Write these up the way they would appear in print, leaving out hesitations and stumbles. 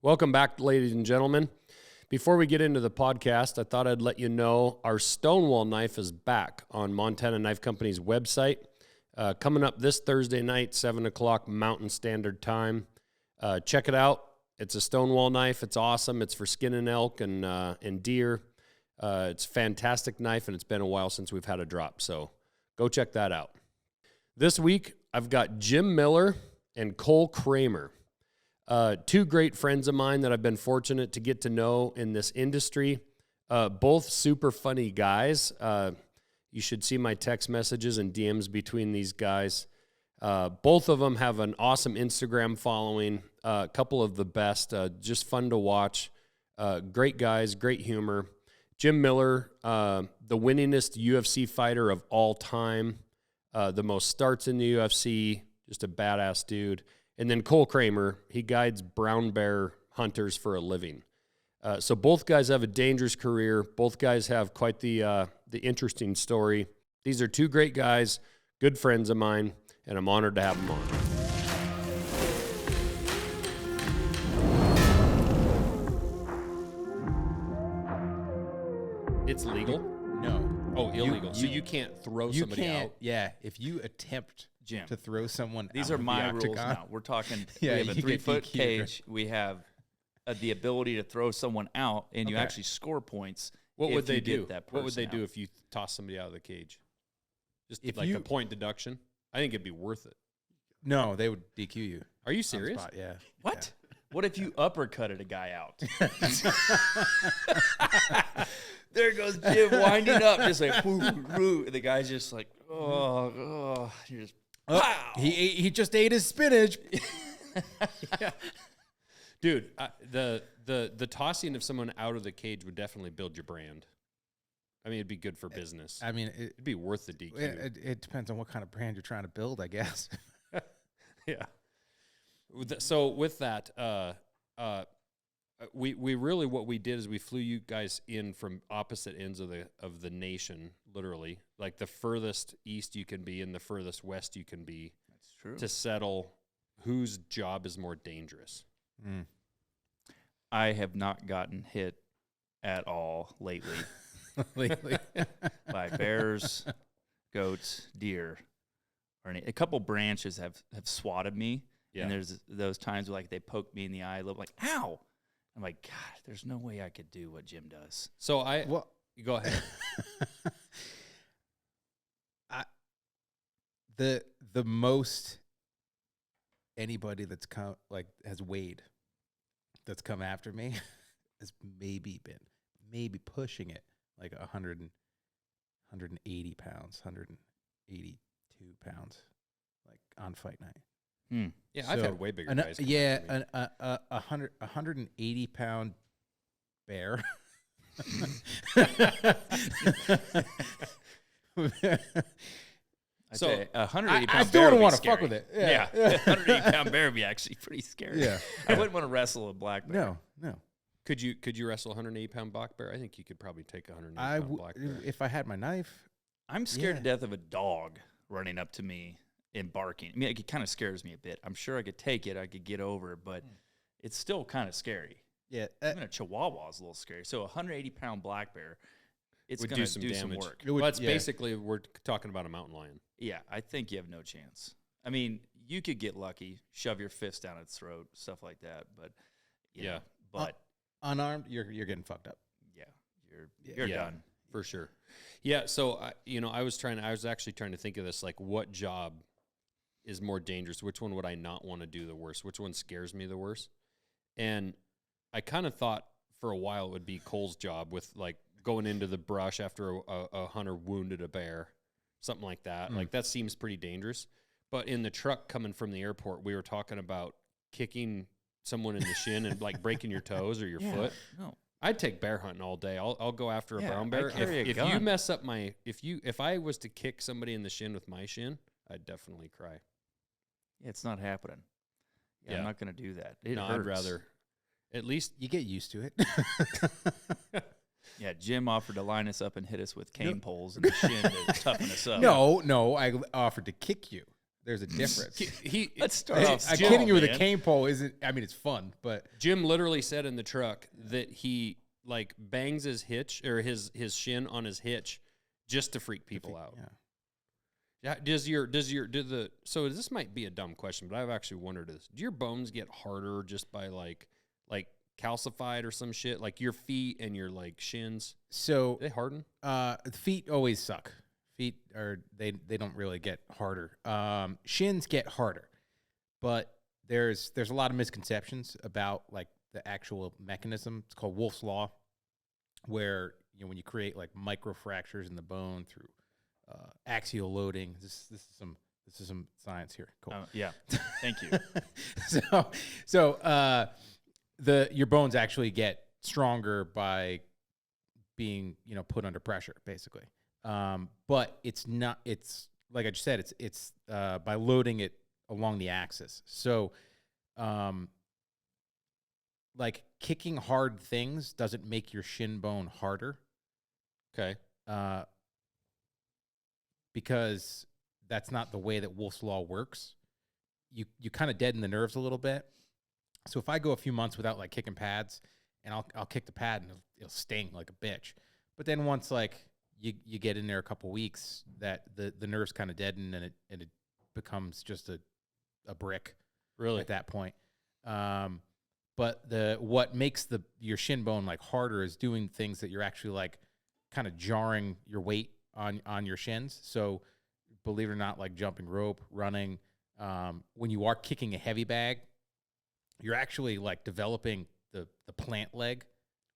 Welcome back, ladies and gentlemen. Before we get into the podcast, I thought I'd let you know our Stonewall knife is back on Montana Knife Company's website. Coming up this Thursday night, 7 o'clock Mountain Standard Time. Check it out. It's a Stonewall knife. It's awesome. It's for skinning elk and deer. It's a fantastic knife, and it's been a while since we've had a drop, so go check that out. This week, I've got Jim Miller and Cole Kramer. Two great friends of mine that I've been fortunate to get to know in this industry. Both super funny guys. You should see my text messages and DMs between these guys. Both of them have an awesome Instagram following. A couple of the best. Just fun to watch. Great guys, great humor. Jim Miller, the winningest UFC fighter of all time. The most starts in the UFC. Just a badass dude. And then Cole Kramer, he guides brown bear hunters for a living. So both guys have a dangerous career. Both guys have quite the interesting story. These are two great guys, good friends of mine, and I'm honored to have them on. It's legal? No. Oh, illegal. So you can't throw somebody out? Yeah, if you attempt Jim, to throw someone these out are of my the rules octagon, now. We're talking, Yeah, we have a you get 3-foot DQ'd. cage. We have the ability to throw someone out, and you Okay. actually score points. What would if they you do? get that What would they person do out. if you toss somebody out of the cage? Just If like you- a point deduction? I think it'd be worth it. no, they would DQ you. Are you on the serious? spot, yeah. What? What if you uppercutted a guy out? There goes Jim winding up, just like, whoo, whoo. The guy's just like, oh, you're just, Oh, pow. he just ate his spinach. Dude, the tossing of someone out of the cage would definitely build your brand. I mean, it'd be good for business. I mean, It'd be worth the DQ. it depends on what kind of brand you're trying to build, I guess. Yeah. So with that, we really, what we did is we flew you guys in from opposite ends of the nation, literally, like the furthest east you can be and the furthest west you can be, That's true. to settle whose job is more dangerous. Mm. I have not gotten hit at all lately Lately. by bears, goats, deer, or a couple branches have swatted me. Yeah. And there's those times where, like, they poke me in the eye a little, like, ow. I'm like, God, there's no way I could do what Jim does. So Well, you go ahead. the most anybody that's come has weighed that's come after me has maybe pushing it like 180 pounds, 182 pounds, like on fight night. Yeah, I've So, had way bigger guys. come Yeah, after me. 180 pound bear. I'd So, say a 180 pound I still bear wouldn't would want be to fuck scary. with it. Yeah, a 180 pound bear would be actually pretty scary. Yeah. I wouldn't want to wrestle a black bear. No. Could you wrestle a 180-pound black bear? I think you could probably take a 180-pound I black bear. if I had my knife. I'm scared to Yeah. death of a dog running up to me and barking. I mean, it kind of scares me a bit. I'm sure I could take it. I could get over it, but it's still kind of scary. Yeah, Even a chihuahua is a little scary. So a 180-pound black bear, it's Would going do to some do some damage. work. It would- Well, it's yeah. basically, we're talking about a mountain lion. Yeah, I think you have no chance. I mean, you could get lucky, shove your fist down its throat, stuff like that. But you Yeah. know, but unarmed, you're getting fucked up. yeah, you're Yeah. done. For sure. Yeah, so I was actually trying to think of this, like, what job is more dangerous? Which one would I not want to do the worst? Which one scares me the worst? And I kind of thought for a while it would be Cole's job, with like going into the brush after a hunter wounded a bear, something like that. Like, that seems pretty dangerous. But in the truck coming from the airport, we were talking about kicking someone in the shin and like breaking your toes or your foot. No. I'd take bear hunting all day. I'll go after a Yeah, brown I bear. carry a If you gun. mess up if I was to kick somebody in the shin with my shin, I'd definitely cry. It's not happening. Yeah, Yeah. I'm not going to do that. It No, hurts. I'd rather at least You get used to it. Yeah, Jim offered to line us up and hit us with cane poles in the shin to toughen us up. No, I offered to kick you. there's a difference. Let's start off. I'm kidding you with a cane pole isn't. I mean, it's fun, but Jim literally said in the truck that he like bangs his hitch or his shin on his hitch just to freak people out. Yeah. So this might be a dumb question, but I've actually wondered this. Do your bones get harder just by like calcified or some shit? Like your feet and your like shins? So they harden? The feet always suck. Feet they don't really get harder. Shins get harder. But there's a lot of misconceptions about like the actual mechanism. It's called Wolff's Law, where when you create like microfractures in the bone through axial loading. This is some science here. Cool. Yeah. Thank you. So your bones actually get stronger by being put under pressure, basically. But it's not. It's like I just said. It's by loading it along the axis. So, like kicking hard things doesn't make your shin bone harder. Okay. Because that's not the way that Wolff's Law works. You kind of deaden the nerves a little bit. So if I go a few months without like kicking pads, and I'll kick the pad and it'll sting like a bitch. But then once like you get in there a couple weeks, that the nerves kind of deaden and it becomes just a brick. Really? At that point. But what makes your shin bone like harder is doing things that you're actually like kind of jarring your weight on your shins. So believe it or not, like jumping rope, running, when you are kicking a heavy bag, you're actually like developing the plant leg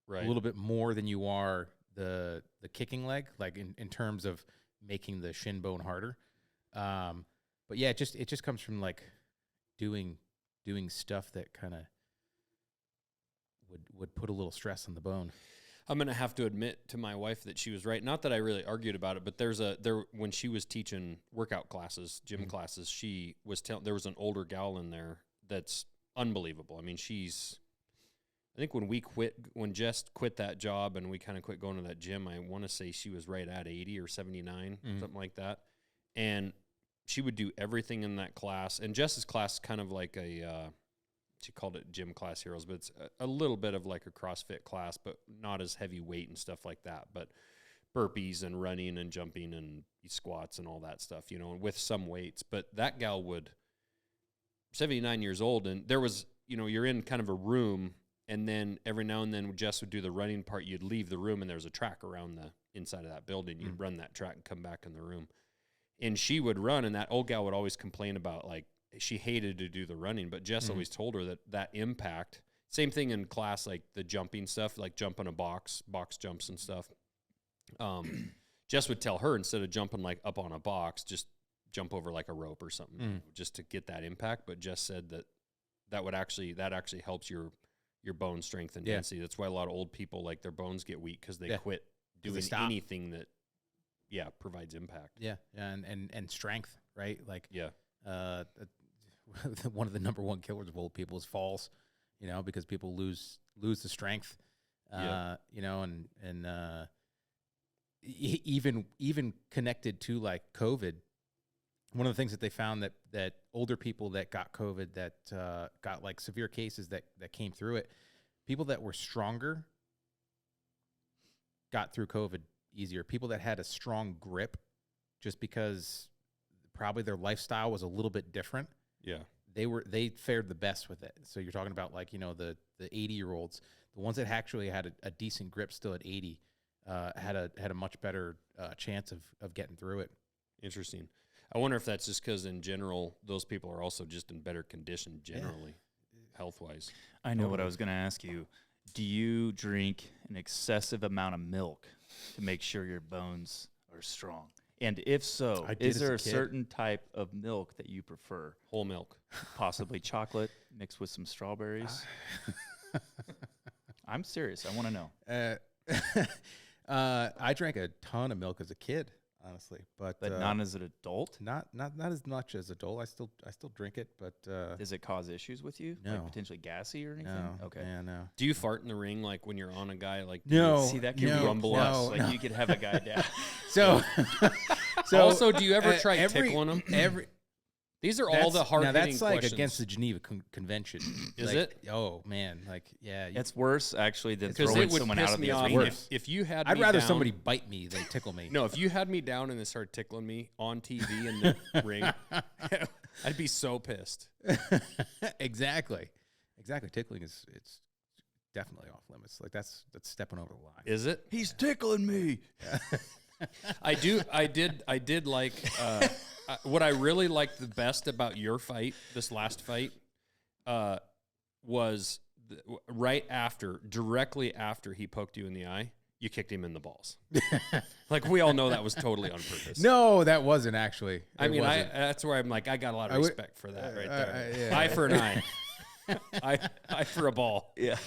a little bit more than you are the kicking leg, like in terms of making the shin bone harder. But yeah, it just comes from like doing stuff that kind of would put a little stress on the bone. I'm going to have to admit to my wife that she was right. Not that I really argued about it, but when she was teaching workout classes, gym classes, she was there was an older gal in there that's unbelievable. I mean, I think when Jess quit that job and we kind of quit going to that gym, I want to say she was right at 80 or 79, something like that. And she would do everything in that class. And Jess's class is kind of like she called it Gym Class Heroes, but it's a little bit of like a CrossFit class, but not as heavy weight and stuff like that. But burpees and running and jumping and squats and all that stuff, with some weights. But that gal 79 years old, and there was, you're in kind of a room, and then every now and then Jess would do the running part. You'd leave the room, and there's a track around the inside of that building. You'd run that track and come back in the room. And she would run, and that old gal would always complain about, like, she hated to do the running, but Jess always told her that impact, same thing in class, like the jumping stuff, like jumping a box jumps and stuff. Jess would tell her, instead of jumping like up on a box, just jump over like a rope or something, just to get that impact. But Jess said that actually helps your bone strength and density. That's why a lot of old people, like, their bones get weak because they quit doing anything that provides impact. Yeah, and strength, right? Like, yeah. One of the number one killers of old people is falls, because people lose the strength, and even connected to like COVID. One of the things that they found that older people that got COVID, that got like severe cases that came through it, people that were stronger got through COVID easier. People that had a strong grip, just because probably their lifestyle was a little bit different. Yeah. They fared the best with it. So you're talking about like, the 80-year-olds, the ones that actually had a decent grip still at 80, had a much better chance of getting through it. Interesting. I wonder if that's just because in general, those people are also just in better condition generally, health-wise. I know what I was going to ask you. Do you drink an excessive amount of milk to make sure your bones are strong? And if so, is there a certain type of milk that you prefer? Whole milk. Possibly chocolate mixed with some strawberries? I'm serious. I want to know. I drank a ton of milk as a kid, honestly, but not as an adult. Not as much as adult. I still drink it, but does it cause issues with you? No. Like potentially gassy or anything? No. Okay. Yeah, no. Do you fart in the ring like when you're on a guy? Like, no. See, that can rumble us. Like, you could have a guy down. So also, do you ever try tickling him? These are all the hard-hitting questions. Now, that's like against the Geneva Convention. Is like, it? Oh, man. Like, yeah. It's worse, actually, than throwing someone out of the arena. If you had I'd me rather down, somebody bite me than tickle me. No, if you had me down and they started tickling me on TV in the ring, I'd be so pissed. Exactly. Tickling it's definitely off limits. Like that's stepping over the line. Is it? He's tickling me. I did like what I really liked the best about your fight, this last fight, was directly after he poked you in the eye, you kicked him in the balls. Like, we all know that was totally on purpose. No, that wasn't actually. That's where I'm like, I got a lot of respect for that right there. Yeah. Eye for an eye. eye for a ball. Yeah.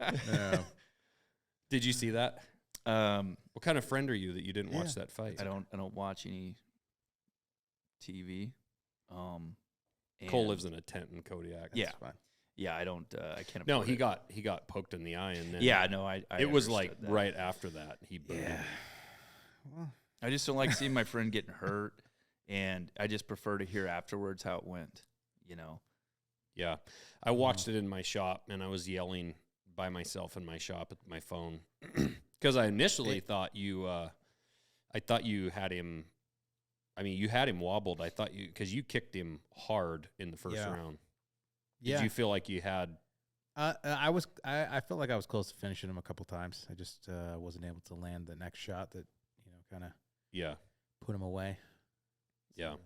No. Did you see that? What kind of friend are you that you didn't watch that fight? I don't watch any TV. Cole lives in a tent in Kodiak. Yeah. Fine. Yeah, I don't. I can't. No, he got poked in the eye, and then I it was like that. Right after that he booted. Yeah. Well, I just don't like seeing my friend getting hurt, and I just prefer to hear afterwards how it went. You know. Yeah, I watched it in my shop, and I was yelling by myself in my shop at my phone because I initially thought you had him. I mean, you had him wobbled. I thought because you kicked him hard in the first round. Did you feel like you had? I felt like I was close to finishing him a couple times. I just wasn't able to land the next shot that kind of put him away. So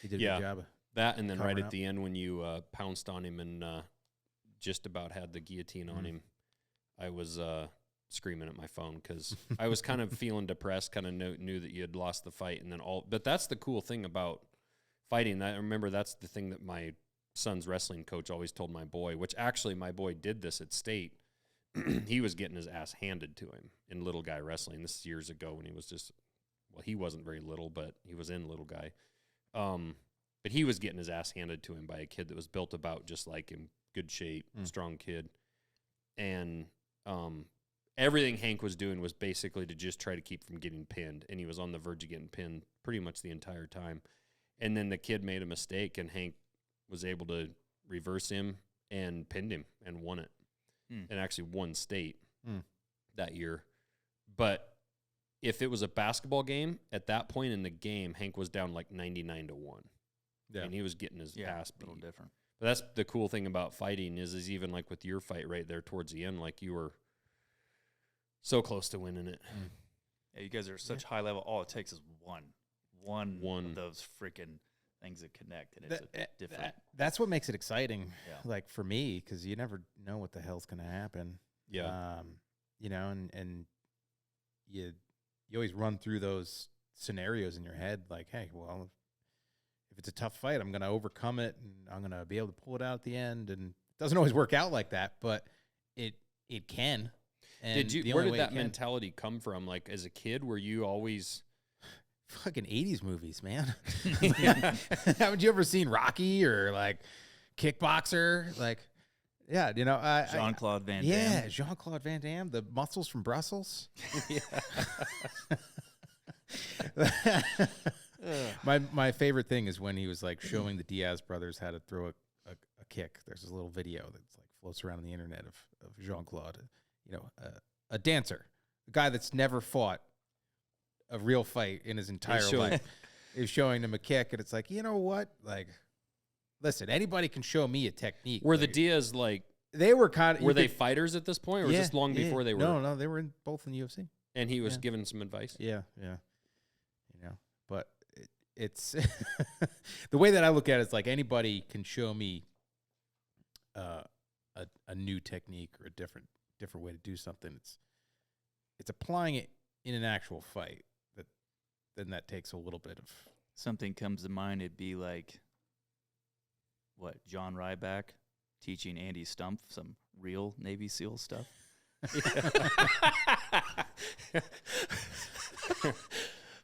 he did a good job. That and then right at the end when you pounced on him and just about had the guillotine on him, I was screaming at my phone because I was kind of feeling depressed. Kind of knew that you had lost the fight, and then but that's the cool thing about fighting. I remember that's the thing that my son's wrestling coach always told my boy, which actually my boy did this at state. He was getting his ass handed to him in little guy wrestling. This is years ago when he was he wasn't very little, but he was in little guy. But he was getting his ass handed to him by a kid that was built about just like him, good shape, strong kid. And everything Hank was doing was basically to just try to keep from getting pinned. And he was on the verge of getting pinned pretty much the entire time. And then the kid made a mistake, and Hank was able to reverse him and pinned him and won it. And actually won state that year. But if it was a basketball game, at that point in the game, Hank was down like 99-1. Yeah. And he was getting his ass beat. A little different. But that's the cool thing about fighting is even like with your fight right there towards the end, like you were so close to winning it. Yeah, you guys are such high level. All it takes is one of those freaking things that connect, and it's different. That's what makes it exciting, like for me, because you never know what the hell's going to happen. Yeah. And you always run through those scenarios in your head, like, hey, well, if it's a tough fight, I'm going to overcome it, and I'm going to be able to pull it out at the end. And it doesn't always work out like that, but it can. And where did that mentality come from? Like as a kid, were you always fucking 80s movies, man? Haven't you ever seen Rocky or like Kickboxer? Like, Jean-Claude Van Damme. Yeah, Jean-Claude Van Damme, the muscles from Brussels. My favorite thing is when he was like showing the Diaz brothers how to throw a kick. There's this little video that's like floats around on the internet of Jean-Claude, a dancer, a guy that's never fought a real fight in his entire life, is showing him a kick, and it's like, you know what? Like, listen, anybody can show me a technique. Were the Diaz like they were kind of were they fighters at this point, or was this long before they were? No, they were both in the UFC. And he was giving some advice. Yeah. But it's the way that I look at it is like anybody can show me a new technique or a different way to do something. It's applying it in an actual fight that takes a little bit of something comes to mind. It'd be like John Ryback teaching Andy Stumpf some real Navy SEAL stuff.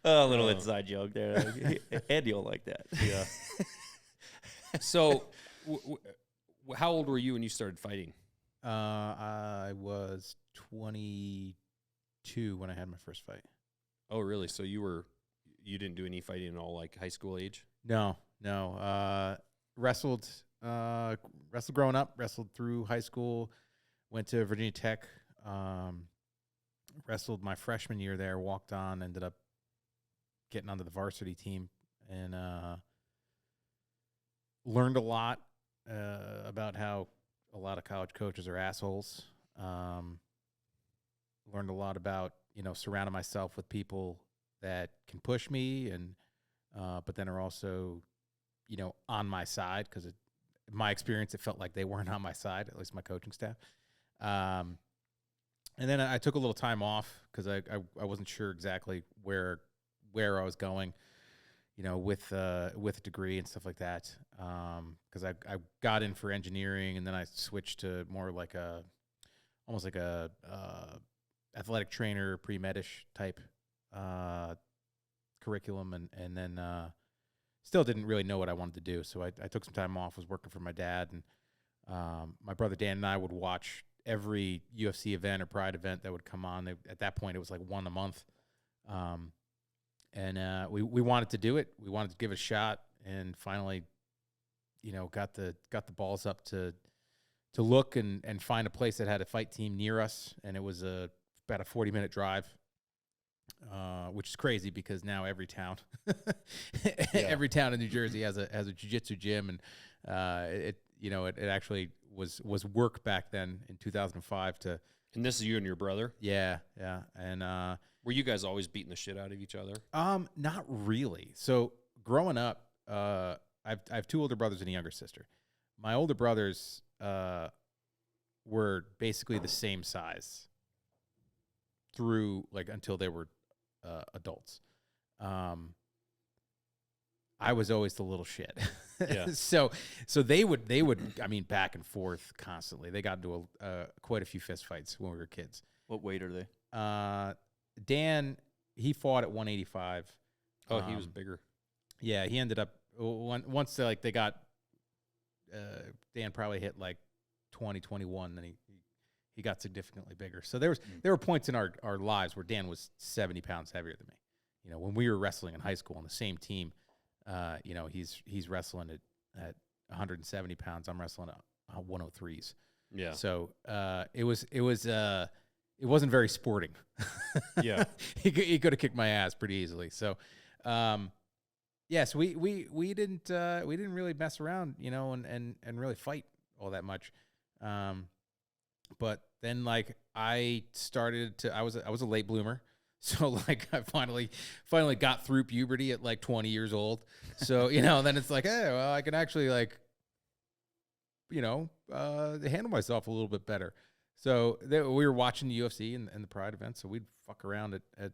A little inside joke there. Andy will like that. Yeah. So, how old were you when you started fighting? I was 22 when I had my first fight. Oh, really? So you didn't do any fighting at all, like high school age? No. Wrestled growing up, wrestled through high school, went to Virginia Tech, wrestled my freshman year there, walked on, ended up getting onto the varsity team, and learned a lot about how a lot of college coaches are assholes. Learned a lot about, surrounding myself with people that can push me, and but then are also, on my side, because in my experience, it felt like they weren't on my side, at least my coaching staff. And then I took a little time off because I wasn't sure exactly where I was going, with a degree and stuff like that. Because I got in for engineering, and then I switched to more like almost like a athletic trainer, pre-medish type curriculum, and then still didn't really know what I wanted to do. So I took some time off, was working for my dad, and my brother Dan and I would watch every UFC event or Pride event that would come on. At that point, it was like one a month. And we wanted to do it. We wanted to give it a shot, and finally, got the balls up to look and find a place that had a fight team near us. And it was about a 40-minute drive, which is crazy because now every town, every town in New Jersey has a jiu-jitsu gym, and it actually was work back then in 2005 to. And this is you and your brother? Yeah. And were you guys always beating the shit out of each other? Not really. So growing up, I have two older brothers and a younger sister. My older brothers were basically the same size through until they were adults. I was always the little shit. Yeah. So they would back and forth constantly. They got into quite a few fist fights when we were kids. What weight are they? Dan, he fought at 185. Oh, he was bigger. Yeah, he ended up once they got Dan probably hit 20, 21, then he got significantly bigger. So there were points in our lives where Dan was 70 pounds heavier than me. When we were wrestling in high school on the same team, he's wrestling at 170 pounds. I'm wrestling at 103s. Yeah. So it wasn't very sporting. Yeah. he could have kicked my ass pretty easily. So yes, we didn't really mess around, and really fight all that much. But then I started to I was a late bloomer. So I finally got through puberty at 20 years old. So, then it's hey, well, I can actually handle myself a little bit better. So we were watching the UFC and the Pride event. So we'd fuck around at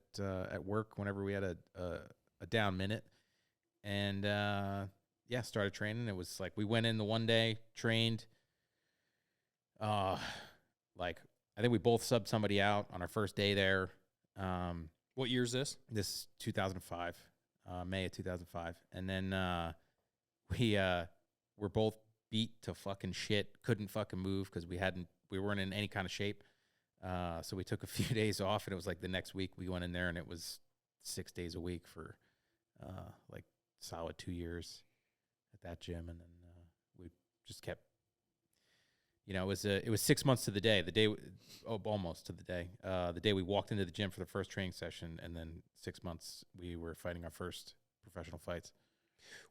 work whenever we had a down minute, and started training. It was we went in the one day, trained. I think we both subbed somebody out on our first day there. What year is this? This is 2005, May of 2005. And then we were both beat to fucking shit, couldn't fucking move because we weren't in any kind of shape. So we took a few days off, and it was the next week we went in there, and it was 6 days a week for solid 2 years at that gym. And then we just kept. It was 6 months to the day. Almost to the day. The day we walked into the gym for the first training session, and then 6 months we were fighting our first professional fights.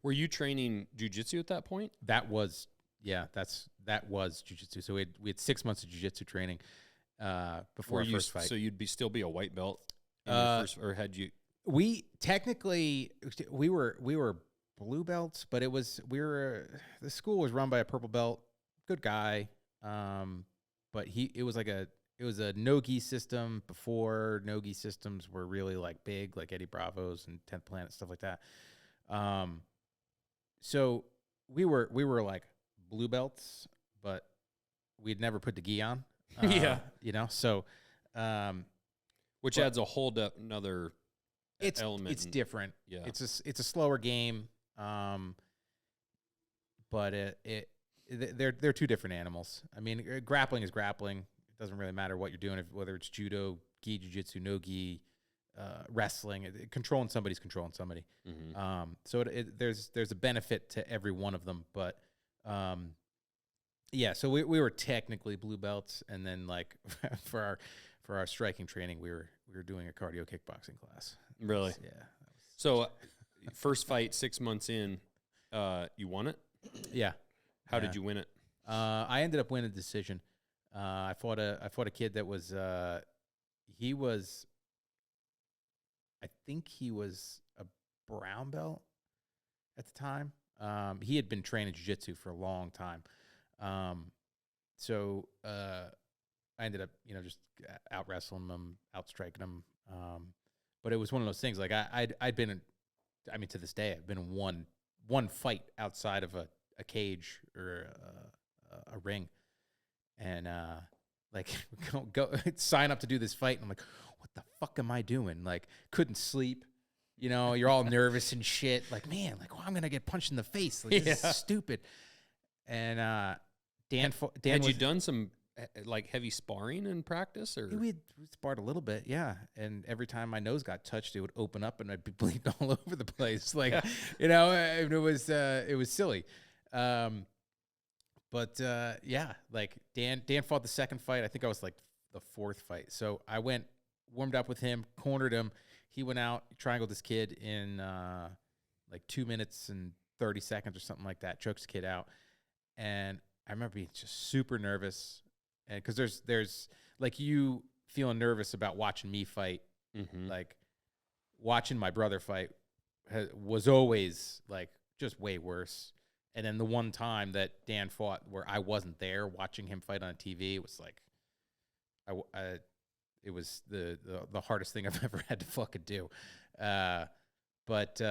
Were you training jiu-jitsu at that point? That was jiu-jitsu. So we had 6 months of jiu-jitsu training before our first fight. So you'd still be a white belt in your first, or had you? We technically we were blue belts, but the school was run by a purple belt, good guy. But it was a no-gi system before no-gi systems were really big, like Eddie Bravo's and 10th Planet, stuff like that. So we were blue belts, but we'd never put the gi on. Yeah. So, which adds a whole another element. It's different. Yeah. It's a slower game. But they're two different animals. I mean, grappling is grappling. It doesn't really matter what you're doing, whether it's judo, gi, jiu-jitsu, no gi, wrestling. Controlling somebody's controlling somebody. Mm-hmm. So there's a benefit to every one of them, but yeah. So we were technically blue belts, and then like for our striking training, we were doing a cardio kickboxing class. Really? Yeah. So first fight 6 months in, you won it? Yeah. How did you win it? I ended up winning a decision. I fought a kid that was I think he was a brown belt at the time. He had been training jiu-jitsu for a long time. So I ended up, just out wrestling him, out striking him. But it was one of those things. Like I'd been, to this day, I've been in one fight outside of a cage or a ring, and like go sign up to do this fight, and I'm like, what the fuck am I doing? Like, couldn't sleep. You're all nervous and shit. Like, man, like, I'm gonna get punched in the face. Like, this is stupid. And Dan, had you done some like heavy sparring in practice, or we sparred a little bit, yeah. And every time my nose got touched, it would open up and I'd be bleeding all over the place. Like, it was silly. But yeah, like Dan fought the second fight. I think I was like the fourth fight. So I warmed up with him, cornered him. He went out, triangled this kid in like 2 minutes and 30 seconds or something like that. Choked the kid out. And I remember being just super nervous. And because there's like you feeling nervous about watching me fight, like watching my brother fight was always like just way worse. And then the one time that Dan fought where I wasn't there watching him fight on TV, it was like, it was the hardest thing I've ever had to fucking do. But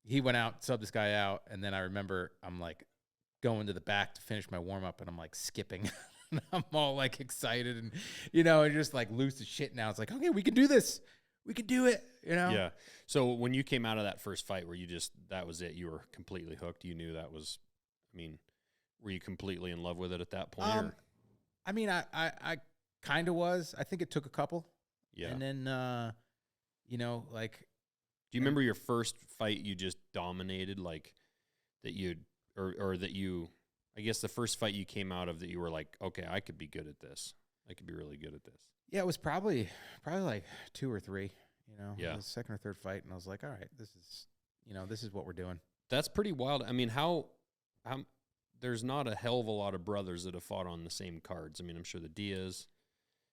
he went out, subbed this guy out, and then I remember I'm like going to the back to finish my warm up, and I'm like skipping. I'm all like excited and and just like loose as shit now. It's like, okay, we can do this. We can do it, Yeah. So when you came out of that first fight, that was it? You were completely hooked? You knew that was, were you completely in love with it at that point? I kind of was. I think it took a couple. Yeah. And then, like. Do you remember your first fight you just dominated, like that I guess the first fight you came out of that you were like, okay, I could be good at this. I could be really good at this. Yeah, it was probably like 2 or 3, Yeah. The second or third fight, and I was like, all right, this is what we're doing. That's pretty wild. How there's not a hell of a lot of brothers that have fought on the same cards. I'm sure the Diaz.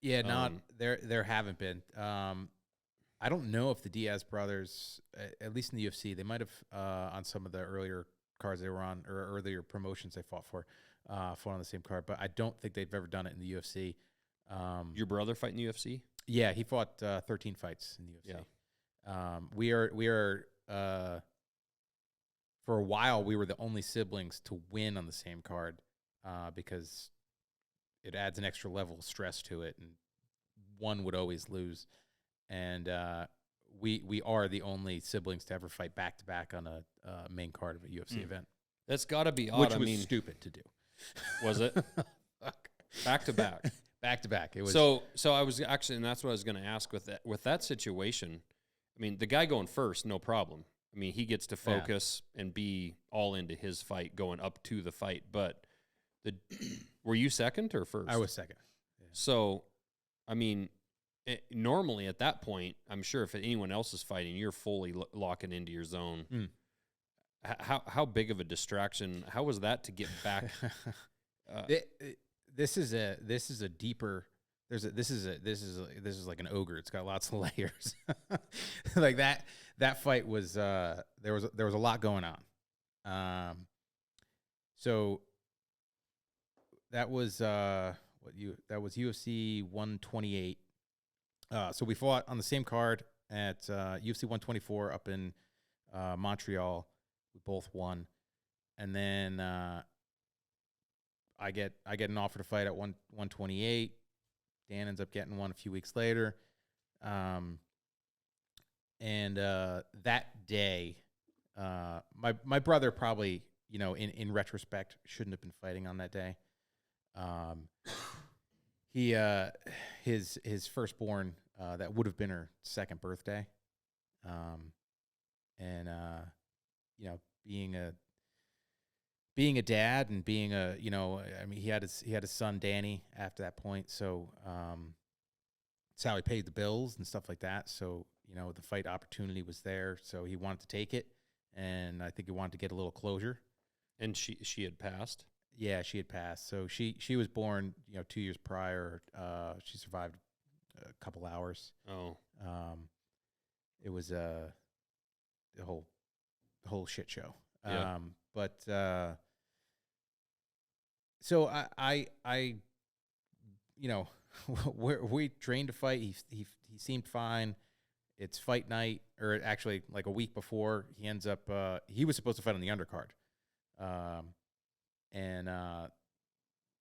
Yeah, there haven't been. I don't know if the Diaz brothers, at least in the UFC, they might have on some of the earlier cards they were on or earlier promotions they fought on the same card, but I don't think they've ever done it in the UFC. Your brother fight in the UFC? Yeah, he fought 13 fights in the UFC. Yeah. We are for a while we were the only siblings to win on the same card because it adds an extra level of stress to it, and one would always lose. And we are the only siblings to ever fight back to back on a main card of a UFC event. That's got to be odd. Which was stupid to do. Was it? Back to back. Back to back. It was so I was actually, and that's what I was going to ask with that situation. The guy going first, no problem. He gets to focus and be all into his fight going up to the fight. But were you second or first? I was second. Yeah. So, normally at that point, I'm sure if anyone else is fighting, you're fully locking into your zone. Mm. How big of a distraction? How was that to get back? This is a deeper. This is like an ogre. It's got lots of layers. Like that fight was there was a lot going on. So that was UFC 128. So we fought on the same card at UFC 124 up in Montreal. We both won, and then I get an offer to fight at 128. Dan ends up getting one a few weeks later, and that day, my brother probably in retrospect shouldn't have been fighting on that day. His firstborn that would have been her second birthday. And you know, being a dad and being a, you know, I mean, he had his son Danny after that point, so it's how he paid the bills and stuff like that. So, you know, the fight opportunity was there, so he wanted to take it, and I think he wanted to get a little closure. And she had passed? Yeah, she had passed. So she was born, you know, 2 years prior. She survived a couple hours. Oh. It was the whole shit show. Yeah. But so I you know, we trained to fight. He seemed fine. It's fight night, or actually like a week before. He ends up he was supposed to fight on the undercard, and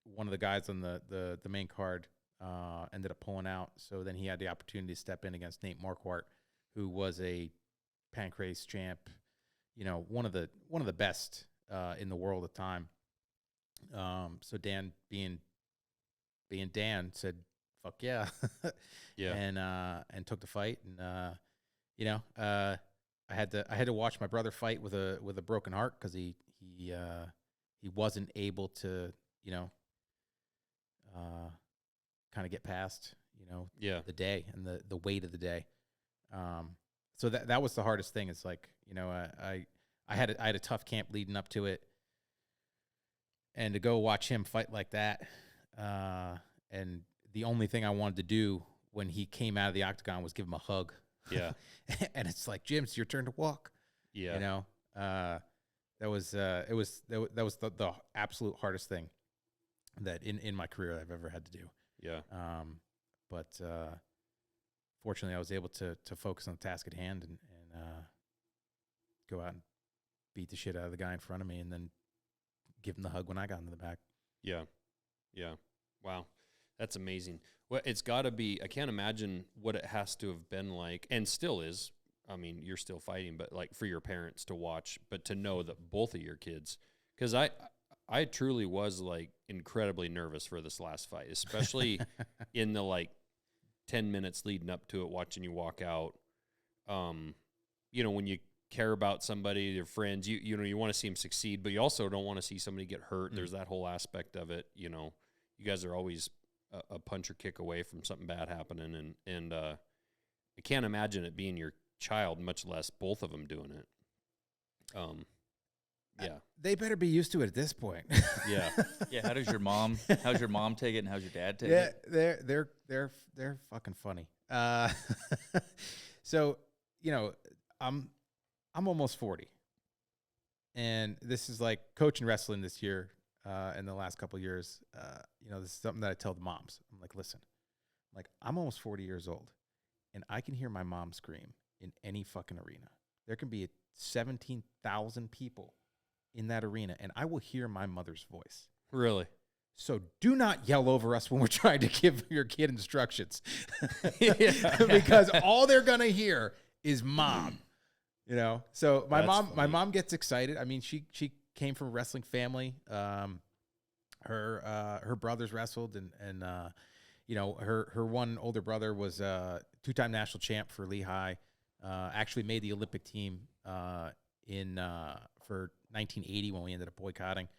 one of the guys on the main card ended up pulling out. So then he had the opportunity to step in against Nate Marquardt, who was a pancrase champ, you know, one of the best in the world at the time. So Dan, being Dan, said, "Fuck yeah," Yeah, and took the fight. And you know, I had to watch my brother fight with a broken heart because he wasn't able to, you know, kind of get past, you know, the day and the weight of the day. So that was the hardest thing. It's like, you know, I had a tough camp leading up to it, and to go watch him fight like that, and the only thing I wanted to do when he came out of the octagon was give him a hug. Yeah. And it's like, Jim, it's your turn to walk. Yeah. You know, that was the absolute hardest thing that in my career I've ever had to do. Yeah. But fortunately, I was able to focus on the task at hand and go out and beat the shit out of the guy in front of me, and then give him the hug when I got into the back. Yeah. Yeah. Wow. That's amazing. Well, it's got to be, I can't imagine what it has to have been like, and still is. I mean, you're still fighting, but like for your parents to watch, but to know that both of your kids, because I truly was like incredibly nervous for this last fight, especially in the like 10 minutes leading up to it, watching you walk out. You know, when you care about somebody, your friends, you know, you want to see them succeed, but you also don't want to see somebody get hurt. Mm. There's that whole aspect of it. You know, you guys are always a punch or kick away from something bad happening. And I can't imagine it being your child, much less both of them doing it. Yeah. They better be used to it at this point. Yeah. Yeah. How's your mom take it, and how's your dad take it? They're fucking funny. So, you know, I'm almost 40, and this is like coaching wrestling this year. In the last couple of years, you know, this is something that I tell the moms. I'm like, listen, I'm almost 40 years old, and I can hear my mom scream in any fucking arena. There can be 17,000 people in that arena, and I will hear my mother's voice. Really? So do not yell over us when we're trying to give your kid instructions. Because all they're going to hear is mom. You know? So my mom gets excited. I mean, she came from a wrestling family. Her brothers wrestled, and you know, her one older brother was a two-time national champ for Lehigh. Actually made the Olympic team for 1980 when we ended up boycotting.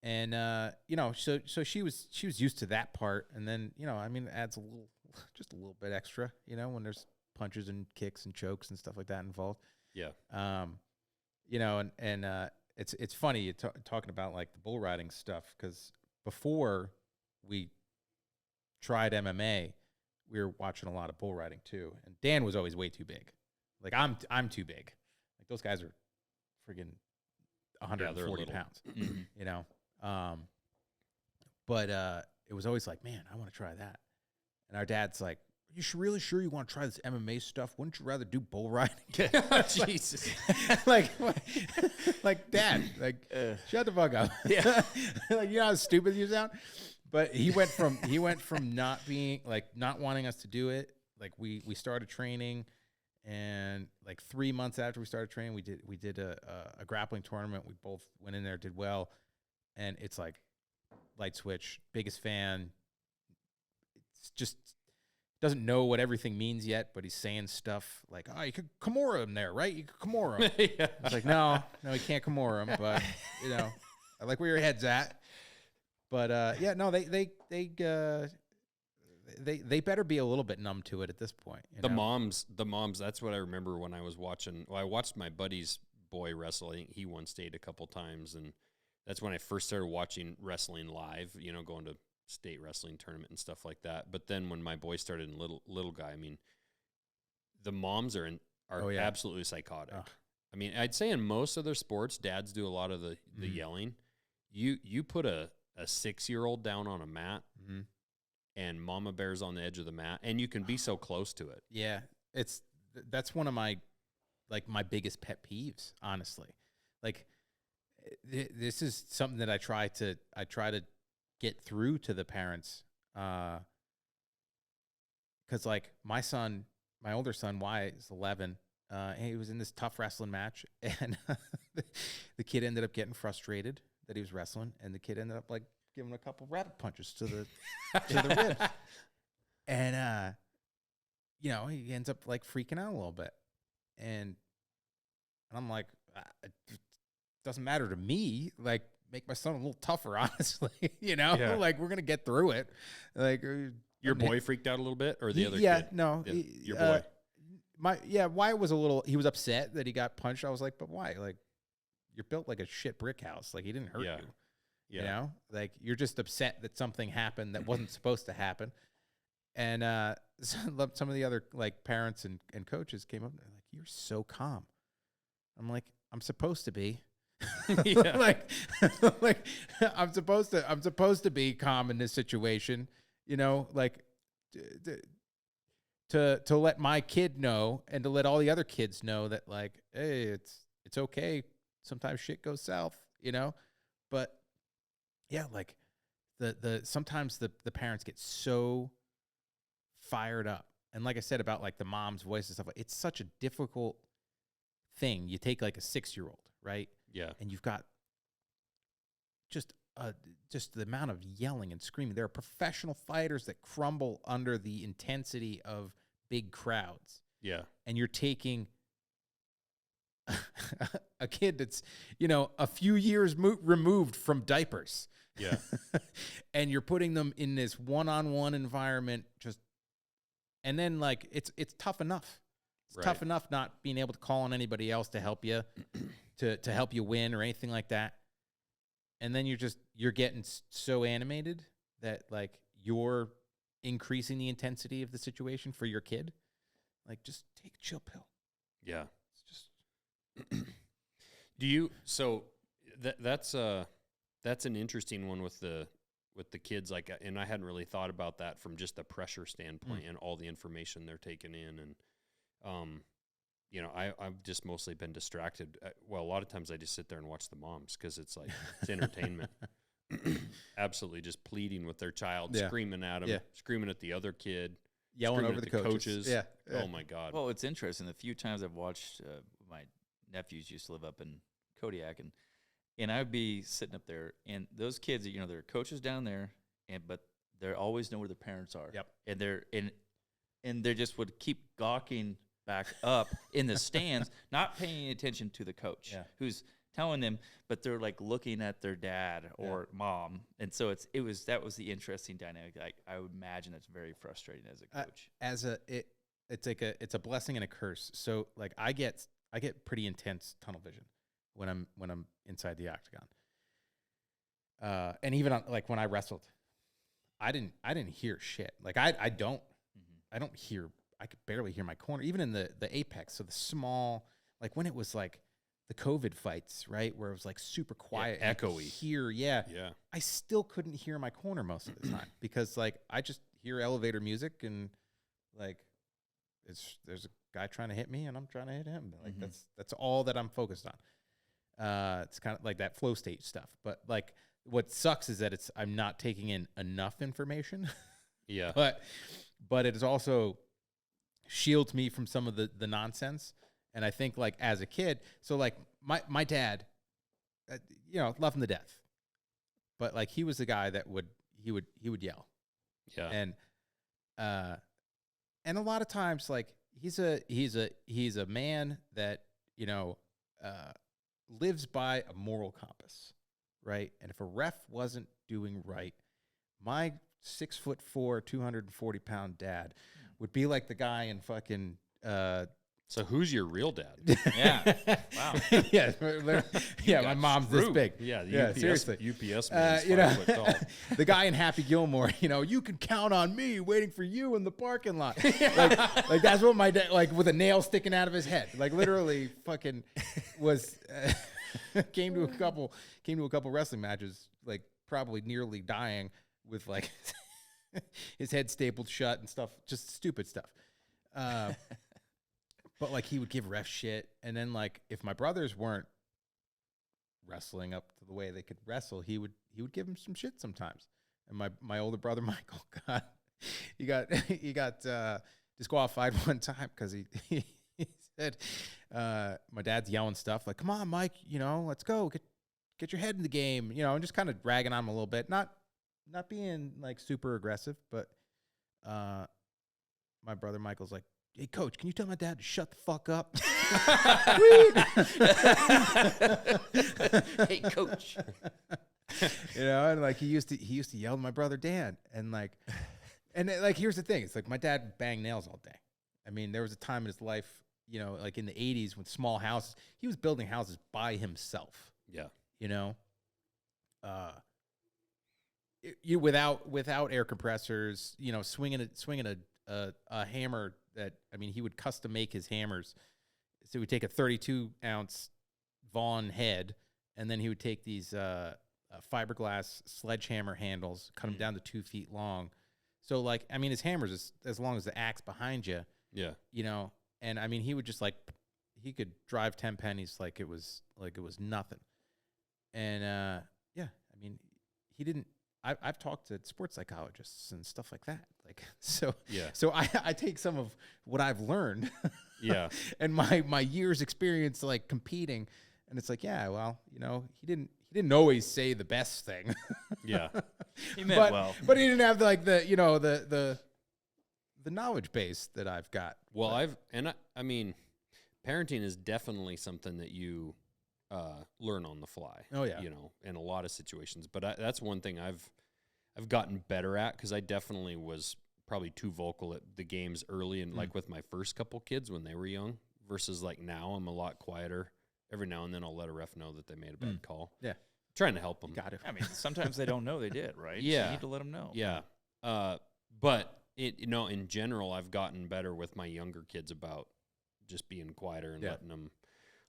And you know, so she was used to that part, and then, you know, I mean, it adds just a little bit extra, you know, when there's punches and kicks and chokes and stuff like that involved. Yeah. You know, and it's funny talking about like the bull riding stuff, because before we tried MMA, we were watching a lot of bull riding too, and Dan was always way too big. Like I'm too big. Like those guys are friggin' 140 pounds. You know, but it was always like, man, I want to try that. And our dad's like, you really sure you want to try this MMA stuff? Wouldn't you rather do bull riding? Jesus. like, Dad, like, shut the fuck up. Yeah. Like, you know how stupid you sound? But he went from not wanting us to do it. Like we started training, and like 3 months after we started training, we did a grappling tournament. We both went in there, did well, and it's like light switch, biggest fan. just doesn't know what everything means yet, but he's saying stuff like, "Oh, you could Kimura him there, right? You could Kimura him." Yeah. I was like, no, he can't Kimura him, but I like where your head's at. But they better be a little bit numb to it at this point. The moms. That's what I remember when I was watching. Well, I watched my buddy's boy wrestling. He once stayed a couple times, and that's when I first started watching wrestling live. Going to state wrestling tournament and stuff like that. But then when my boy started in little guy, I mean, the moms are absolutely psychotic. Ugh. I mean, I'd say in most of their sports, dads do a lot of the yelling. You put a 6-year-old down on a mat, and mama bear's on the edge of the mat, and you can be so close to it. Yeah, that's one of my biggest pet peeves, honestly. Like, this is something that I try to get through to the parents, because like my older son Wyatt is 11. He was in this tough wrestling match, and the kid ended up getting frustrated that he was wrestling, and the kid ended up like giving a couple rabbit punches to the ribs, and he ends up like freaking out a little bit, and I'm like, it doesn't matter to me, like, make my son a little tougher, honestly. Yeah. Like, we're gonna get through it. Like, your boy freaked out a little bit, or the other kid? Yeah, no, your boy. Wyatt was he was upset that he got punched. I was like, but why? Like, you're built like a shit brick house. Like, he didn't hurt you. Yeah. Like, you're just upset that something happened that wasn't supposed to happen. And some of the other like parents and coaches came up and they're like, "You're so calm." I'm like, I'm supposed to be. like I'm supposed to be calm in this situation, like to let my kid know and to let all the other kids know that, like, hey, it's okay. Sometimes shit goes south, but yeah, like sometimes the parents get so fired up. And like I said about like the mom's voice and stuff, it's such a difficult thing. You take like a 6-year-old, right? Yeah. And you've got just the amount of yelling and screaming. There are professional fighters that crumble under the intensity of big crowds. Yeah. And you're taking a kid that's, a few years removed from diapers. Yeah. And you're putting them in this one-on-one environment, and then like it's tough enough. It's tough enough not being able to call on anybody else to help you, to help you win or anything like that. And then you're getting so animated that like you're increasing the intensity of the situation for your kid. Like, just take a chill pill. Yeah. It's just. That's an interesting one with the kids, like, and I hadn't really thought about that from just the pressure standpoint and all the information they're taking in, and I've just mostly been distracted. Well, a lot of times I just sit there and watch the moms because it's like it's entertainment. Absolutely, just pleading with their child, screaming at them, screaming at the other kid, yelling over the coaches. Yeah. Oh my God. Well, it's interesting. The few times I've watched, my nephews used to live up in Kodiak, and I'd be sitting up there, and those kids, there are coaches down there, but they always know where their parents are. Yep. And they just would keep gawking back up in the stands, not paying attention to the coach who's telling them, but they're like looking at their dad or mom. And so that was the interesting dynamic. I would imagine it's very frustrating as a coach. It's a blessing and a curse. So like I get pretty intense tunnel vision when I'm inside the octagon. And even like when I wrestled, I didn't hear shit. Like I don't hear. I could barely hear my corner, even in the apex. So the small, like when it was like the COVID fights, right, where it was like super quiet, echoey. Yeah. I still couldn't hear my corner most of the time because like I just hear elevator music and like there's a guy trying to hit me and I'm trying to hit him. Like that's all that I'm focused on. It's kind of like that flow state stuff. But like what sucks is that I'm not taking in enough information. Yeah. But it is also shields me from some of the nonsense. And I think like as a kid, so like my dad, love him to death, but like he was the guy that would yell. Yeah. And And a lot of times, like, he's a man that, you know, lives by a moral compass, right? And if a ref wasn't doing right, my 6'4", 240-pound dad would be like the guy in fucking. So who's your real dad? Yeah. Wow. Yeah. My mom's this big. Yeah. UPS, Seriously. UPS man's You know, 5 foot tall. the guy in Happy Gilmore, you know, you can count on me waiting for you in the parking lot. like that's what my dad, like, with a nail sticking out of his head, like, literally fucking was, came to a couple wrestling matches, like, probably nearly dying with, like, his head stapled shut and stuff, just stupid stuff. But, like, he would give ref shit. And then, like, if my brothers weren't wrestling up to the way they could wrestle, he would give him some shit sometimes. And my older brother, Michael, he got disqualified one time because he said, my dad's yelling stuff like, "Come on, Mike, you know, let's go. Get your head in the game," you know, and just kind of dragging on him a little bit. Not being, like, super aggressive, but my brother Michael's like, "Hey, coach, can you tell my dad to shut the fuck up?" Hey, coach. You know, and, like, he used to yell at my brother Dan, and like here's the thing: it's like my dad banged nails all day. I mean, there was a time in his life, you know, like in the '80s with small houses, he was building houses by himself. Yeah, you know, you without air compressors, you know, swinging a hammer. That, I mean, he would custom make his hammers. So he would take a 32-ounce Vaughn head, and then he would take these fiberglass sledgehammer handles, cut them down to 2 feet long. So, like, I mean, his hammer's is as long as the axe behind you. Yeah. You know, and I mean, he would just, like, he could drive 10 pennies like it was nothing. And yeah, I mean, he didn't. I've talked to sports psychologists and stuff like that. Like, so yeah. So I take some of what I've learned, yeah, and my years experience, like, competing, and it's like, yeah, well, you know, he didn't always say the best thing. Yeah, he meant well, but he didn't have, like, the, you know, the knowledge base that I've got. Well, I mean, parenting is definitely something that you learn on the fly. Oh yeah, you know, in a lot of situations. But that's one thing I've gotten better at, because I definitely was probably too vocal at the games early, and like with my first couple kids when they were young, versus like now I'm a lot quieter. Every now and then I'll let a ref know that they made a bad call. Yeah, trying to help them. Got it. I mean, sometimes they don't know they did, right? Yeah, so you need to let them know. Yeah, but you know, in general, I've gotten better with my younger kids about just being quieter and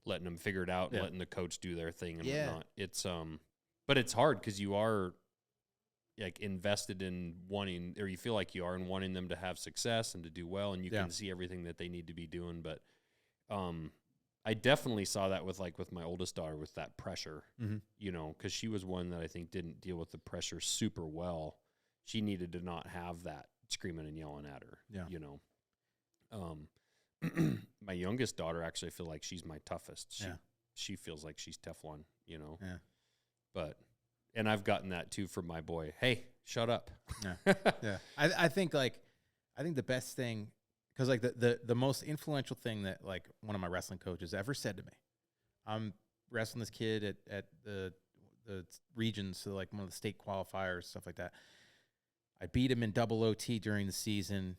letting them figure it out, and letting the coach do their thing and whatnot. It's but it's hard because you are, like, invested in wanting, or you feel like you are in wanting them to have success and to do well, and you can see everything that they need to be doing. But I definitely saw that with my oldest daughter, with that pressure, you know, because she was one that I think didn't deal with the pressure super well. She needed to not have that screaming and yelling at her, you know. My youngest daughter, actually, I feel like she's my toughest. She feels like she's Teflon, you know. Yeah. But, and I've gotten that too from my boy. Hey, shut up. Yeah. I think the best thing, because, like, the most influential thing that, like, one of my wrestling coaches ever said to me, I'm wrestling this kid at the regions, so, like, one of the state qualifiers, stuff like that. I beat him in double OT during the season,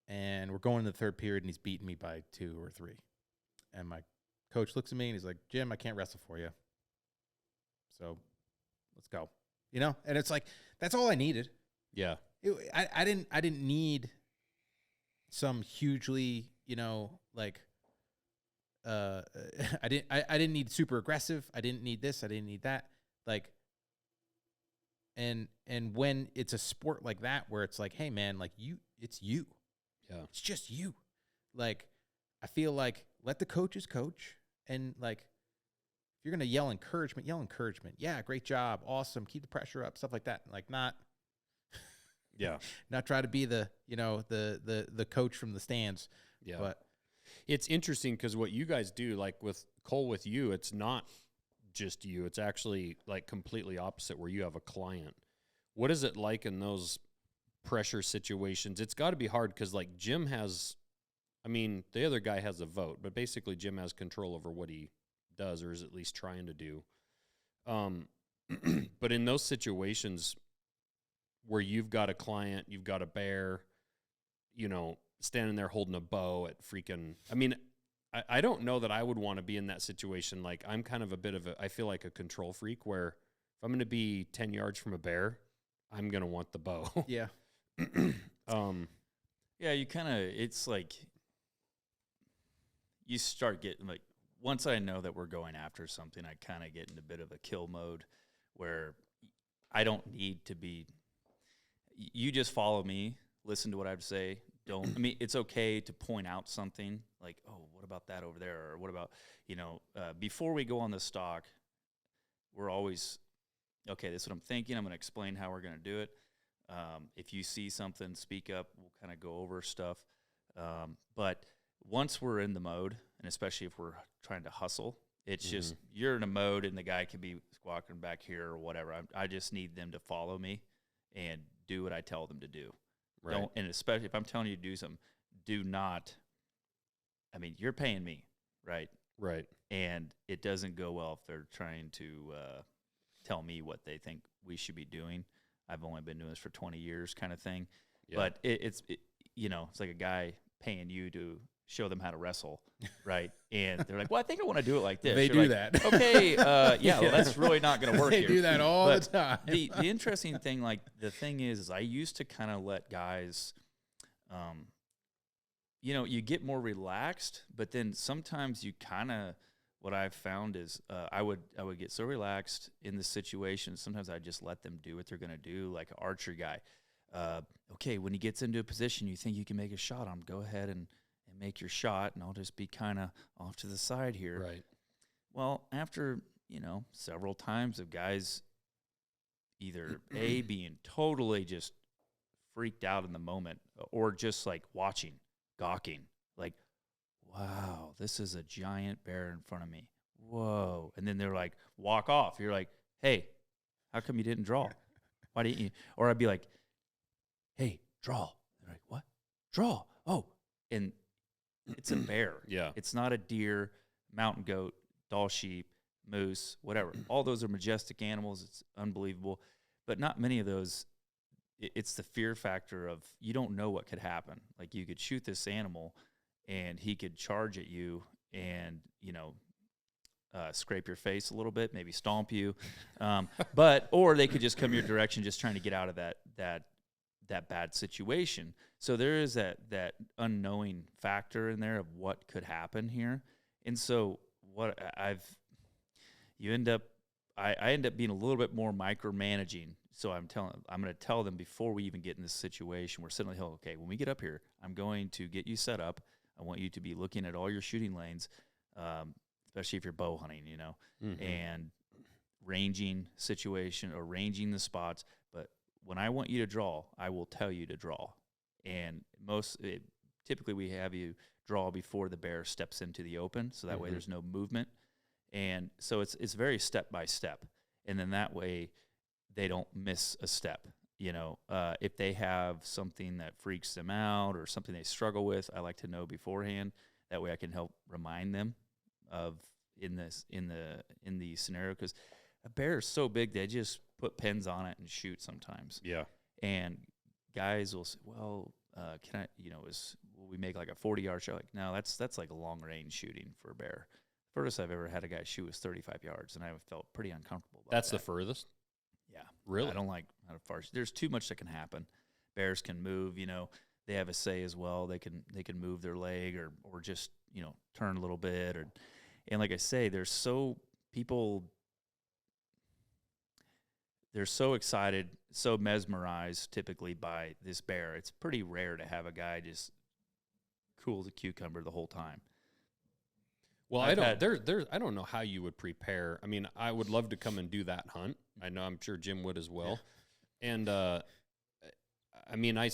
and we're going to the third period, and he's beating me by 2 or 3. And my coach looks at me, and he's like, "Jim, I can't wrestle for you. So let's go." You know? And it's like, that's all I needed. Yeah. I didn't need some hugely, you know, like, I didn't need super aggressive. I didn't need this. I didn't need that. Like, and when it's a sport like that, where it's like, hey man, like, it's you. Yeah. It's just you. Like, I feel like, let the coaches coach, and, like, if you're going to yell encouragement, yell encouragement. Yeah, great job. Awesome. Keep the pressure up. Stuff like that. Like, not try to be the, you know, the coach from the stands. Yeah. But it's interesting because what you guys do, like with Cole, with you, it's not just you. It's actually, like, completely opposite, where you have a client. What is it like in those pressure situations, it's got to be hard because, like, Jim has, I mean, the other guy has a vote, but basically Jim has control over what he does, or is at least trying to do. But in those situations where you've got a client, you've got a bear, you know, standing there holding a bow at freaking, I mean, I don't know that I would want to be in that situation. Like, I'm kind of a bit of a, I feel like a control freak where if I'm going to be 10 yards from a bear, I'm going to want the bow. Yeah. Yeah, you kind of, it's like, you start getting, like, once I know that we're going after something, I kind of get in a bit of a kill mode where I don't need to be, you just follow me, listen to what I have to say. Don't, I mean, it's okay to point out something like, oh, what about that over there? Or what about, you know, before we go on the stock, we're always, okay, this is what I'm thinking. I'm going to explain how we're going to do it. If you see something, speak up. We'll kind of go over stuff. But once we're in the mode, and especially if we're trying to hustle, it's just, you're in a mode and the guy could be squawking back here or whatever. I just need them to follow me and do what I tell them to do. Right. Don't, and especially if I'm telling you to do something, do not, I mean, you're paying me, right? Right. And it doesn't go well if they're trying to tell me what they think we should be doing. I've only been doing this for 20 years kind of thing. Yeah. But it's you know, it's like a guy paying you to show them how to wrestle, right? And they're like, well, I think I want to do it like this. They You're do like, that. Okay, yeah, well, that's really not going to work They here. do that all But the time. The interesting thing, like, the thing is I used to kind of let guys, you know, you get more relaxed, but then sometimes you kind of, what I've found is I would get so relaxed in the situation. Sometimes I just let them do what they're going to do, like an archer guy. Okay, when he gets into a position you think you can make a shot on, go ahead and make your shot, and I'll just be kind of off to the side here. Right. Well, after, you know, several times of guys either A, being totally just freaked out in the moment, or just like watching, gawking, like, wow, this is a giant bear in front of me. Whoa. And then they're like, walk off. You're like, hey, how come you didn't draw? Why didn't you? Or I'd be like, hey, draw. They're like, what? Draw. Oh. And it's a bear. Yeah. It's not a deer, mountain goat, doll sheep, moose, whatever. All those are majestic animals. It's unbelievable. But not many of those, it's the fear factor of you don't know what could happen. Like, you could shoot this animal and he could charge at you and, you know, scrape your face a little bit, maybe stomp you. Or they could just come your direction just trying to get out of that bad situation. So there is that unknowing factor in there of what could happen here. And so I end up being a little bit more micromanaging. So I'm going to tell them before we even get in this situation, we're sitting on the hill, okay, when we get up here, I'm going to get you set up. I want you to be looking at all your shooting lanes, especially if you're bow hunting, you know, and ranging situation or ranging the spots. But when I want you to draw, I will tell you to draw. And typically we have you draw before the bear steps into the open, so that way there's no movement. And so it's very step by step. And then that way they don't miss a step. You know, if they have something that freaks them out or something they struggle with, I like to know beforehand. That way I can help remind them of in the scenario, because a bear is so big they just put pins on it and shoot sometimes. Yeah. And guys will say, well, can I, you know, will we make like a 40-yard shot? Like, no, that's like a long range shooting for a bear. Furthest I've ever had a guy shoot was 35 yards, and I felt pretty uncomfortable about That's that. the furthest? Yeah. Really? I don't like how far. There's too much that can happen. Bears can move, you know. They have a say as well. They can move their leg or just, you know, turn a little bit, and like I say, they're so excited, so mesmerized typically by this bear. It's pretty rare to have a guy just cool as a cucumber the whole time. Well, I don't know how you would prepare. I mean, I would love to come and do that hunt. I'm sure Jim would as well. Yeah. And I mean, I've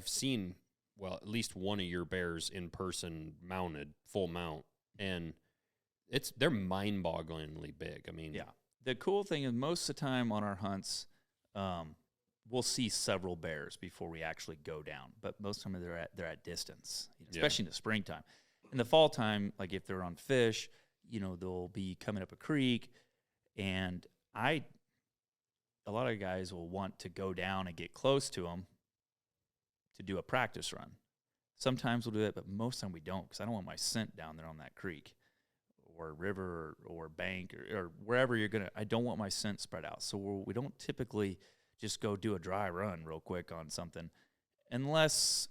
seen, well, at least one of your bears in person mounted, full mount, and they're mind-bogglingly big. I mean, yeah. The cool thing is most of the time on our hunts, we'll see several bears before we actually go down. But most of them they're at distance, especially in the springtime. In the fall time, like if they're on fish, they'll be coming up a creek, and a lot of guys will want to go down and get close to them to do a practice run. Sometimes we'll do it, but most of the time we don't, because I don't want my scent down there on that creek or river or bank or wherever I don't want my scent spread out. So we don't typically just go do a dry run real quick on something unless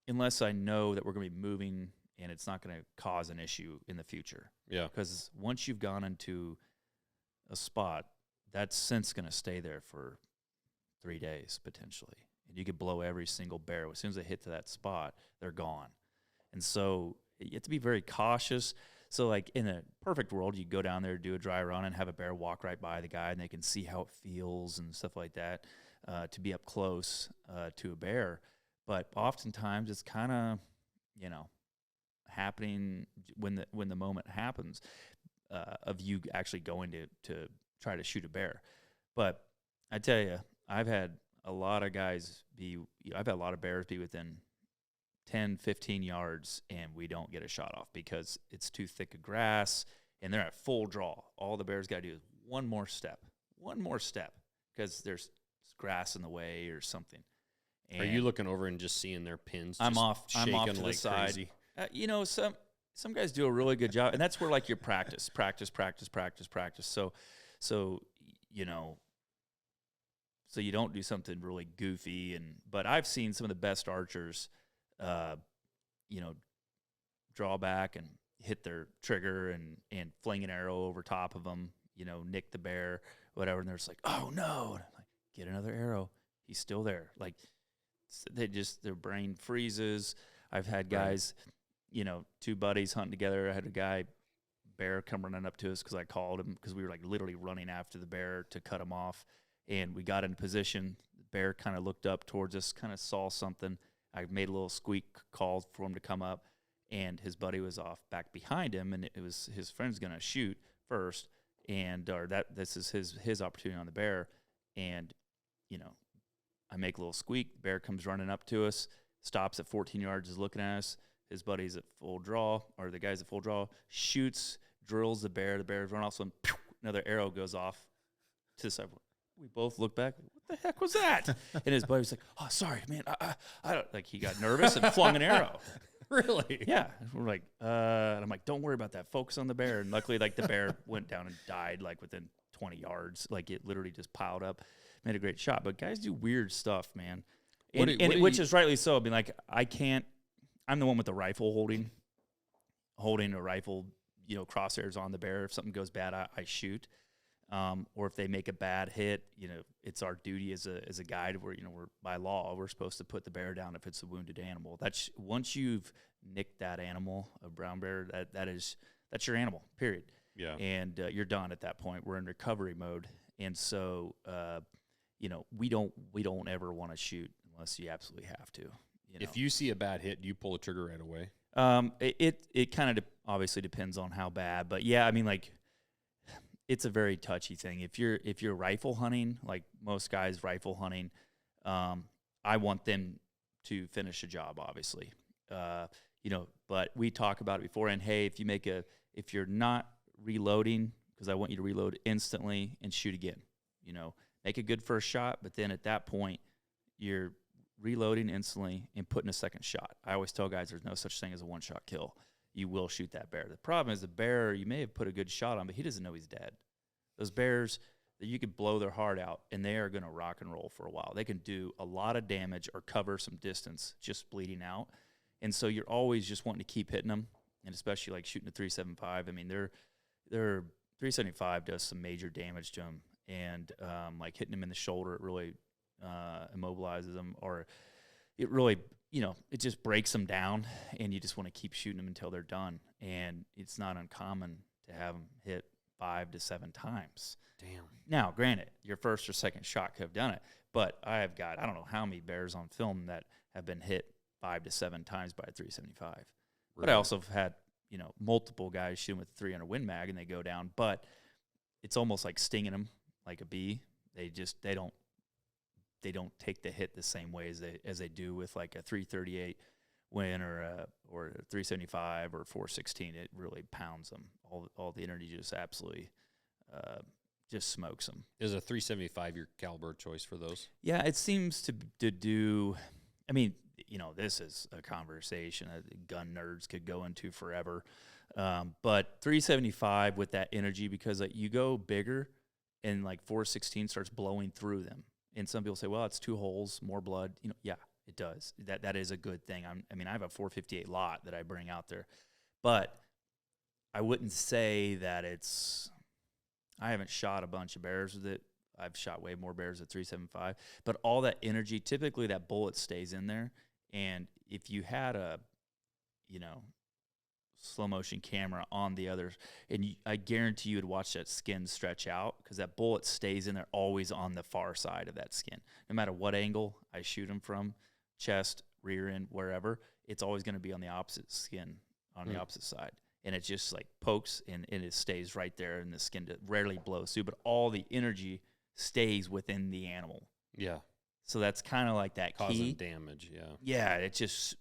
I know that we're going to be moving and it's not going to cause an issue in the future. Yeah. Because once you've gone into a spot, that scent's going to stay there for 3 days potentially. And you could blow every single bear. As soon as they hit to that spot, they're gone. And so you have to be very cautious. So, like, in a perfect world, you go down there, do a dry run, and have a bear walk right by the guy, and they can see how it feels and stuff like that to be up close to a bear. But oftentimes it's kind of, happening when the moment happens of you actually going to try to shoot a bear. But I tell you, I've had a lot of bears be within 10, 15 yards, and we don't get a shot off because it's too thick of grass, and they're at full draw. All the bears got to do is one more step, because there's grass in the way or something. And are you looking over and just seeing their pins? I'm off to like the side. Crazy? Some guys do a really good job, and that's where like your practice. So you don't do something really goofy, but I've seen some of the best archers, draw back and hit their trigger and fling an arrow over top of them, nick the bear, whatever. And they're just like, oh no, and I'm like, get another arrow. He's still there. Like their brain freezes. I've had guys, two buddies hunting together. I had a bear come running up to us because I called him because we were like literally running after the bear to cut him off. And we got in position. The bear kind of looked up towards us, kind of saw something. I made a little squeak call for him to come up, and his buddy was off back behind him, and it was his friend's going to shoot first, this is his opportunity on the bear. And, I make a little squeak. The bear comes running up to us, stops at 14 yards, is looking at us. His buddy's at full draw, or the guy's at full draw, shoots, drills the bear. The bear's run off, so another arrow goes off to the side. We both look back. What the heck was that? And his buddy was like, "Oh, sorry, man. I don't." Like he got nervous and flung an arrow. Really? Yeah. We're like, and I'm like, "Don't worry about that. Focus on the bear." And luckily, like the bear went down and died like within 20 yards. Like it literally just piled up. Made a great shot. But guys do weird stuff, man. Which is rightly so. I mean, like I can't. I'm the one with the rifle holding a rifle. Crosshairs on the bear. If something goes bad, I shoot. Or if they make a bad hit, it's our duty as a guide where, we're by law, we're supposed to put the bear down if it's a wounded animal. That's once you've nicked that animal, a brown bear, that's your animal, period. Yeah. And you're done at that point. We're in recovery mode. And so, we don't ever want to shoot unless you absolutely have to. If you see a bad hit, do you pull the trigger right away? It kind of obviously depends on how bad, but yeah, I mean, like, it's a very touchy thing. If you're rifle hunting, like most guys rifle hunting, I want them to finish a job, obviously. But we talk about it before. And hey, if you're not reloading, because I want you to reload instantly and shoot again. Make a good first shot, but then at that point, you're reloading instantly and putting a second shot. I always tell guys there's no such thing as a one-shot kill. You will shoot that bear. The problem is the bear, you may have put a good shot on, but he doesn't know he's dead. Those bears, you could blow their heart out, and they are going to rock and roll for a while. They can do a lot of damage or cover some distance just bleeding out. And so you're always just wanting to keep hitting them, and especially like shooting a 375. I mean, their 375 does some major damage to them, and like hitting them in the shoulder, it really immobilizes them, or it really, it just breaks them down, and you just want to keep shooting them until they're done. And it's not uncommon to have them hit 5 to 7 times. Damn. Now, granted, your first or second shot could have done it, but I don't know how many bears on film that have been hit 5 to 7 times by a 375. Right. But I also have had, multiple guys shooting with a 300 Win Mag and they go down, but it's almost like stinging them like a bee. They don't they don't take the hit the same way as they do with like a 338 win or a 375 or 416. It really pounds them. All the energy just absolutely just smokes them. Is a 375 your caliber choice for those? Yeah, it seems to do. I mean, this is a conversation that gun nerds could go into forever. But 375 with that energy, because you go bigger and like 416 starts blowing through them. And some people say, well, it's 2 holes, more blood. Yeah, it does. That is a good thing. I have a 458 lot that I bring out there. But I wouldn't say that I haven't shot a bunch of bears with it. I've shot way more bears at 375. But all that energy, typically that bullet stays in there. And if you had a, slow motion camera on the others, and I guarantee you would watch that skin stretch out, because that bullet stays in there always on the far side of that skin. No matter what angle I shoot them from, chest, rear end, wherever, it's always going to be on the opposite skin, on the opposite side. And it just like pokes and it stays right there, and the skin rarely blows through, but all the energy stays within the animal. Yeah. So that's kind of like that causing key. damage. Yeah. Yeah. It just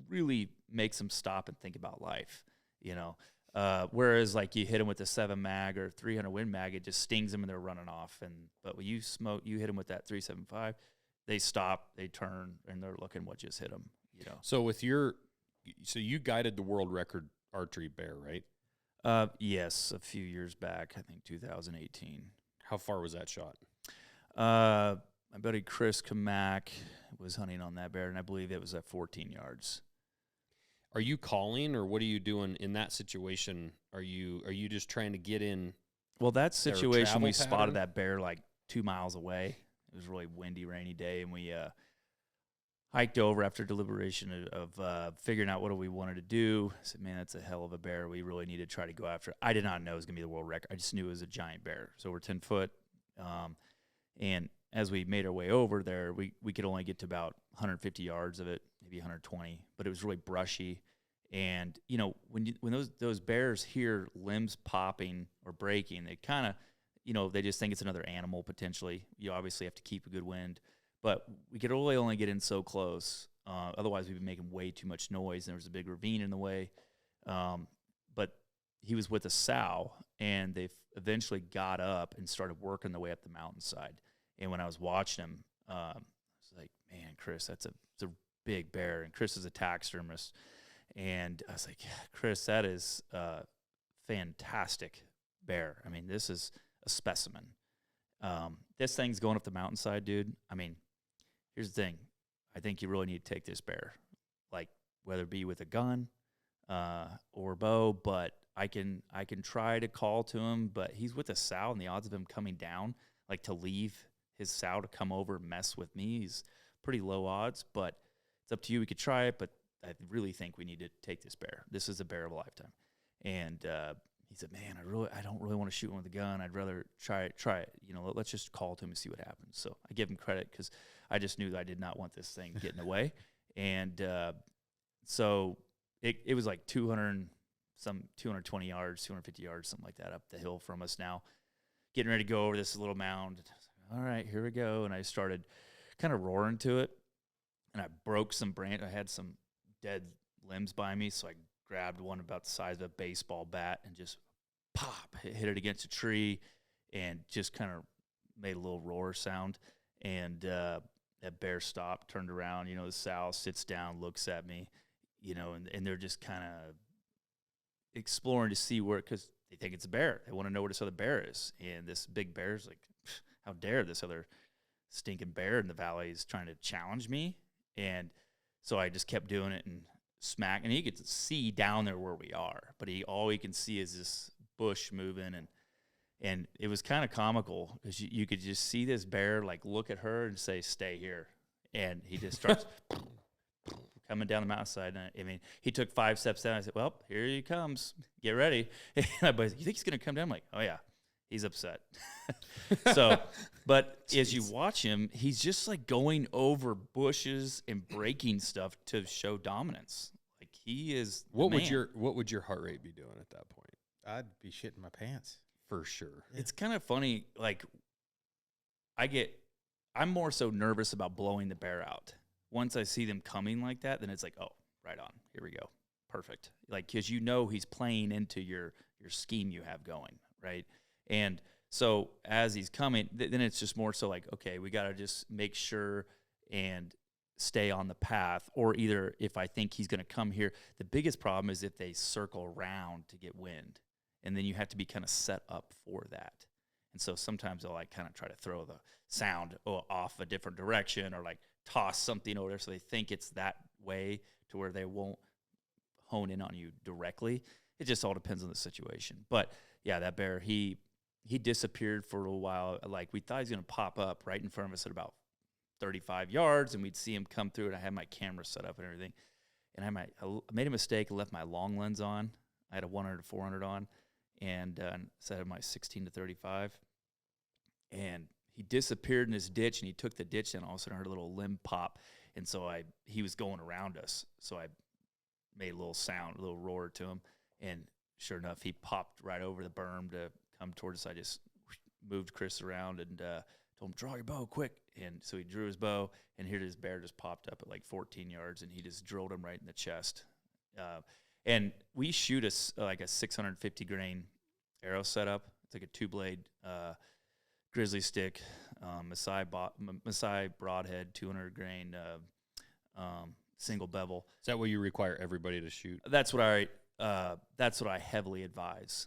really makes them stop and think about life, whereas like you hit them with a 7 mag or 300 Win mag, it just stings them and they're running off. But when you hit them with that 375, they stop, they turn, and they're looking what just hit them, So you guided the world record archery bear, right? Yes. A few years back, I think 2018. How far was that shot? My buddy Chris Kamak was hunting on that bear, and I believe it was at 14 yards. Are you calling, or what are you doing in that situation? Are you just trying to get in? Well, that situation, we spotted that bear like 2 miles away. It was a really windy, rainy day, and we hiked over after deliberation of figuring out what we wanted to do. I said, man, that's a hell of a bear. We really need to try to go after it. I did not know it was going to be the world record. I just knew it was a giant bear. So we're 10 foot. And as we made our way over there, we could only get to about 150 yards of it, maybe 120, but it was really brushy. And, when those bears hear limbs popping or breaking, they kind of, they just think it's another animal potentially. You obviously have to keep a good wind. But we could really only get in so close. Otherwise, we'd be making way too much noise, and there was a big ravine in the way. But he was with a sow, and they eventually got up and started working their way up the mountainside. And when I was watching him, I was like, man, Chris, it's a big bear. And Chris is a taxidermist. And I was like, Chris, that is a fantastic bear. I mean, this is a specimen. This thing's going up the mountainside, dude. I mean, here's the thing. I think you really need to take this bear, like whether it be with a gun or bow, but I can try to call to him, but he's with a sow, and the odds of him coming down, like to leave his sow to come over and mess with me, is pretty low odds, but it's up to you. We could try it, but I really think we need to take this bear. This is a bear of a lifetime. And he said, man, I don't really want to shoot one with a gun. I'd rather try it. Let's just call to him and see what happens. So I give him credit, because I just knew that I did not want this thing getting away. And so it was like 220 yards, 250 yards, something like that, up the hill from us now, getting ready to go over this little mound. All right, here we go. And I started kind of roaring to it, and I broke some branch. I had some dead limbs by me, so I grabbed one about the size of a baseball bat and just pop, hit it against a tree, and just kind of made a little roar sound. And that bear stopped, turned around. The sow sits down, looks at me, and they're just kind of exploring to see where, because they think it's a bear. They want to know where this other bear is. And this big bear is like, how dare this other stinking bear in the valley is trying to challenge me. And so I just kept doing it and smack. And he could see down there where we are, but all he can see is this bush moving. And it was kind of comical, because you could just see this bear like look at her and say, stay here. And he just starts coming down the mountainside. And I mean, he took 5 steps down. I said, well, here he comes. Get ready. And my buddy said, you think he's going to come down? I'm like, oh, yeah, he's upset. But as you watch him, he's just like going over bushes and breaking stuff to show dominance. Like, he is what would your heart rate be doing at that point? I'd be shitting my pants. For sure. It's kind of funny. Like, I I'm more so nervous about blowing the bear out. Once I see them coming like that, then it's like, oh, right on. Here we go. Perfect. Like, because he's playing into your scheme you have going, right? And so as he's coming, then it's just more so like, okay, we got to just make sure and stay on the path. Or either if I think he's going to come here, the biggest problem is if they circle around to get wind. And then you have to be kind of set up for that. And so sometimes I'll like kind of try to throw the sound off a different direction or like toss something over there so they think it's that way to where they won't hone in on you directly. It just all depends on the situation. But yeah, that bear, he disappeared for a little while. Like we thought he was going to pop up right in front of us at about 35 yards and we'd see him come through, and I had my camera set up and everything. And I made a mistake and left my long lens on. I had a 100 to 400 on and set my 16 to 35. And he disappeared in his ditch, and he took the ditch down. All of a sudden, I heard a little limb pop, and so he was going around us. So I made a little sound, a little roar to him, and sure enough, he popped right over the berm to come towards us. I just moved Chris around and told him, draw your bow, quick. And so he drew his bow, and here this bear just popped up at like 14 yards, and he just drilled him right in the chest. And we shoot like a 650 grain arrow setup. It's like a 2-blade grizzly stick, Maasai broadhead, 200 grain single bevel. Is that what you require everybody to shoot? That's what I heavily advise,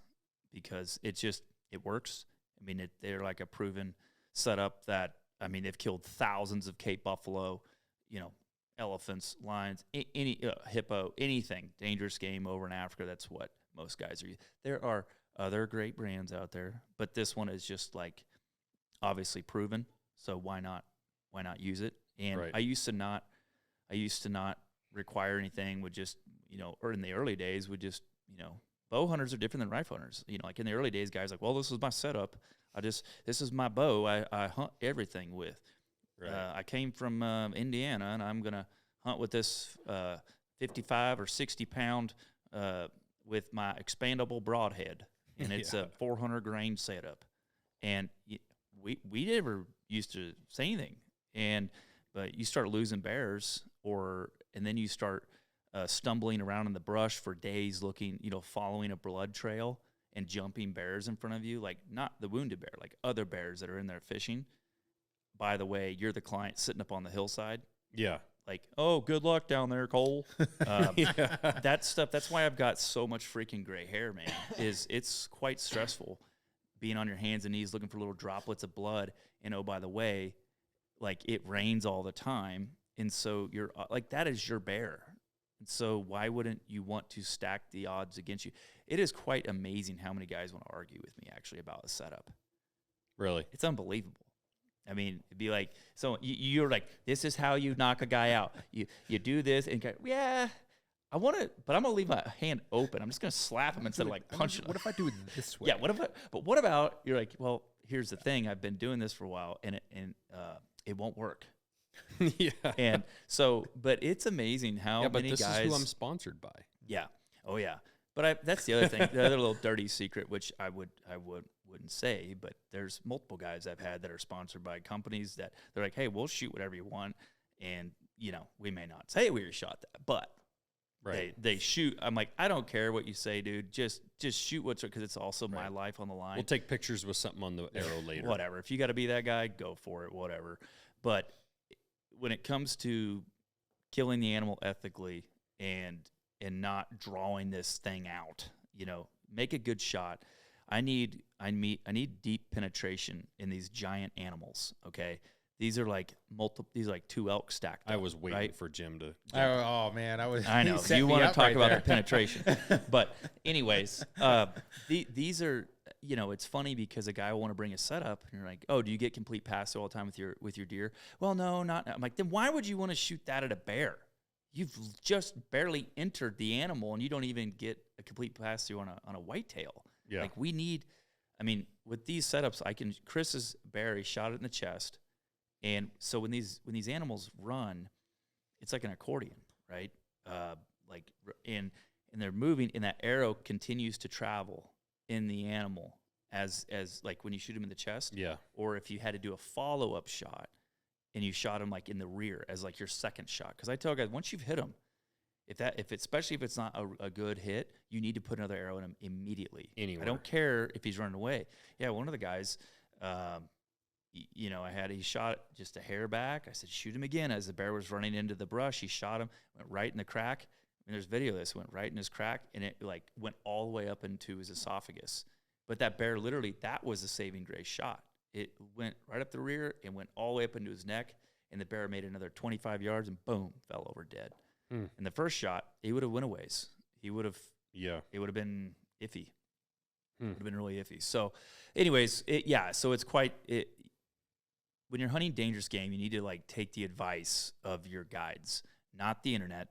because it works. I mean, they're like a proven setup that, I mean, they've killed thousands of Cape buffalo, elephants, lions, any hippo, anything, dangerous game over in Africa. That's what most guys are. There are other great brands out there, but this one is just like obviously proven. So why not use it? And right. I used to not require anything. Would just, or in the early days would just, bow hunters are different than rifle hunters. Like in the early days, guys like, well, this is my setup. This is my bow. I hunt everything with. Right. I came from Indiana, and I'm going to hunt with this 55 or 60 pound with my expandable broadhead. And it's a 400 grain setup. And we never used to say anything. But you start losing bears, and then you start stumbling around in the brush for days looking, following a blood trail and jumping bears in front of you, like not the wounded bear, like other bears that are in there fishing. By the way, you're the client sitting up on the hillside. Yeah. Like, oh, good luck down there, Cole. That stuff, that's why I've got so much freaking gray hair, man, it's quite stressful being on your hands and knees looking for little droplets of blood. And, oh, by the way, like it rains all the time. And so you're like, that is your bear. And so why wouldn't you want to stack the odds against you? It is quite amazing how many guys want to argue with me actually about the setup. Really? It's unbelievable. I mean, it'd be like, so you're like, this is how you knock a guy out. You do this, and yeah, I want to, but I'm going to leave my hand open. I'm just going to slap him instead of like punching him. What if I do it this way? Yeah, what about, you're like, well, here's the thing. I've been doing this for a while, and it won't work. Yeah. And so, but it's amazing how many guys. This is who I'm sponsored by. Yeah. Oh, yeah. But that's the other thing, the other little dirty secret, which I wouldn't say, but there's multiple guys I've had that are sponsored by companies that they're like, hey, we'll shoot whatever you want. And, we may not say we shot that, but right. they shoot. I'm like, I don't care what you say, dude. Just shoot what's, because it's also my life on the line. We'll take pictures with something on the arrow later. Whatever. If you got to be that guy, go for it, whatever. But when it comes to killing the animal ethically and not drawing this thing out, make a good shot. I need deep penetration in these giant animals. Okay, these are like these are like 2 elk stacked up. I was waiting right? for Jim to. Oh man, I know you want to talk about the penetration, but anyways, these are. It's funny because a guy will want to bring a setup, and you're like, oh, do you get complete pass all the time with your deer? Well, no, not. I'm like, then why would you want to shoot that at a bear? You've just barely entered the animal, and you don't even get a complete pass through on a whitetail. Yeah. Like we need. I mean, with these setups, Chris's bear, he shot it in the chest, and so when these animals run, it's like an accordion, right? And they're moving, and that arrow continues to travel in the animal as like when you shoot him in the chest. Yeah. Or if you had to do a follow-up shot, and you shot him like in the rear as like your second shot. Because I tell guys, once you've hit him, especially if it's not a good hit, you need to put another arrow in him immediately. Anywhere. I don't care if he's running away. Yeah, one of the guys, he shot just a hair back. I said, shoot him again. As the bear was running into the brush, he shot him, went right in the crack. And there's video of this, went right in his crack, and it like went all the way up into his esophagus. But that bear literally, that was a saving grace shot. It went right up the rear and went all the way up into his neck, and the bear made another 25 yards and boom, fell over dead. And the first shot, he would have went a ways. It would have been iffy. It would have been really iffy. So anyways, so it's quite, when you're hunting dangerous game, you need to like take the advice of your guides, not the internet.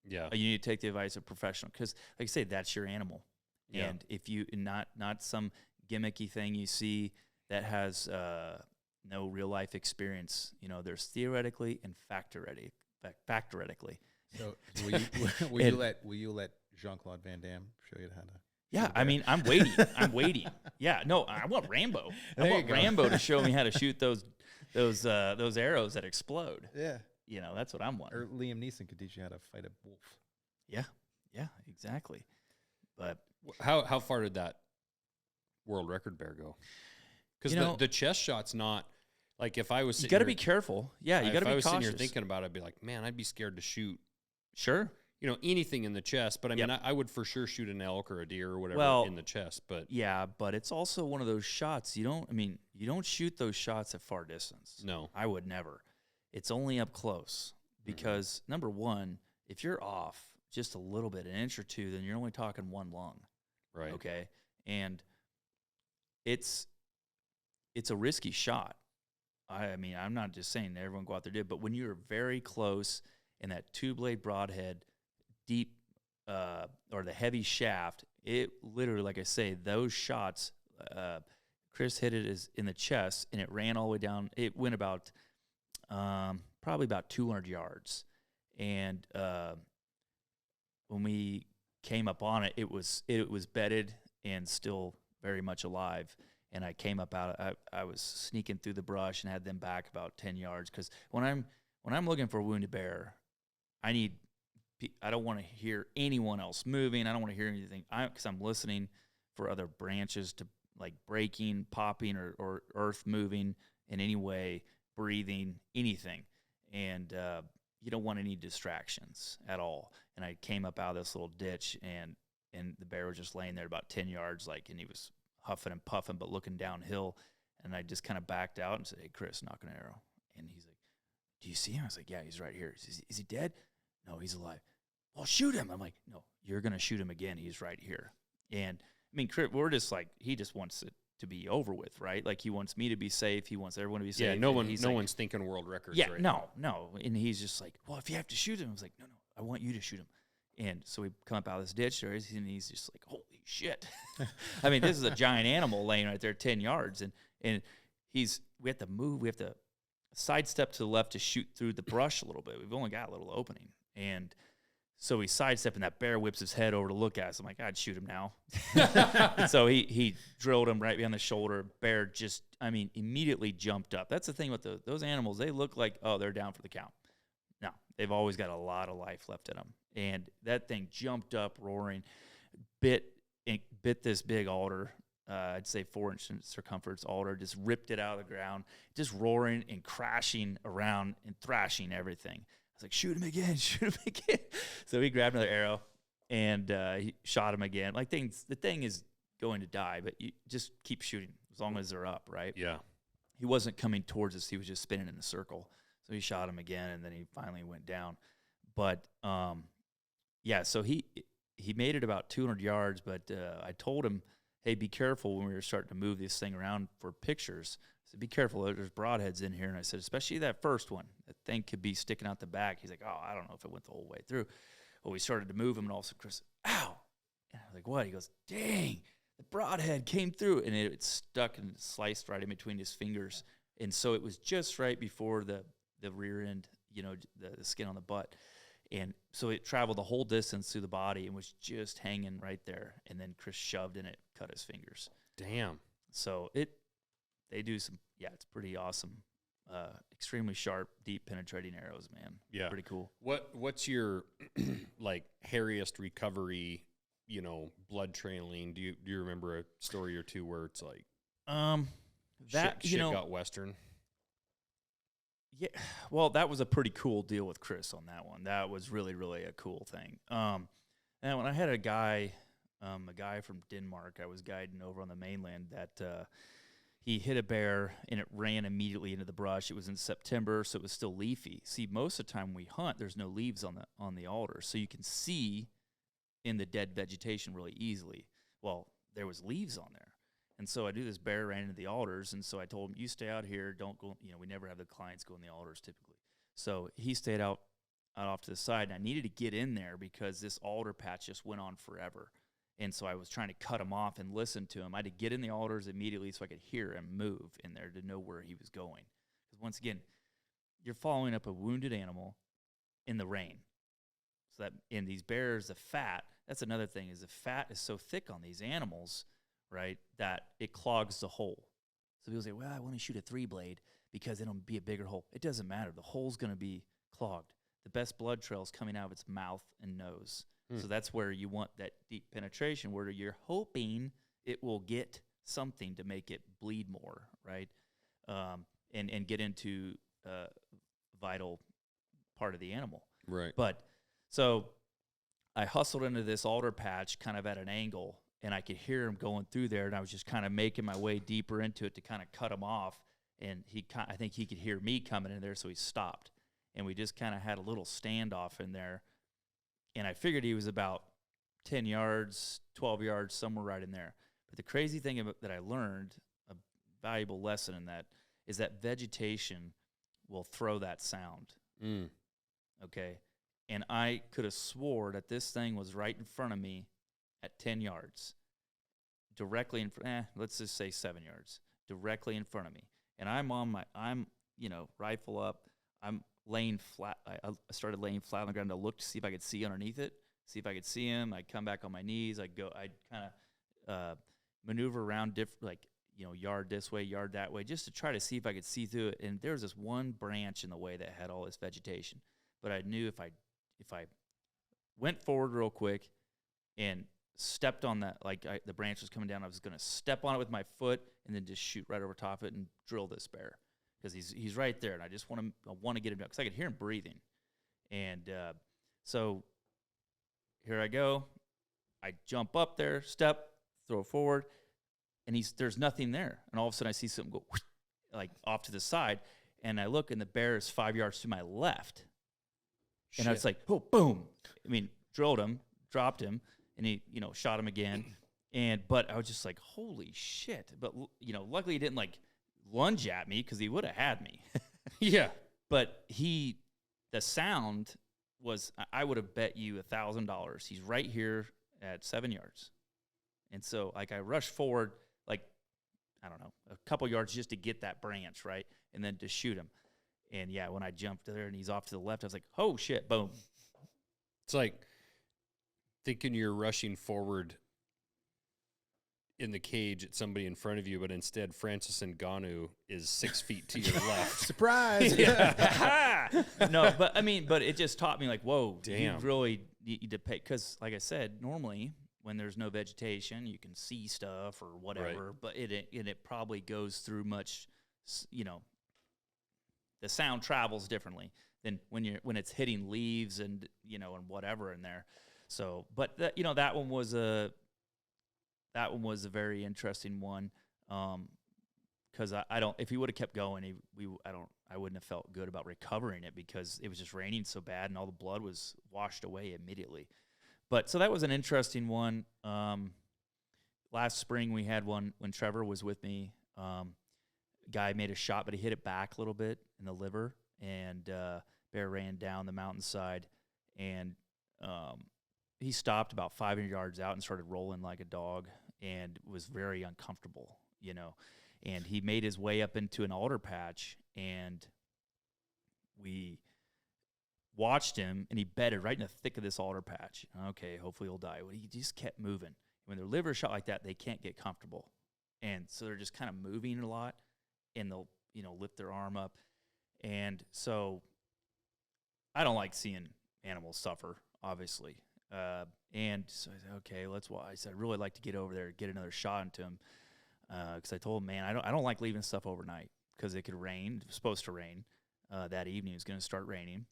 Yeah. You need to take the advice of a professional because, like I say, that's your animal. Yeah. And if you not some gimmicky thing you see that has no real life experience, there's theoretically and factoretically. So will you let Jean-Claude Van Damme show you how to? Yeah, I mean, I'm waiting. Yeah, no, I want Rambo. I want Rambo to show me how to shoot those arrows that explode. Yeah. That's what I'm wanting. Or Liam Neeson could teach you how to fight a wolf. Yeah, exactly. But how far did that world record bear go? Because the chest shot's not like if I was. You got to be careful. Yeah, you got to be cautious. If I was sitting here thinking about it, I'd be like, man, I'd be scared to shoot. Sure. Anything in the chest, but I mean, I would for sure shoot an elk or a deer or whatever in the chest. But yeah, but it's also one of those shots. You don't shoot those shots at far distance. No, I would never. It's only up close because number one, if you're off just a little bit, an inch or two, then you're only talking one lung. Right. Okay. And it's a risky shot. I mean, I'm not just saying that everyone go out there and do it, but when you're very close in that 2-blade broadhead, deep or the heavy shaft, it literally, like I say, those shots, Chris hit it in the chest, and it ran all the way down. It went about probably about 200 yards. And when we came up on it, it was bedded and still very much alive. And I came up out. I was sneaking through the brush and had them back about 10 yards because when I'm looking for a wounded bear, I don't want to hear anyone else moving. I don't want to hear anything because I'm listening for other branches to like breaking, popping, or earth moving in any way, breathing, anything. And you don't want any distractions at all. And I came up out of this little ditch, and the bear was just laying there about 10 yards, and he was huffing and puffing but looking downhill. And I just kind of backed out and said, "Hey, Chris, knock an arrow." And he's like, "Do you see him?" I was like, "Yeah, he's right here." Is he dead? "No, he's alive." "Well, shoot him." I'm like, "No, you're going to shoot him again. He's right here." And, I mean, Chris, we're just like, he just wants it to be over with, right? Like, he wants me to be safe. He wants everyone to be safe. Yeah, no one's thinking world records right now. No. And he's just like, "Well, if you have to shoot him." I was like, no, I want you to shoot him. And so we come up out of this ditch, and he's just like, "Holy shit." I mean, this is a giant animal laying right there 10 yards. And we have to move. We have to sidestep to the left to shoot through the brush a little bit. We've only got a little opening. And so we sidestep, and that bear whips his head over to look at us. I'm like, "I'd shoot him now." So he drilled him right behind the shoulder. Bear just, immediately jumped up. That's the thing with those animals. They look like, oh, they're down for the count. No, they've always got a lot of life left in them. And that thing jumped up, roaring, bit this big alder, I'd say 4-inch in circumference alder, just ripped it out of the ground, just roaring and crashing around and thrashing everything. I was like, "Shoot him again, shoot him again." So he grabbed another arrow and he shot him again. Like the thing is going to die, but you just keep shooting as long as they're up, right? Yeah. He wasn't coming towards us. He was just spinning in a circle. So he shot him again, and then he finally went down. But, so he made it about 200 yards, but I told him, "Hey, be careful," when we were starting to move this thing around for pictures. I said, "Be careful, there's broadheads in here." And I said, "Especially that first one. That thing could be sticking out the back." He's like, "Oh, I don't know if it went the whole way through." Well, we started to move him, and all of a sudden, Chris, "Ow!" And I was like, "What?" He goes, "Dang, the broadhead came through," and it stuck and sliced right in between his fingers. And so it was just right before the rear end, the skin on the butt. And so it traveled the whole distance through the body and was just hanging right there. And then Chris shoved in it, cut his fingers. Damn. So they do some, it's pretty awesome extremely sharp, deep penetrating arrows, man. Yeah. Pretty cool. What's your like hairiest recovery, blood trailing? Do you remember a story or two where it's like shit got Western? Yeah, well, that was a pretty cool deal with Chris on that one. That was really, really a cool thing. And when I had a guy from Denmark, I was guiding over on the mainland that he hit a bear and it ran immediately into the brush. It was in September, so it was still leafy. See, most of the time we hunt, there's no leaves on the alder, so you can see in the dead vegetation really easily. Well, there was leaves on there. And so I do this bear ran into the alders, and so I told him, you stay out here, don't go, we never have the clients go in the alders typically. So he stayed out off to the side, and I needed to get in there because this alder patch just went on forever. And so I was trying to cut him off and listen to him. I had to get in the alders immediately so I could hear him move in there to know where he was going. Because once again, you're following up a wounded animal in the rain. So that in these bears, the fat, that's another thing, is the fat is so thick on these animals, right, that it clogs the hole. So people say, well, I want to shoot a 3-blade because it'll be a bigger hole. It doesn't matter. The hole's going to be clogged. The best blood trail is coming out of its mouth and nose. So that's where you want that deep penetration, where you're hoping it will get something to make it bleed more, right, and get into vital part of the animal. Right. But so I hustled into this alder patch kind of at an angle, and I could hear him going through there, and I was just kind of making my way deeper into it to kind of cut him off. And I think he could hear me coming in there, so he stopped. And we just kind of had a little standoff in there. And I figured he was about 10 yards, 12 yards, somewhere right in there. But the crazy thing that I learned, a valuable lesson in that, is that vegetation will throw that sound. Okay? And I could have swore that this thing was right in front of me at 10 yards. Directly in front, let's just say 7 yards. Directly in front of me. And I'm rifle up. I'm laying flat. I started laying flat on the ground to look to see if I could see underneath it, see if I could see him. I'd come back on my knees. I'd kind of maneuver around yard this way, yard that way, just to try to see if I could see through it. And there was this one branch in the way that had all this vegetation. But I knew if I went forward real quick and stepped on that, the branch was coming down, I was going to step on it with my foot and then just shoot right over top of it and drill this bear. Because he's right there, and I just want to get him down because I could hear him breathing, and so here I go. I jump up there, step, throw forward, and there's nothing there, and all of a sudden I see something go off to the side, and I look, and the bear is 5 yards to my left, and I was like, oh, boom! I mean, drilled him, dropped him, and he shot him again, but I was just like, holy shit! But luckily he didn't lunge at me because he would have had me. Yeah. But the sound was, I would have bet you $1,000. He's right here at 7 yards. And so I rushed forward, I don't know, a couple yards just to get that branch, right? And then to shoot him. And yeah, when I jumped there and he's off to the left, I was like, oh shit, boom. It's like thinking you're rushing forward in the cage at somebody in front of you, but instead Francis Ngannou is 6 feet to your left. Surprise! No, but it just taught me whoa, damn, you really need to pay, because like I said, normally when there's no vegetation, you can see stuff or whatever, right. But it probably goes through much, the sound travels differently than when it's hitting leaves and and whatever in there. So, but that one was a very interesting one, because I don't. If he would have kept going, I wouldn't have felt good about recovering it because it was just raining so bad and all the blood was washed away immediately. But so that was an interesting one. Last spring we had one when Trevor was with me. Guy made a shot, but he hit it back a little bit in the liver, and bear ran down the mountainside, and he stopped about 500 yards out and started rolling like a dog and was very uncomfortable, and he made his way up into an alder patch, and we watched him, and he bedded right in the thick of this alder patch. Okay, hopefully he'll die. Well, he just kept moving. When their liver shot like that, they can't get comfortable, and so they're just kind of moving a lot, and they'll lift their arm up, And so I don't like seeing animals suffer, obviously. And so I said, okay, I said, I'd really like to get over there, get another shot into him. Because I told him, man, I don't like leaving stuff overnight because it could rain. It was supposed to rain that evening. It was going to start raining.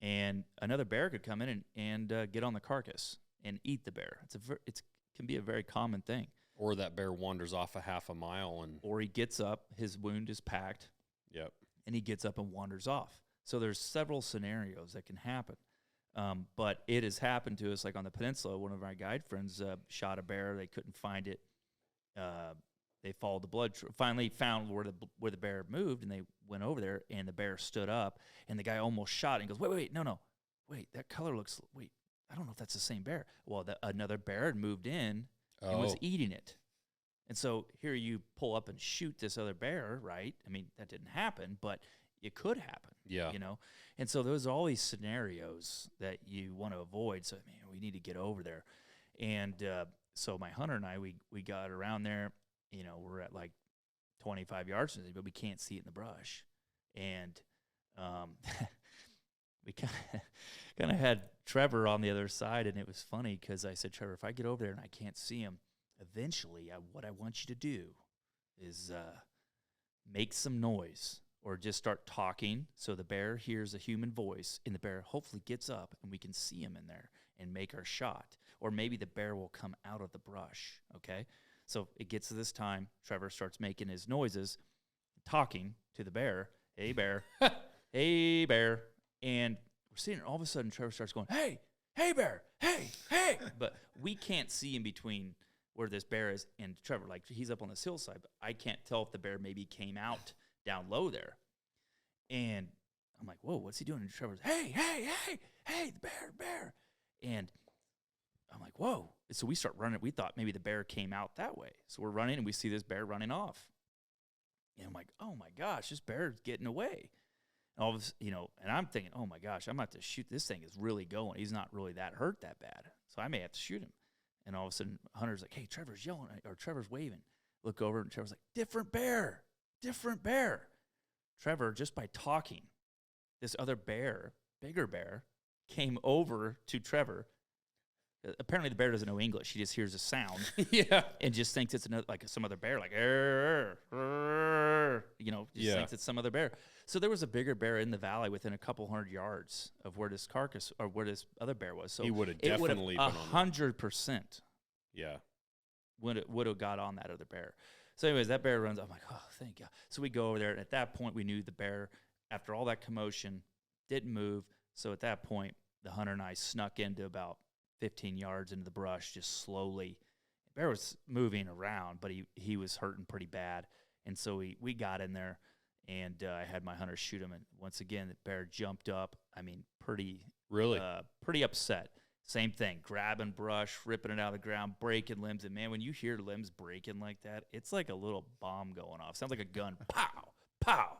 And another bear could come in and get on the carcass and eat the bear. It can be a very common thing. Or that bear wanders off a half a mile. Or he gets up, his wound is packed. Yep. And he gets up and wanders off. So there's several scenarios that can happen. But it has happened to us, like on the peninsula. One of our guide friends shot a bear. They couldn't find it. They followed the blood. Finally found where the bear moved, and they went over there, and the bear stood up, and the guy almost shot it and goes, wait, no. Wait, that color looks, I don't know if that's the same bear. Well, another bear had moved in and was eating it. And so here you pull up and shoot this other bear, right? I mean, that didn't happen, but it could happen. Yeah. You know? And so there's all these scenarios that you want to avoid. So, man, we need to get over there. And so my hunter and I, we got around there. You know, we're at like 25 yards from it, but we can't see it in the brush. And we kind of had Trevor on the other side, and it was funny because I said, Trevor, if I get over there and I can't see him, eventually what I want you to do is make some noise or just start talking so the bear hears a human voice, and the bear hopefully gets up and we can see him in there and make our shot. Or maybe the bear will come out of the brush, okay? So it gets to this time, Trevor starts making his noises, talking to the bear. Hey, bear. Hey, bear. And we're seeing it. All of a sudden, Trevor starts going, hey, bear. Hey. But we can't see in between where this bear is and Trevor. Like, he's up on this hillside, but I can't tell if the bear maybe came out down low there. And I'm like, whoa, what's he doing? And Trevor's, hey, the bear. And I'm like, whoa. So we start running. We thought maybe the bear came out that way. So we're running, and we see this bear running off. And I'm like, oh, my gosh, this bear's getting away. And all of this, and I'm thinking, oh, my gosh, I'm about to shoot. This thing is really going. He's not really that hurt that bad. So I may have to shoot him. And all of a sudden, Hunter's like, hey, Trevor's yelling, or Trevor's waving. Look over, and Trevor's like, different bear. Trevor, just by talking, this other bear, bigger bear, came over to Trevor. Apparently, the bear doesn't know English. He just hears a sound, and just thinks it's some other bear, like thinks it's some other bear. So there was a bigger bear in the valley within a couple 100 yards of where this carcass or where this other bear was. So he would have definitely been 100%. Yeah, would have got on that other bear. So, anyways, that bear runs. I'm like, oh, thank God. So we go over there, and at that point, we knew the bear, after all that commotion, didn't move. So at that point, the hunter and I snuck into about 15 yards into the brush, just slowly. The bear was moving around, but he was hurting pretty bad. And so we got in there, and I had my hunter shoot him. And once again, the bear jumped up. I mean, pretty upset. Same thing, grabbing brush, ripping it out of the ground, breaking limbs. And, man, when you hear limbs breaking like that, it's like a little bomb going off. Sounds like a gun. Pow, pow.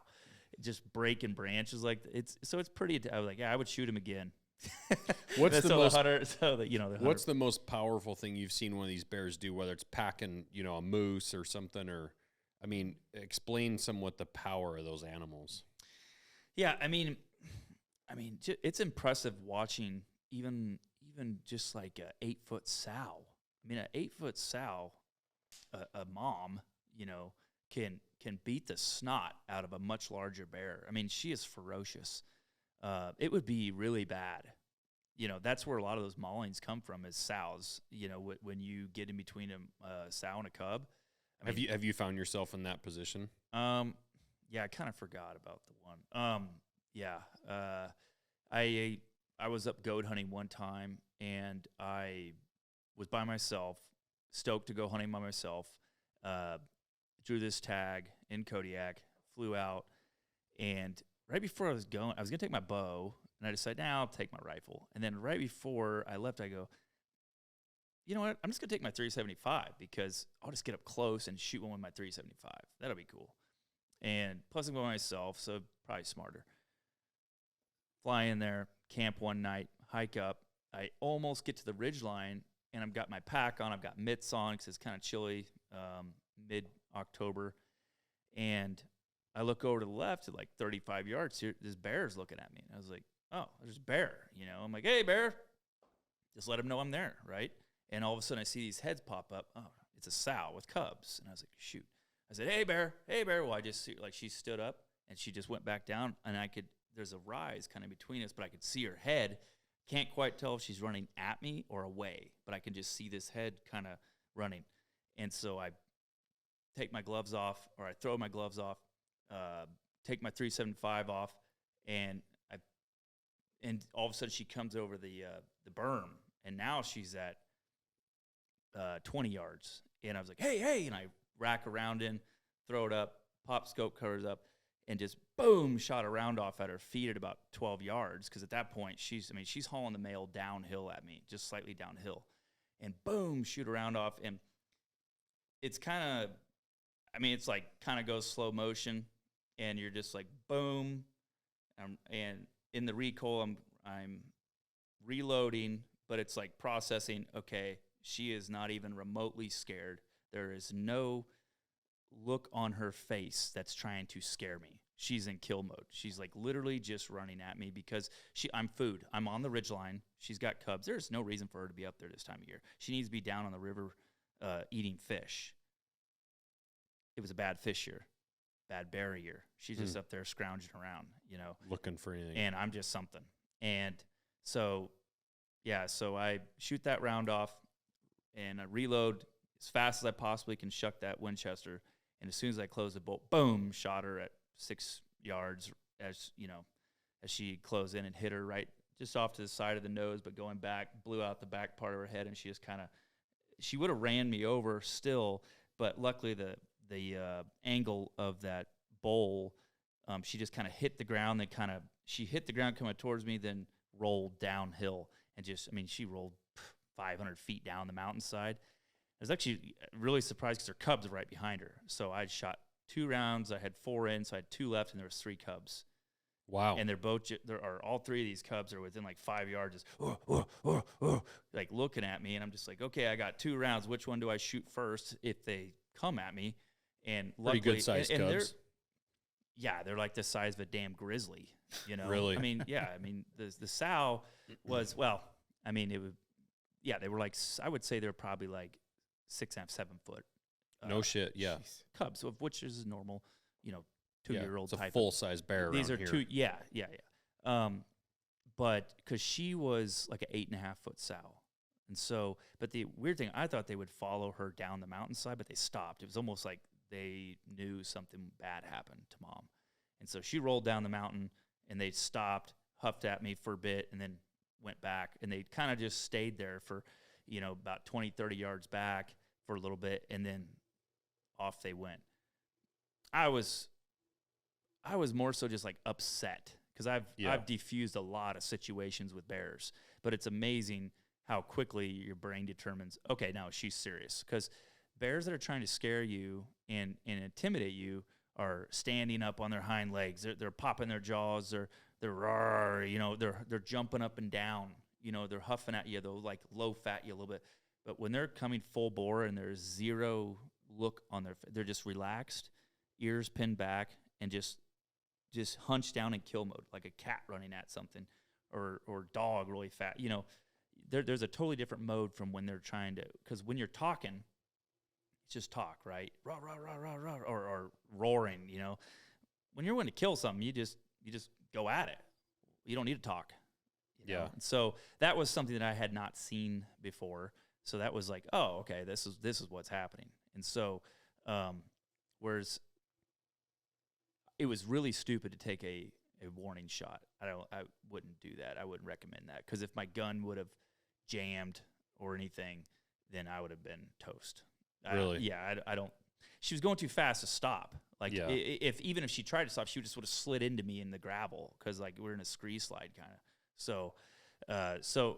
Just breaking branches like that. It's pretty. I was like, yeah, I would shoot him again. What's the most powerful thing you've seen one of these bears do, whether it's packing, a moose or something, or, I mean, explain somewhat the power of those animals. Yeah, I mean, it's impressive watching even just like a 8-foot sow. I mean, an 8-foot sow, a mom, can beat the snot out of a much larger bear. I mean, she is ferocious. It would be really bad. That's where a lot of those maulings come from, is sows. When you get in between a sow and a cub. I mean, have you found yourself in that position? Yeah, I kind of forgot about the one. I was up goat hunting one time, and I was by myself, stoked to go hunting by myself. Drew this tag in Kodiak, flew out, and right before I was going to take my bow, and I decided, I'll take my rifle. And then right before I left, I go, you know what? I'm just going to take my 375 because I'll just get up close and shoot one with my 375. That'll be cool. And plus I'm going by myself, so probably smarter. Fly in there, camp one night, hike up. I almost get to the ridge line, and I've got my pack on. I've got mitts on because it's kind of chilly, mid-October. And I look over to the left at like 35 yards. Here, this bear's looking at me. And I was like, oh, there's a bear. I'm like, hey, bear. Just let him know I'm there, right? And all of a sudden I see these heads pop up. Oh, it's a sow with cubs. And I was like, shoot. I said, hey, bear. Hey, bear. Well, I just see, like, she stood up and she just went back down. And there's a rise kind of between us, but I could see her head. Can't quite tell if she's running at me or away, but I can just see this head kind of running. And so I take my gloves off, or I throw my gloves off, take my 375 off, and all of a sudden she comes over the berm, and now she's at 20 yards. And I was like, hey, and I rack a round in, throw it up, pop scope covers up, and just boom, shot a round off at her feet at about 12 yards. Because at that point, she's hauling the male downhill at me, just slightly downhill. And boom, shoot a round off. And it's kind of, it's like kind of goes slow motion. And you're just like, boom. And in the recoil, I'm reloading, but it's like processing, okay, she is not even remotely scared. There is no look on her face that's trying to scare me. She's in kill mode. She's like literally just running at me because I'm food. I'm on the ridgeline. She's got cubs. There's no reason for her to be up there this time of year. She needs to be down on the river eating fish. It was a bad fish year, bad bear year. She's just up there scrounging around, looking for anything. And I'm just something. And so, so I shoot that round off and I reload as fast as I possibly can, shuck that Winchester. And as soon as I close the bolt, boom, shot her at 6 yards as she closed in and hit her right just off to the side of the nose, but going back, blew out the back part of her head, and she just she would have ran me over still, but luckily the angle of that bowl, she just kind of hit the ground, she hit the ground coming towards me, then rolled downhill, and she rolled 500 feet down the mountainside. I was actually really surprised because her cubs were right behind her. So I shot 2 rounds. I had 4 in, so I had 2 left, and there was 3 cubs. Wow. And all 3 of these cubs are within like 5 yards, just like looking at me. And I'm just like, okay, I got 2 rounds. Which one do I shoot first if they come at me? And luckily, pretty good sized cubs. They're like the size of a damn grizzly, Really? The sow was, they were like, I would say they're probably like 6.5, 7 foot. No shit, yeah. Cubs, of which is normal, 2-year-old type. It's a full-size bear These around are here. 2, but because she was like an 8.5 foot sow. And so, but the weird thing, I thought they would follow her down the mountainside, but they stopped. It was almost like they knew something bad happened to Mom. And so she rolled down the mountain, and they stopped, huffed at me for a bit, and then went back. And they kind of just stayed there for, about 20, 30 yards back for a little bit, and then off they went. I was more so just like upset because I've defused a lot of situations with bears, but it's amazing how quickly your brain determines, okay, now she's serious. Because bears that are trying to scare you and intimidate you are standing up on their hind legs. They're popping their jaws. They're roar, they're jumping up and down. They're huffing at you. They'll like low fat you a little bit. But when they're coming full bore and there's zero look on they're just relaxed, ears pinned back, and just hunched down in kill mode, like a cat running at something, or dog really fat. There's a totally different mode from when they're trying to. Because when you're talking, it's just talk, right? Rah rah rah rah rah, or roaring. When you're going to kill something, you just go at it. You don't need to talk. Yeah. And so that was something that I had not seen before. So that was like, oh, okay, this is what's happening. And so, whereas it was really stupid to take a warning shot. I wouldn't do that. I wouldn't recommend that, because if my gun would have jammed or anything, then I would have been toast. Really? I don't. She was going too fast to stop. Like, even if she tried to stop, she just would have slid into me in the gravel, because like we're in a scree slide kind of. So,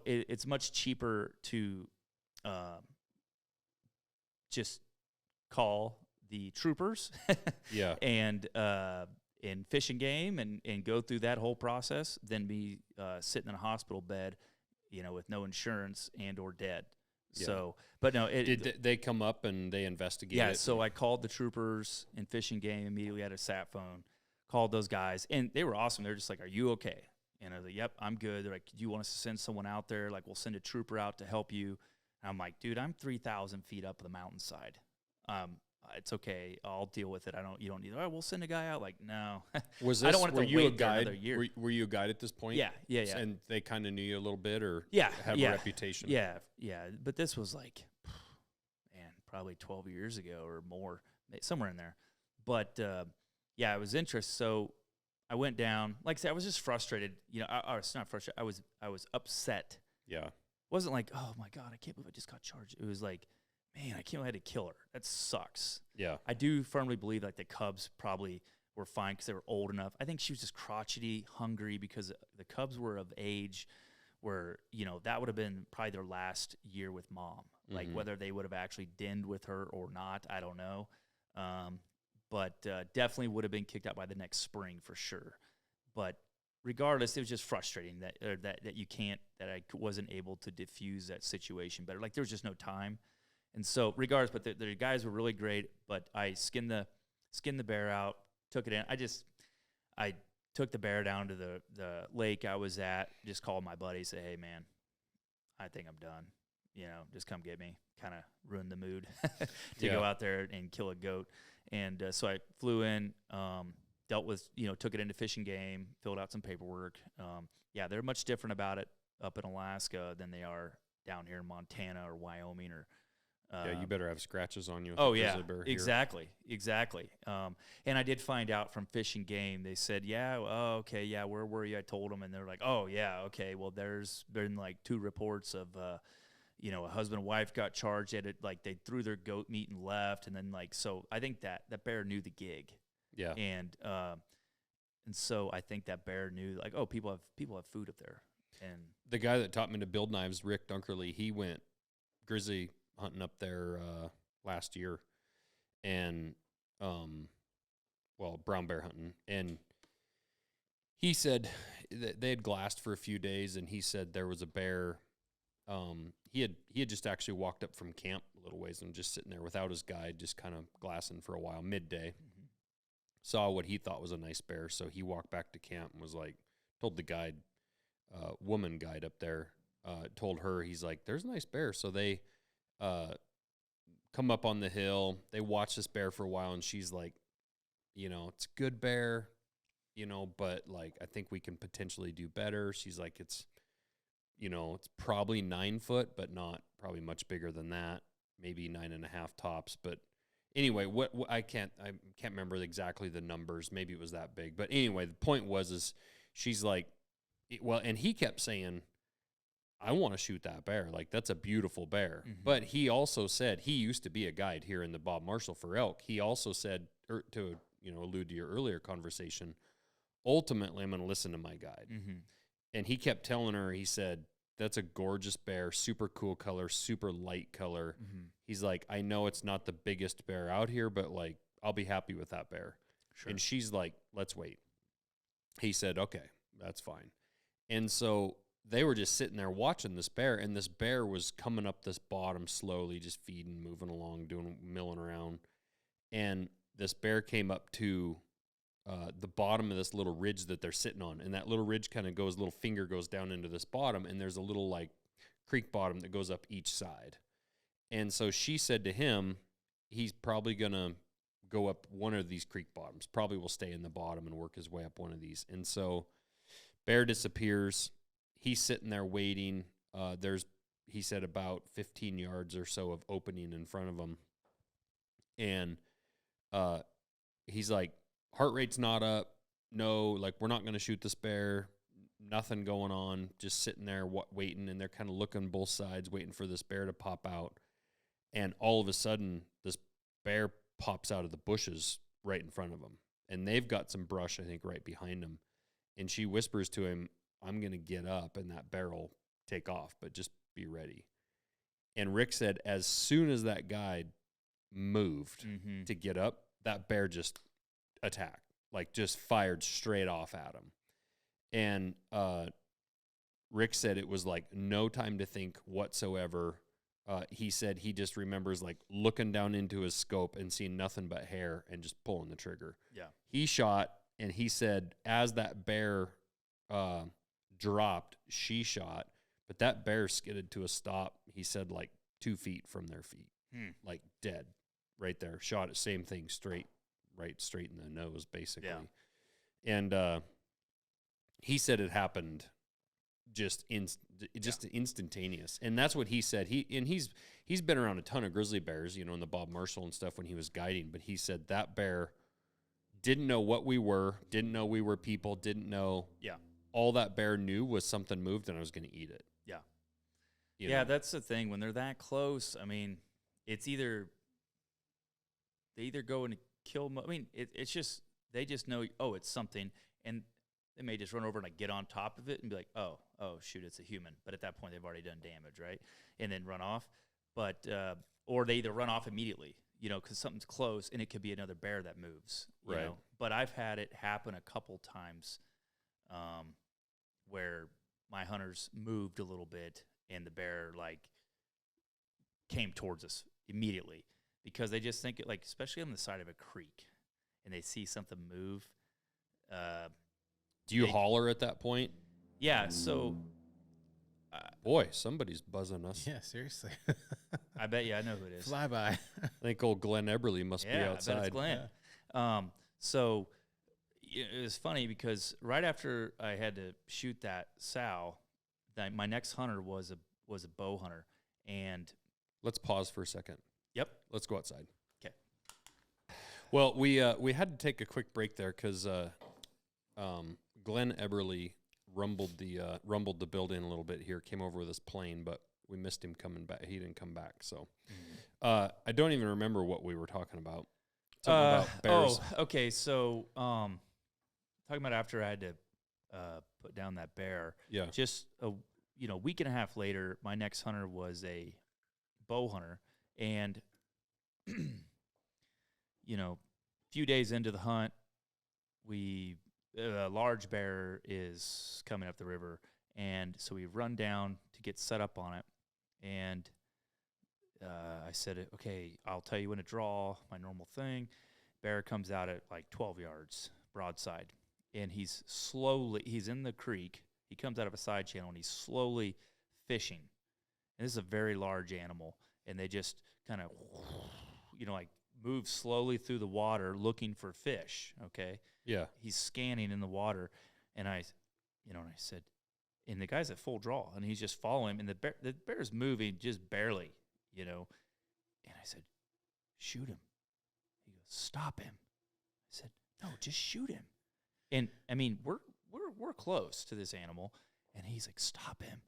it's much cheaper to just call the troopers and Fish and Game and go through that whole process than be sitting in a hospital bed, with no insurance and or dead. Yeah. So, but no, Did they come up and they investigated? Yeah, so I called the troopers in Fish and Game, immediately had a sat phone, called those guys, and they were awesome. They're just like, "Are you okay?" And I was like, "Yep, I'm good." They're like, "Do you want us to send someone out there? Like, we'll send a trooper out to help you." And I'm like, "Dude, I'm 3,000 feet up the mountainside. It's okay. I'll deal with it. You don't need. All right, we'll send a guy out." Like, no. Was this, I don't want to were you wait a there guide? another year. Were you a guide at this point? Yeah. And they kind of knew you a little bit, or have a reputation? Yeah. But this was like, man, probably 12 years ago or more, somewhere in there. But yeah, it was interesting. So I went down. Like I said, I was just frustrated. You know, I was not frustrated. I was upset. Yeah. It wasn't like, oh my God, I can't believe I just got charged. It was like, man, I can't believe I had to kill her. That sucks. Yeah. I do firmly believe like the Cubs probably were fine because they were old enough. I think she was just crotchety, hungry because the Cubs were of age where, you know, that would have been probably their last year with mom. Like whether they would have actually denned with her or not, I don't know. But definitely would have been kicked out by the next spring for sure. But regardless, it was just frustrating that I wasn't able to diffuse that situation better. Like there was just no time. And so regardless, but the guys were really great, but I skinned the bear out, took it in. I took the bear down to the lake I was at, just called my buddy, said, "Hey man, I think I'm done. You know, just come get me." Kind of ruined the mood to go out there and kill a goat. And so I flew in, dealt with, took it into Fish and Game, filled out some paperwork. Yeah, they're much different about it up in Alaska than they are down here in Montana or Wyoming or. Yeah, you better have scratches on you. Oh yeah, exactly. And I did find out from Fish and Game. They said, "Yeah, okay, yeah, where were you?" I told them, and they're like, "Oh yeah, okay. Well, there's been like 2 reports of, a husband and wife got charged at it. Like they threw their goat meat and left, and then like so. I think that bear knew the gig. Yeah, and so I think that bear knew like, oh, people have food up there. And the guy that taught me to build knives, Rick Dunkerley, he went grizzly hunting up there last year, and brown bear hunting, and he said that they had glassed for a few days, and he said there was a bear. He had just actually walked up from camp a little ways and just sitting there without his guide, just kind of glassing for a while. Midday, saw what he thought was a nice bear, so he walked back to camp and was like, told the guide, woman guide up there, told her, he's like, "There's a nice bear." So they come up on the hill. They watch this bear for a while, and she's like, "It's a good bear, but like I think we can potentially do better." She's like, it's probably 9 foot, but not probably much bigger than that. Maybe 9.5 tops. But anyway, what I can't remember exactly the numbers. Maybe it was that big. But anyway, the point is she's like, and he kept saying, "I want to shoot that bear. Like, that's a beautiful bear." Mm-hmm. But he also said he used to be a guide here in the Bob Marshall for elk. He also said, to allude to your earlier conversation, ultimately I'm going to listen to my guide. Mm-hmm. And he kept telling her, he said, "That's a gorgeous bear, super cool color, super light color." Mm-hmm. He's like, "I know it's not the biggest bear out here, but like I'll be happy with that bear." Sure. And she's like, "Let's wait." He said, "Okay, that's fine." And so they were just sitting there watching this bear, and this bear was coming up this bottom slowly, just feeding, moving along, milling around. And this bear came up to the bottom of this little ridge that they're sitting on, and that little ridge kind of little finger goes down into this bottom, and there's a little like creek bottom that goes up each side. And so she said to him, he's probably going to go up one of these creek bottoms, probably will stay in the bottom and work his way up one of these. And so bear disappears. He's sitting there waiting. He said about 15 yards or so of opening in front of him. And he's like, heart rate's not up. No, like, we're not going to shoot this bear. Nothing going on. Just sitting there waiting, and they're kind of looking both sides, waiting for this bear to pop out. And all of a sudden, this bear pops out of the bushes right in front of them. And they've got some brush, I think, right behind them. And she whispers to him, "I'm going to get up, and that bear will take off, but just be ready." And Rick said as soon as that guide moved to get up, that bear just attacked, like just fired straight off at him. And Rick said it was like no time to think whatsoever. he said he just remembers like looking down into his scope and seeing nothing but hair and just pulling the trigger. Yeah. He shot, and he said as that bear dropped, she shot, but that bear skidded to a stop. He said like 2 feet from their feet, like dead right there. Shot it, same thing, straight in the nose, basically. Yeah. And he said it happened just instantaneous, and that's what he said. He's been around a ton of grizzly bears, you know, in the Bob Marshall and stuff when he was guiding. But he said that bear didn't know what we were, didn't know we were people, didn't know. Yeah. All that bear knew was something moved and I was going to eat it. Yeah. You yeah, know? That's the thing. When they're that close, I mean, it's either they either go and kill. I mean, it's just they just know. Oh, it's something, and they may just run over and like get on top of it and be like, oh, shoot, it's a human. But at that point, they've already done damage, right? And then run off. But or they either run off immediately, you know, because something's close, and it could be another bear that moves, you know? But I've had it happen a couple times, where my hunters moved a little bit, and the bear like came towards us immediately because they just think it, like, especially on the side of a creek, and they see something move. Do you holler at that point? Yeah. So, boy, somebody's buzzing us. Yeah, seriously. I bet you I know who it is. Fly by. I think old Glenn Eberly must be outside. I bet it's Glenn. Yeah. So it was funny because right after I had to shoot that sow, my next hunter was a bow hunter, and let's pause for a second. Yep. Let's go outside. Okay. Well, we had to take a quick break there because Glenn Eberly rumbled the building a little bit here. Came over with his plane, but we missed him coming back. He didn't come back, so I don't even remember what we were talking about. About bears. Oh, okay. So, talking about after I had to put down that bear. Yeah. Just a week and a half later, my next hunter was a bow hunter, and a few days into the hunt, a large bear is coming up the river, and so we run down to get set up on it, and I said, okay, I'll tell you when to draw, my normal thing. Bear comes out at like 12 yards broadside, and he's in the creek. He comes out of a side channel, and he's slowly fishing. And this is a very large animal, and they just kind of, like move slowly through the water looking for fish, okay? Yeah. He's scanning in the water, and I said, and the guy's at full draw, and he's just following him, and the bear's moving just barely, and I said, shoot him. He goes, stop him. I said, no, just shoot him. And I mean, we're close to this animal, and he's like, stop him.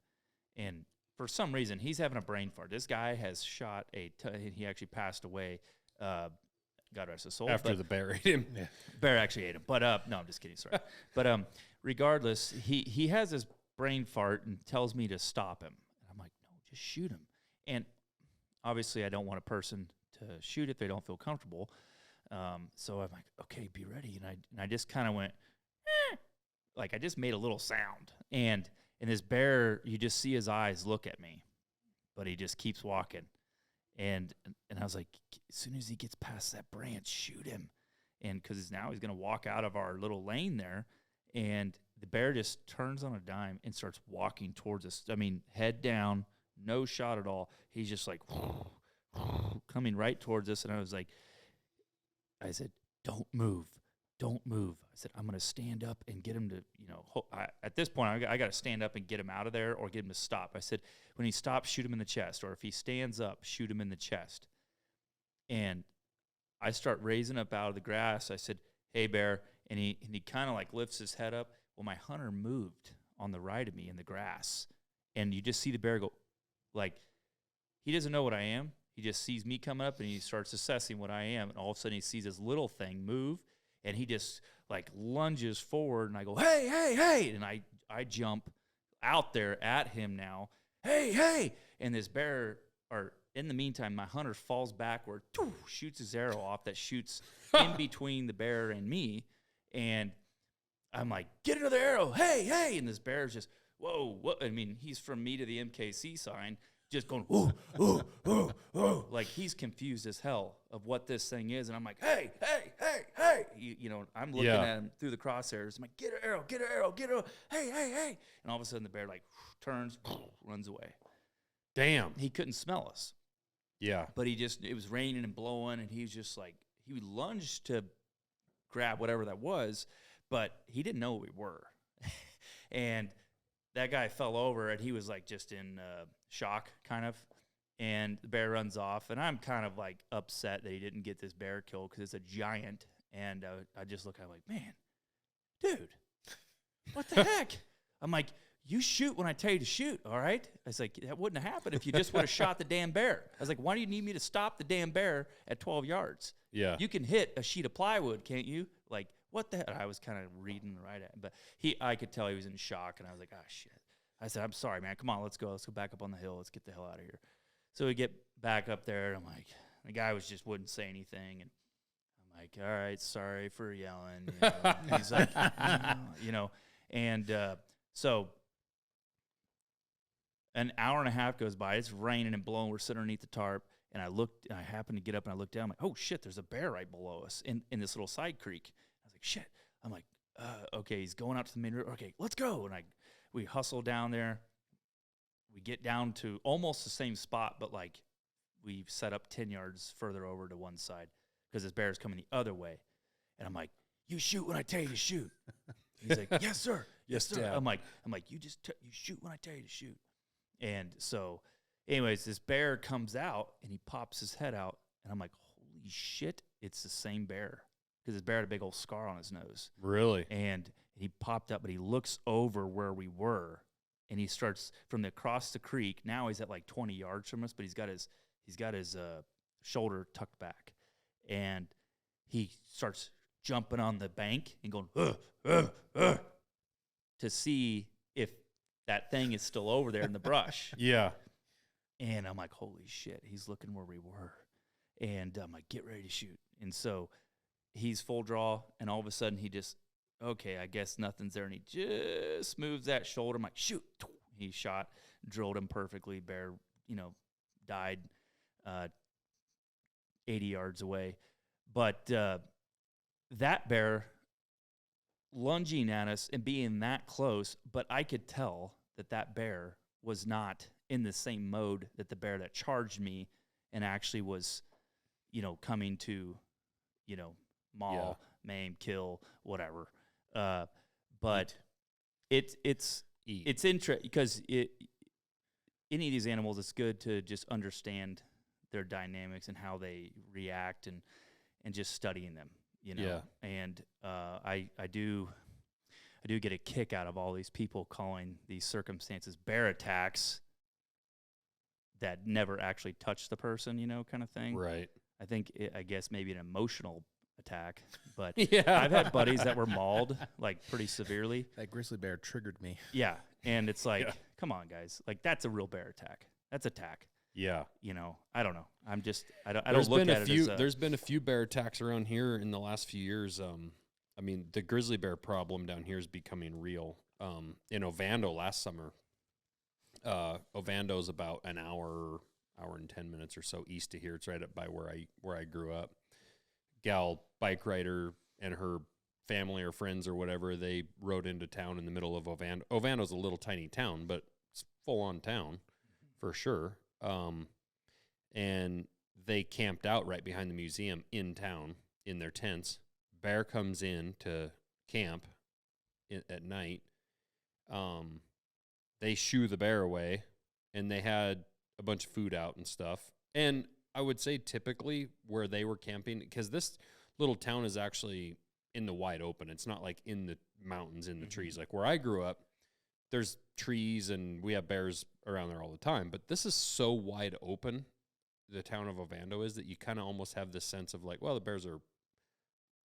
And for some reason, he's having a brain fart. This guy has shot he actually passed away. God rest his soul. After the bear ate him. Yeah. Bear actually ate him. But no, I'm just kidding. Sorry. But regardless, he has this brain fart and tells me to stop him. And I'm like, no, just shoot him. And obviously, I don't want a person to shoot if they don't feel comfortable. So I'm like, okay, be ready. And I just kind of went, like I just made a little sound. And this bear, you just see his eyes look at me, but he just keeps walking. And I was like, as soon as he gets past that branch, shoot him. And because now he's going to walk out of our little lane there. And the bear just turns on a dime and starts walking towards us. I mean, head down, no shot at all. He's just like coming right towards us. And I said, don't move. Don't move. I said, I'm going to stand up and get him to, at this point, I got to stand up and get him out of there or get him to stop. I said, when he stops, shoot him in the chest. Or if he stands up, shoot him in the chest. And I start raising up out of the grass. I said, hey, bear. And he kind of like lifts his head up. Well, my hunter moved on the right of me in the grass. And you just see the bear go, like, he doesn't know what I am. He just sees me coming up, and he starts assessing what I am. And all of a sudden, he sees this little thing move. And he just, like, lunges forward, and I go, hey, hey, hey. And I jump out there at him now. Hey, hey. And this bear, or in the meantime, my hunter falls backward, shoots his arrow off that shoots in between the bear and me. And I'm like, get another arrow. Hey, hey. And this bear's just, whoa, what? I mean, he's from me to the MKC sign, just going, ooh, ooh, ooh, ooh. Like he's confused as hell of what this thing is. And I'm like, hey, hey, hey, hey. You know, I'm looking at him through the crosshairs. I'm like, get an arrow, get an arrow, get an arrow. Hey, hey, hey. And all of a sudden the bear like turns, runs away. Damn. He couldn't smell us. Yeah. But it was raining and blowing, and he was just like, he lunged to grab whatever that was, but he didn't know what we were. And that guy fell over, and he was like just in shock, kind of. And the bear runs off, and I'm kind of like upset that he didn't get this bear killed because it's a giant. And I just look at him like, man, dude, what the heck? I'm like, you shoot when I tell you to shoot, all right? I was like, that wouldn't have happened if you just would have shot the damn bear. I was like, why do you need me to stop the damn bear at 12 yards? Yeah. You can hit a sheet of plywood, can't you? Like, what the hell? I was kind of reading right at, but I could tell he was in shock, and I was like, ah, shit. I said, I'm sorry, man. Come on, let's go. Let's go back up on the hill. Let's get the hell out of here. So we get back up there, and I'm like, the guy wouldn't say anything, and I'm like, all right, sorry for yelling. You know? And he's like, you know, and so an hour and a half goes by. It's raining and blowing. We're sitting underneath the tarp, and I happened to get up and I looked down. I'm like, oh shit, there's a bear right below us in this little side creek. I was like, shit. I'm like, okay, he's going out to the main river. Okay, let's go. And we hustle down there. We get down to almost the same spot, but like we've set up 10 yards further over to one side because this bear is coming the other way. And I'm like, you shoot when I tell you to shoot. And he's like, yes, sir. Yes, sir. Dad. I'm like, you shoot when I tell you to shoot. And so, anyways, this bear comes out, and he pops his head out, and I'm like, holy shit, it's the same bear. Because this bear had a big old scar on his nose. Really? And he popped up, but he looks over where we were, and he starts from across the creek. Now he's at like 20 yards from us, but he's got his shoulder tucked back. And he starts jumping on the bank and going, to see if that thing is still over there in the brush. Yeah. And I'm like, holy shit, he's looking where we were. And I'm like, get ready to shoot. And so he's full draw, and all of a sudden he just, okay, I guess nothing's there. And he just moves that shoulder. I'm like, shoot. He shot, drilled him perfectly. Bear, died 80 yards away. But that bear lunging at us and being that close, but I could tell that bear was not in the same mode that the bear that charged me and actually was, coming to, maul, maim, kill, whatever. But it's interesting because any of these animals, it's good to just understand their dynamics and how they react and just studying them. And I do get a kick out of all these people calling these circumstances bear attacks that never actually touch the person, kind of thing. Right. I guess maybe an emotional attack, but Yeah. I've had buddies that were mauled like pretty severely. That grizzly bear triggered me. Yeah, and it's like, come on, guys, like that's a real bear attack. That's attack. Yeah. I don't know. I don't look at it as there's been a few bear attacks around here in the last few years. I mean, the grizzly bear problem down here is becoming real. In Ovando last summer, Ovando's about an hour and 10 minutes or so east of here. It's right up by where I grew up. Gal bike rider and her family or friends or whatever, they rode into town in the middle of Ovando. Ovando's a little tiny town, but it's full on town for sure. And they camped out right behind the museum in town in their tents. Bear comes in to camp at night. They shoo the bear away, and they had a bunch of food out and stuff. And I would say typically where they were camping, because this little town is actually in the wide open. It's not like in the mountains, in the trees. Like where I grew up, there's trees and we have bears around there all the time. But this is so wide open, the town of Ovando is, that you kind of almost have this sense of like, well, the bears are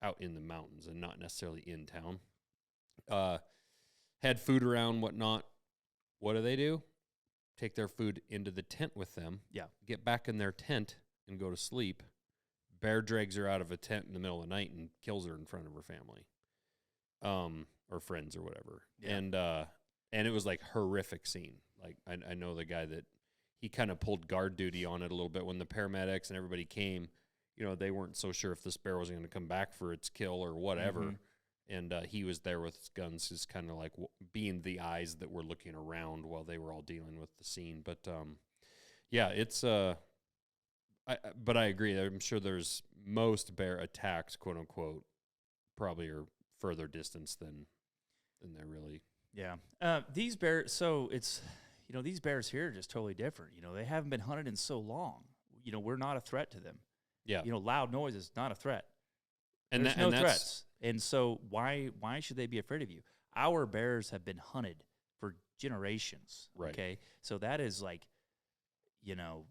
out in the mountains and not necessarily in town. Had food around, whatnot. What do? Take their food into the tent with them. Yeah. Get back in their tent and go to sleep. Bear drags her out of a tent in the middle of the night and kills her in front of her family, or friends or whatever. Yeah. And it was like horrific scene. Like I know the guy that he kind of pulled guard duty on it a little bit when the paramedics and everybody came. You know, they weren't so sure if this bear was going to come back for its kill or whatever. Mm-hmm. And he was there with his guns, just kind of like being the eyes that were looking around while they were all dealing with the scene. But yeah, it's but I agree. I'm sure there's most bear attacks, quote unquote, probably are further distance than they're really. Yeah. These bears. So it's, you know, these bears here are just totally different. You know, they haven't been hunted in so long. You know, we're not a threat to them. Yeah. You know, loud noise is not a threat. And There's no threats. And so why should they be afraid of you? Our bears have been hunted for generations. Right. Okay. So that is like, you know,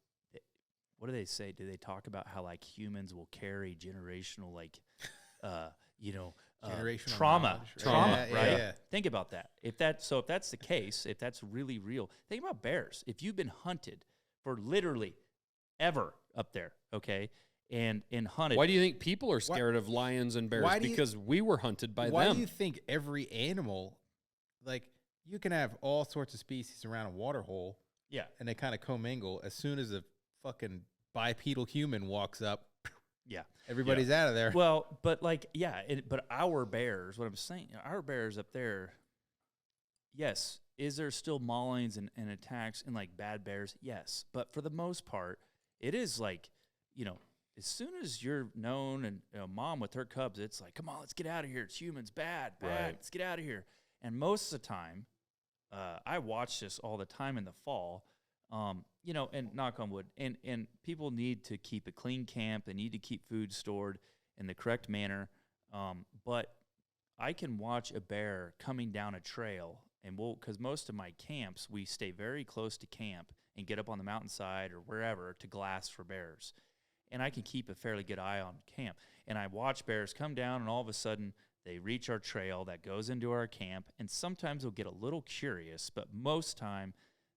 what do they say? Do they talk about how like humans will carry generational, like, you know, Generational trauma, knowledge, right? Yeah. Think about that. If that's the case, if that's really real, think about bears. If you've been hunted for literally ever up there, okay, and hunted. Why do you think people are scared of lions and bears? Because we were hunted by them. Why do you think every animal, like, you can have all sorts of species around a water hole, yeah, and they kind of commingle. As soon as a fucking bipedal human walks up, yeah, everybody's out of there. Well, but like, yeah, but our bears, what I'm saying, our bears up there, yes, is there still maulings and attacks and like bad bears? Yes, but for the most part, it is like, you know, as soon as you're known and, you know, mom with her cubs, it's like, come on, let's get out of here. It's humans, bad, Right. let's get out of here. And most of the time, I watch this all the time in the fall, you know, and knock on wood, and people need to keep a clean camp. They need to keep food stored in the correct manner. But I can watch a bear coming down a trail, and because most of my camps, we stay very close to camp and get up on the mountainside or wherever to glass for bears. And I can keep a fairly good eye on camp. And I watch bears come down, and all of a sudden they reach our trail that goes into our camp. And sometimes they'll get a little curious, but most time,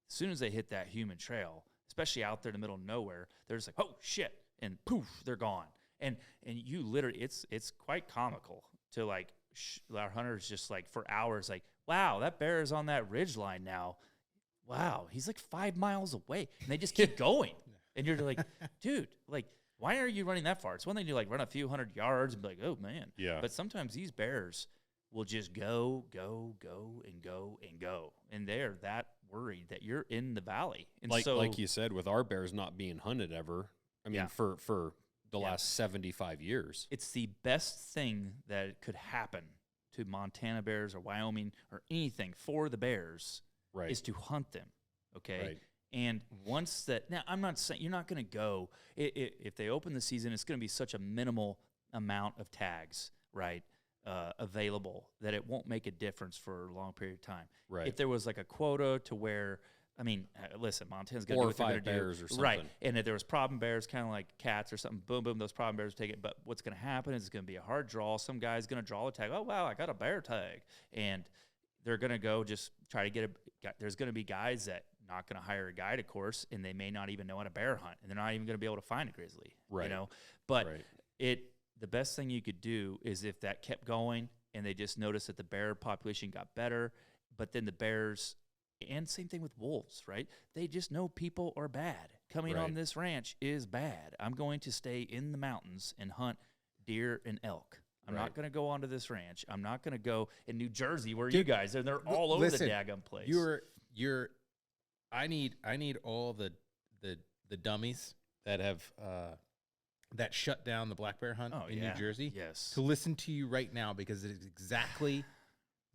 as soon as they hit that human trail, especially out there in the middle of nowhere, they're just like, oh shit, and poof, they're gone. And you literally, it's quite comical to like our hunters just like for hours, like, wow, that bear is on that ridge line now. Wow, he's like 5 miles away, and they just keep going. And you're like, dude, like, why are you running that far? It's one thing to like run a few hundred yards and be like, oh man. Yeah. But sometimes these bears will just go, and go, and go. And they're that worried that you're in the valley. And like you said, with our bears not being hunted ever, I mean, Yeah. for the last 75 years. It's the best thing that could happen to Montana bears or Wyoming or anything for the bears Right. is to hunt them, okay? Right. And once that, now I'm not saying you're not going to go, if they open the season, it's going to be such a minimal amount of tags, right, available that it won't make a difference for a long period of time. Right. If there was like a quota to where, I mean, listen, Montana's going to 4 do or what they're 5 going to do. bears or something. Right. And if there was problem bears, kind of like cats or something, boom, boom, those problem bears take it. But what's going to happen is it's going to be a hard draw. Some guy's going to draw a tag. Oh, wow, I got a bear tag. And they're going to go just try to get there's going to be guys that not going to hire a guide, of course, and they may not even know how to bear hunt, and they're not even going to be able to find a grizzly, Right. you know? But Right. the best thing you could do is if that kept going and they just noticed that the bear population got better, but then the bears, and same thing with wolves, right? They just know people are bad. Coming Right. on this ranch is bad. I'm going to stay in the mountains and hunt deer and elk. I'm Right. not going to go onto this ranch. I'm not going to go in New Jersey where you guys are. They're all over the daggum place. I need all the dummies that have that shut down the black bear hunt in New Jersey Yes. to listen to you right now, because it is exactly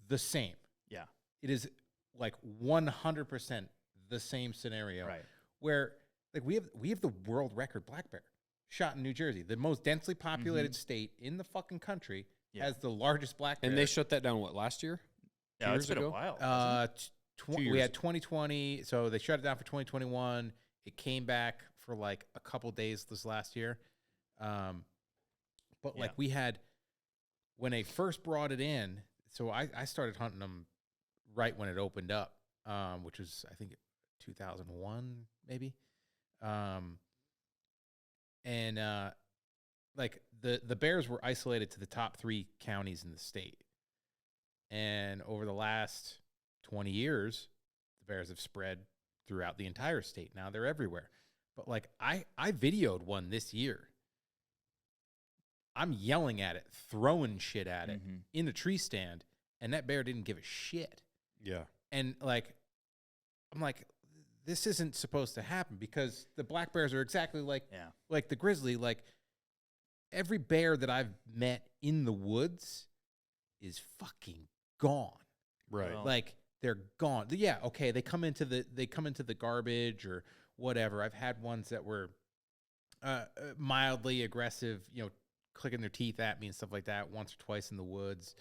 the same. Yeah. It is like 100% the same scenario. Right. Where like we have the world record black bear shot in New Jersey, the most densely populated state in the fucking country, has the largest black bear. And they shut that down, what, last year? Yeah, it's years been ago? a while. We had 2020, so they shut it down for 2021. It came back for like a couple days this last year. But like we had, when they first brought it in, so I started hunting them right when it opened up, which was, I think, 2001 maybe. And like the bears were isolated to the top 3 counties in the state. And over the last 20 years, the bears have spread throughout the entire state now. They're everywhere. But like I videoed one this year. I'm yelling at it, throwing shit at it in a tree stand, and that bear didn't give a shit. Yeah. And like, I'm like, this isn't supposed to happen, because the black bears are exactly like the grizzly. Like, every bear that I've met in the woods is fucking gone. Right. Well, Like, they're gone. Yeah, okay, they come into the garbage or whatever. I've had ones that were mildly aggressive, clicking their teeth at me and stuff like that once or twice in the woods.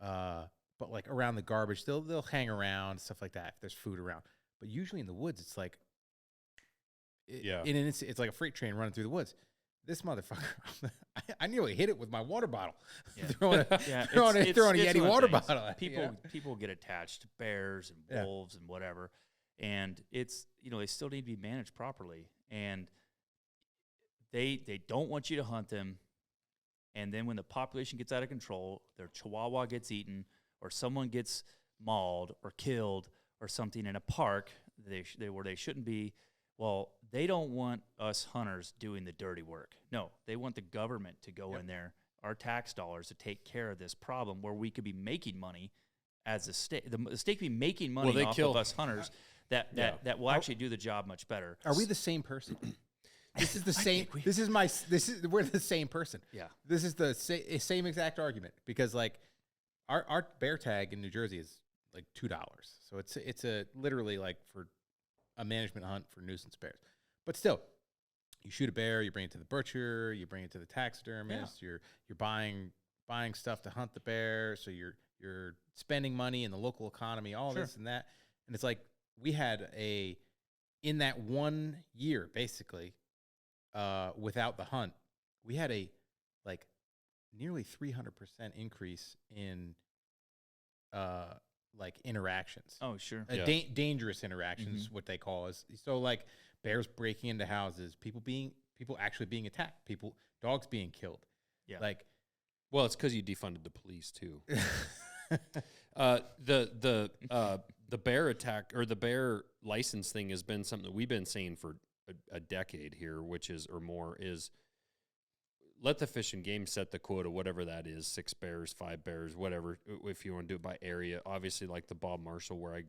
But like around the garbage, they'll hang around, stuff like that if there's food around. But usually in the woods, it's like, it's like a freight train running through the woods. This motherfucker, I nearly hit it with my water bottle. throwing a Yeti water bottle at People get attached to bears and wolves and whatever, and it's they still need to be managed properly, and they don't want you to hunt them. And then when the population gets out of control, their chihuahua gets eaten, or someone gets mauled or killed or something in a park where they shouldn't be. Well, they don't want us hunters doing the dirty work. No, they want the government to go in there, our tax dollars, to take care of this problem where we could be making money as a state. The state could be making money off of us hunters that will actually do the job much better. Are we the same person? This is the same. We're the same person. Yeah. This is the same exact argument, because like our bear tag in New Jersey is like $2. So it's literally like for a management hunt for nuisance bears. But still, you shoot a bear, you bring it to the butcher, you bring it to the taxidermist, you're buying stuff to hunt the bear, so you're spending money in the local economy, all this and that. And it's like, we had in that 1 year, basically, without the hunt, we had a like nearly 300% increase in like interactions. Oh, sure. Dangerous interactions, what they call is. So like bears breaking into houses, people actually being attacked, dogs being killed. Yeah. Like, well, it's because you defunded the police too. The bear attack or the bear license thing has been something that we've been saying for a decade here, which is, or more, is let the Fish and Game set the quota, whatever that is, 6 bears, 5 bears, whatever, if you want to do it by area. Obviously, like the Bob Marshall, where I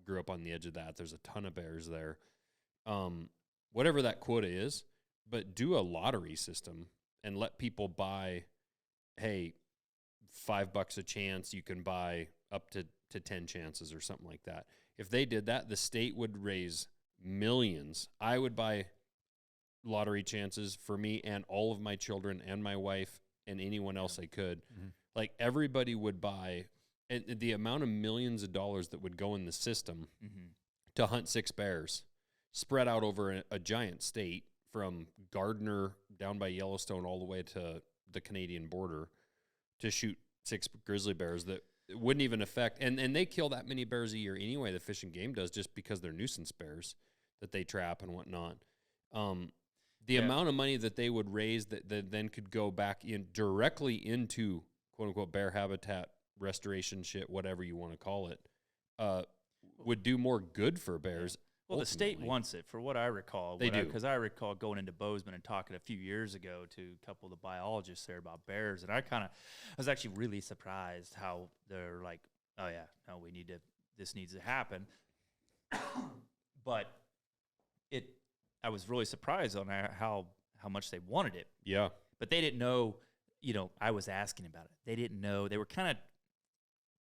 grew up on the edge of that, there's a ton of bears there. Whatever that quota is, but do a lottery system and let people buy, hey, $5 a chance, you can buy up to 10 chances or something like that. If they did that, the state would raise millions. I would buy lottery chances for me and all of my children and my wife and anyone else I could. Like, everybody would buy, and the amount of millions of dollars that would go in the system to hunt 6 bears spread out over a giant state from Gardner down by Yellowstone all the way to the Canadian border to shoot 6 grizzly bears that wouldn't even affect, and they kill that many bears a year anyway, the Fish and Game does, just because they're nuisance bears that they trap and whatnot. The amount of money that they would raise that then could go back in directly into quote unquote bear habitat restoration shit, whatever you want to call it, would do more good for bears. Well, ultimately. The state wants it, for what I recall. They do. Because I recall going into Bozeman and talking a few years ago to a couple of the biologists there about bears, and I was actually really surprised how they're like, oh yeah, no, this needs to happen. But I was really surprised on how much they wanted it. Yeah. But they didn't know, I was asking about it. They didn't know. They were kind of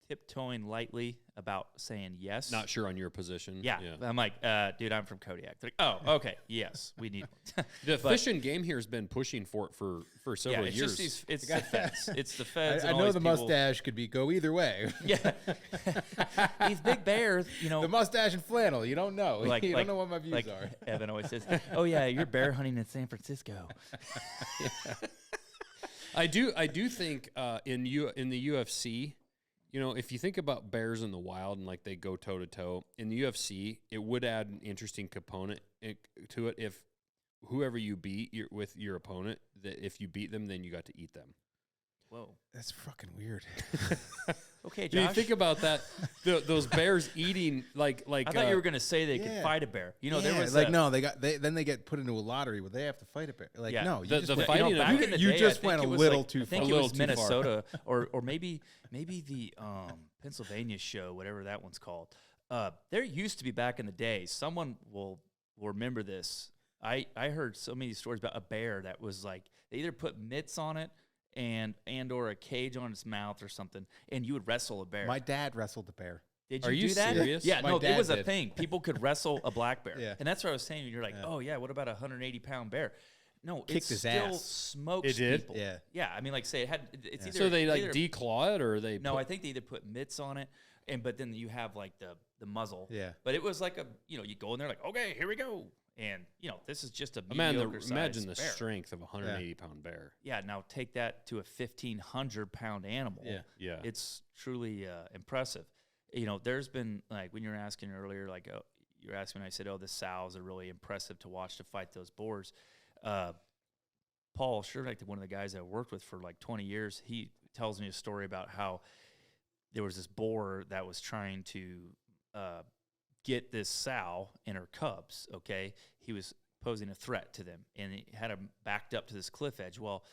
tiptoeing lightly about saying yes. Not sure on your position. Yeah. I'm like, dude, I'm from Kodiak. They're like, oh, okay, yes, we need it. The Fish and Game here has been pushing for it for several years. It's the feds. It's the feds. I know the mustache could go either way. Yeah. These big bears, The mustache and flannel, you don't know. You don't know what my views are. Evan always says, oh, yeah, you're bear hunting in San Francisco. I do think in the UFC, if you think about bears in the wild and like they go toe to toe in the UFC, it would add an interesting component to it if whoever you beat with your opponent, that if you beat them, then you got to eat them. Whoa, that's fucking weird. Okay, Do you Josh. think about that? Those bears eating like. I thought you were gonna say they could fight a bear. You know, there was like no, then they get put into a lottery where they have to fight a bear. Like no, you just went, fighting back in the you day, just I think went a it was little like, too I think far. it was too far. Minnesota or maybe the Pennsylvania show, whatever that one's called. There used to be back in the day. Someone will remember this. I heard so many stories about a bear that was like they either put mitts on it and or a cage on its mouth or something, and you would wrestle a bear. My dad wrestled a bear. Did you Are you do that? serious? Yeah, My no, it dad was a did. thing. People could wrestle a black bear. Yeah. And that's what I was saying. You're like, oh, yeah, what about a 180-pound bear? No, Kicked it his still ass. smokes It did? people. Yeah. Yeah, I mean, like, say, it's either... So they like either, declaw it or they? No, I think they either put mitts on it, but then you have, like, the muzzle. Yeah. But it was like you go in there like, okay, here we go. And, this is just a imagine mediocre-sized the bear. strength of a 180-pound bear. Yeah, now take that to a 1,500-pound animal. Yeah. It's truly impressive. There's been, like, when you were asking earlier, like, you were asking when I said, the sows are really impressive to watch to fight those boars. Paul, sure, like one of the guys I worked with for like 20 years, he tells me a story about how there was this boar that was trying to get this sow and her cubs, okay? He was posing a threat to them, and he had them backed up to this cliff edge. Well,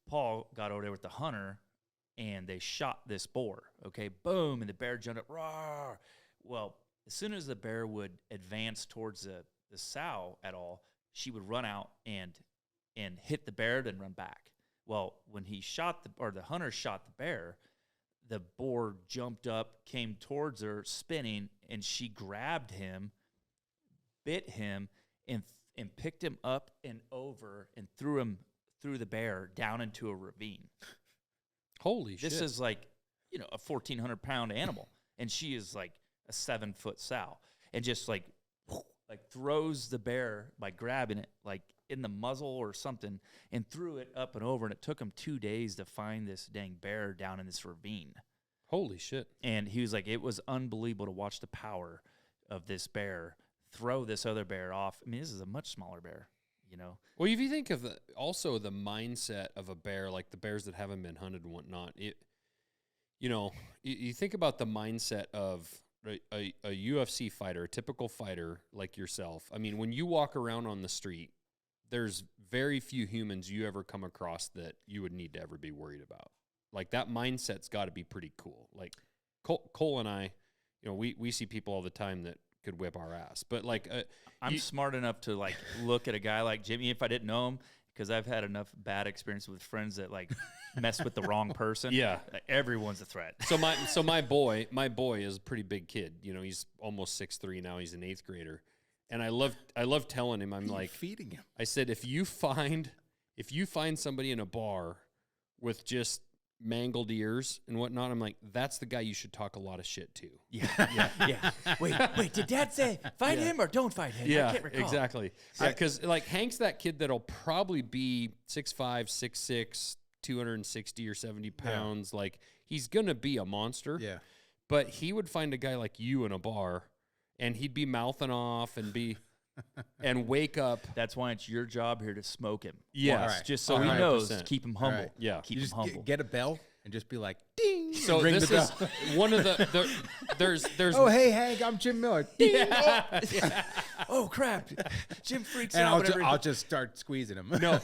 Paul got over there with the hunter, and they shot this boar, okay? Boom, and the bear jumped up, roar. Well, as soon as the bear would advance towards the sow at all, she would run out and hit the bear, then run back. Well, when he shot the hunter shot the bear, the boar jumped up, came towards her, spinning, and she grabbed him, bit him, and picked him up and over and threw him through the bear down into a ravine. Holy shit! This is like, a 1,400-pound animal, and she is like a 7-foot sow, and just like throws the bear by grabbing it like in the muzzle or something, and threw it up and over. And it took him 2 days to find this dang bear down in this ravine. Holy shit! And he was like, it was unbelievable to watch the power of this bear throw this other bear off. I mean, this is a much smaller bear. Well, if you think of also the mindset of a bear, like the bears that haven't been hunted and whatnot, you think about the mindset of a UFC fighter, a typical fighter like yourself. I mean, when you walk around on the street, there's very few humans you ever come across that you would need to ever be worried about. Like that mindset's got to be pretty cool. Like Cole and I, we see people all the time that could whip our ass, but like I'm smart enough to like look at a guy like Jimmy if I didn't know him, because I've had enough bad experience with friends that like mess with the wrong person. Yeah, like, everyone's a threat. So my boy is a pretty big kid. He's almost 6'3" now. He's an 8th grader, and I love telling him, I'm like feeding him. I said, if you find somebody in a bar with just mangled ears and whatnot, I'm like, that's the guy you should talk a lot of shit to. Yeah. Wait, did Dad say fight him or don't fight him? Yeah, I can't recall. exactly. Yeah, because like Hank's that kid that'll probably be 6'5", 6'6", 260 or 70 pounds. Yeah. Like he's gonna be a monster. Yeah. But he would find a guy like you in a bar, and he'd be mouthing off and be. And wake up. That's why it's your job here to smoke him. Yeah, right. Just so 100%. he knows, keep him humble. Right. Yeah, keep You him just humble. get a bell and just be like, ding. So ring this the is bell. one of the there's Oh, hey, Hank, I'm Jim Miller. Ding. yeah. Oh crap! Jim freaks And out. I'll just start squeezing him. No,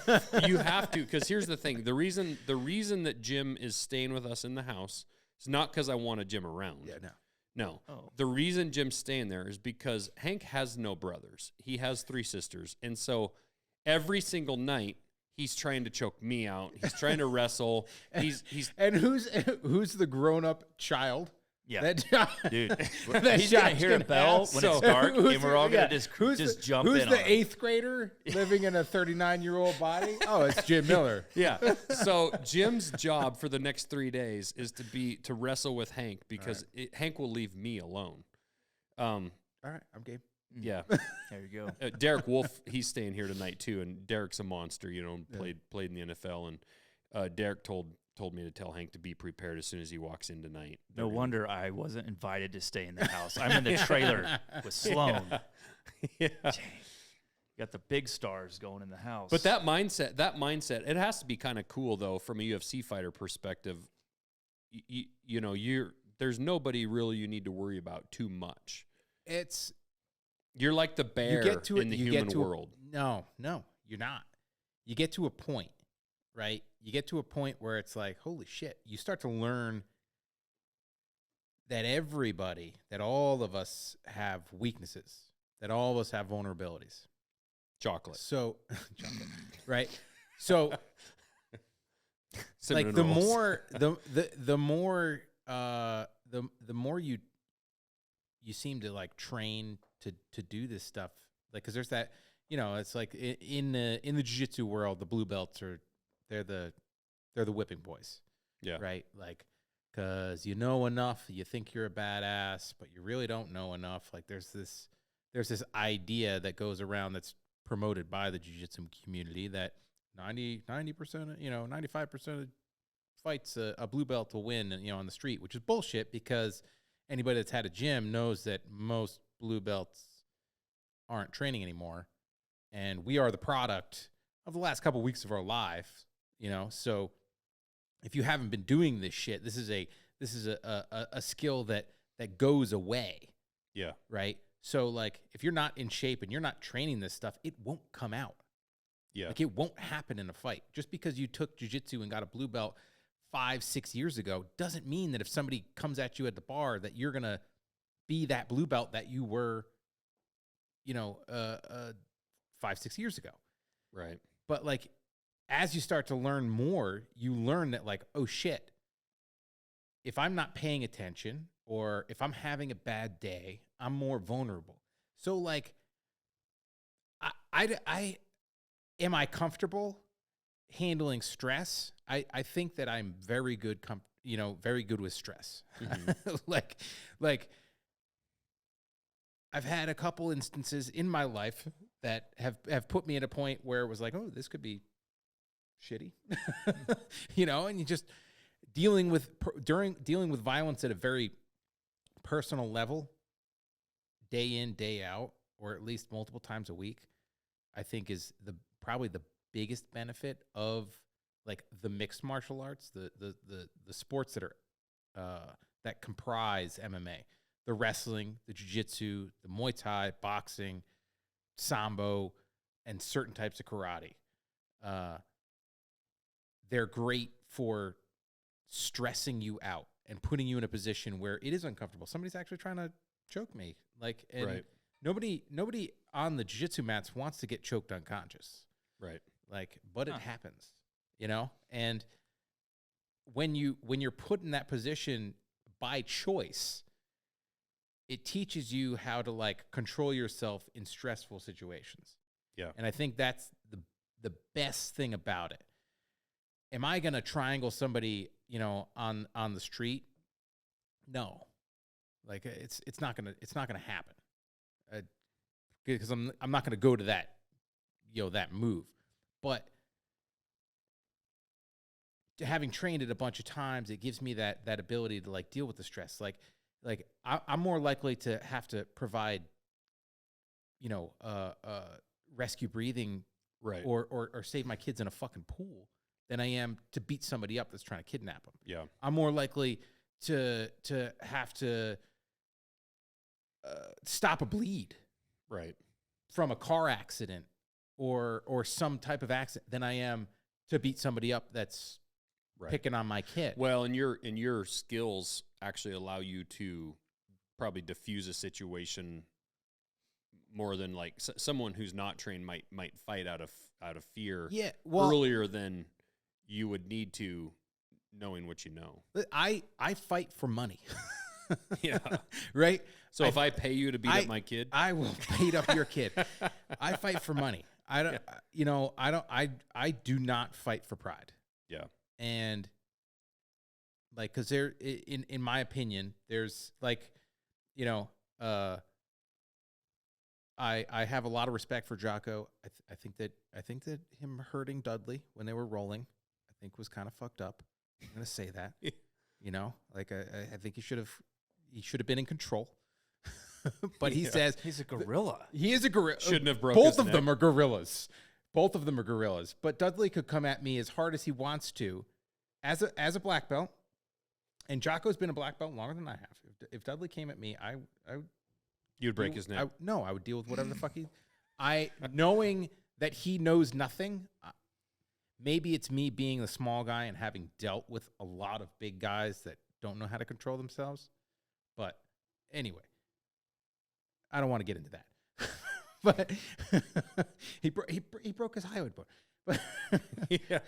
you have to, because here's the thing: the reason that Jim is staying with us in the house is not because I wanted Jim around. Yeah, no. No. Oh. The reason Jim's staying there is because Hank has no brothers. He has 3 sisters. And so every single night he's trying to choke me out. He's trying to wrestle. He's And who's the grown-up child? Yeah, That, dude. that He's gonna shot's hear a bell when have. it's dark, Who's and we're all the- gonna yeah, just jump Who's in. the on him. 8th grader living in a 39-year-old body? Oh, it's Jim Miller. yeah. So Jim's job for the next 3 days is to wrestle with Hank, because Hank will leave me alone. All right, I'm game. Yeah. There you go. Derek Wolf, he's staying here tonight too, and Derek's a monster, played in the NFL, and Derek told me to tell Hank to be prepared as soon as he walks in tonight. No wonder I wasn't invited to stay in the house. I'm in the trailer with Sloan. Yeah. Dang. Got the big stars going in the house. But that mindset, it has to be kind of cool though, from a UFC fighter perspective. You're there's nobody really you need to worry about too much. You're like the bear in the human world. No, you're not. You get to a point, right? You get to a point where it's like, holy shit. You start to learn that all of us have weaknesses, that all of us have vulnerabilities. Chocolate. So, chocolate, right? So, Cinnamon like the rolls. more you seem to like train to do this stuff, like, because there's that, it's like in the jiu-jitsu world, the blue belts they're the whipping boys. Yeah. Right. Like, because you know enough, you think you're a badass, but you really don't know enough. Like there's this idea that goes around that's promoted by the jiu-jitsu community that 90%, 95% of fights a blue belt will win, on the street, which is bullshit, because anybody that's had a gym knows that most blue belts aren't training anymore. And we are the product of the last couple of weeks of our life, So if you haven't been doing this shit, this is a skill that goes away. Yeah. Right. So like, if you're not in shape and you're not training this stuff, it won't come out. Yeah. Like, it won't happen in a fight. Just because you took jiu-jitsu and got a blue belt 5-6 years ago doesn't mean that if somebody comes at you at the bar that you're gonna be that blue belt that you were, 5-6 years ago. Right. But like, as you start to learn more, you learn that like, oh shit, if I'm not paying attention or if I'm having a bad day, I'm more vulnerable. So like, I am I comfortable handling stress? I think that I'm very good, very good with stress. Mm-hmm. like I've had a couple instances in my life that have put me at a point where it was like, oh, this could be shitty, and you just dealing with violence at a very personal level, day in, day out, or at least multiple times a week, I think is probably the biggest benefit of like the mixed martial arts, the sports that are that comprise MMA, the wrestling, the jiu-jitsu, the Muay Thai, boxing, sambo, and certain types of karate. They're great for stressing you out and putting you in a position where it is uncomfortable. Somebody's actually trying to choke me. Like, and right. Nobody on the jiu-jitsu mats wants to get choked unconscious. Right. Like, but it happens, and when you're put in that position by choice, it teaches you how to like control yourself in stressful situations. Yeah. And I think that's the best thing about it. Am I going to triangle somebody, on the street? No. Like, it's not going to happen. Because I'm not going to go to that, that move. But having trained it a bunch of times, it gives me that ability to like deal with the stress. Like I'm more likely to have to provide, rescue breathing, right, or save my kids in a fucking pool than I am to beat somebody up that's trying to kidnap them. Yeah, I'm more likely to have to stop a bleed, right, from a car accident or some type of accident than I am to beat somebody up that's picking on my kid. Well, and your skills actually allow you to probably diffuse a situation more than like someone who's not trained might fight out of fear. Yeah, well, earlier than you would need to, knowing what you know. I fight for money. Yeah. Right? So if I pay you to beat up my kid, I will beat up your kid. I fight for money. I don't, I do not fight for pride. Yeah. And like, cause there, in my opinion, there's like, I have a lot of respect for Jocko. I think that him hurting Dudley when they were rolling, I think was kind of fucked up. I'm going to say that, like I think he should have been in control. But he says he's a gorilla. He is a gorilla. Shouldn't have broken Both of them are gorillas. Both of them are gorillas. But Dudley could come at me as hard as he wants to, as a black belt, And Jocko's been a black belt longer than I have. If Dudley came at me, You'd break his neck. I would deal with whatever the fuck knowing that he knows nothing. Maybe it's me being the small guy and having dealt with a lot of big guys that don't know how to control themselves. But anyway, I don't want to get into that. But he broke his hyoid bone. But yeah,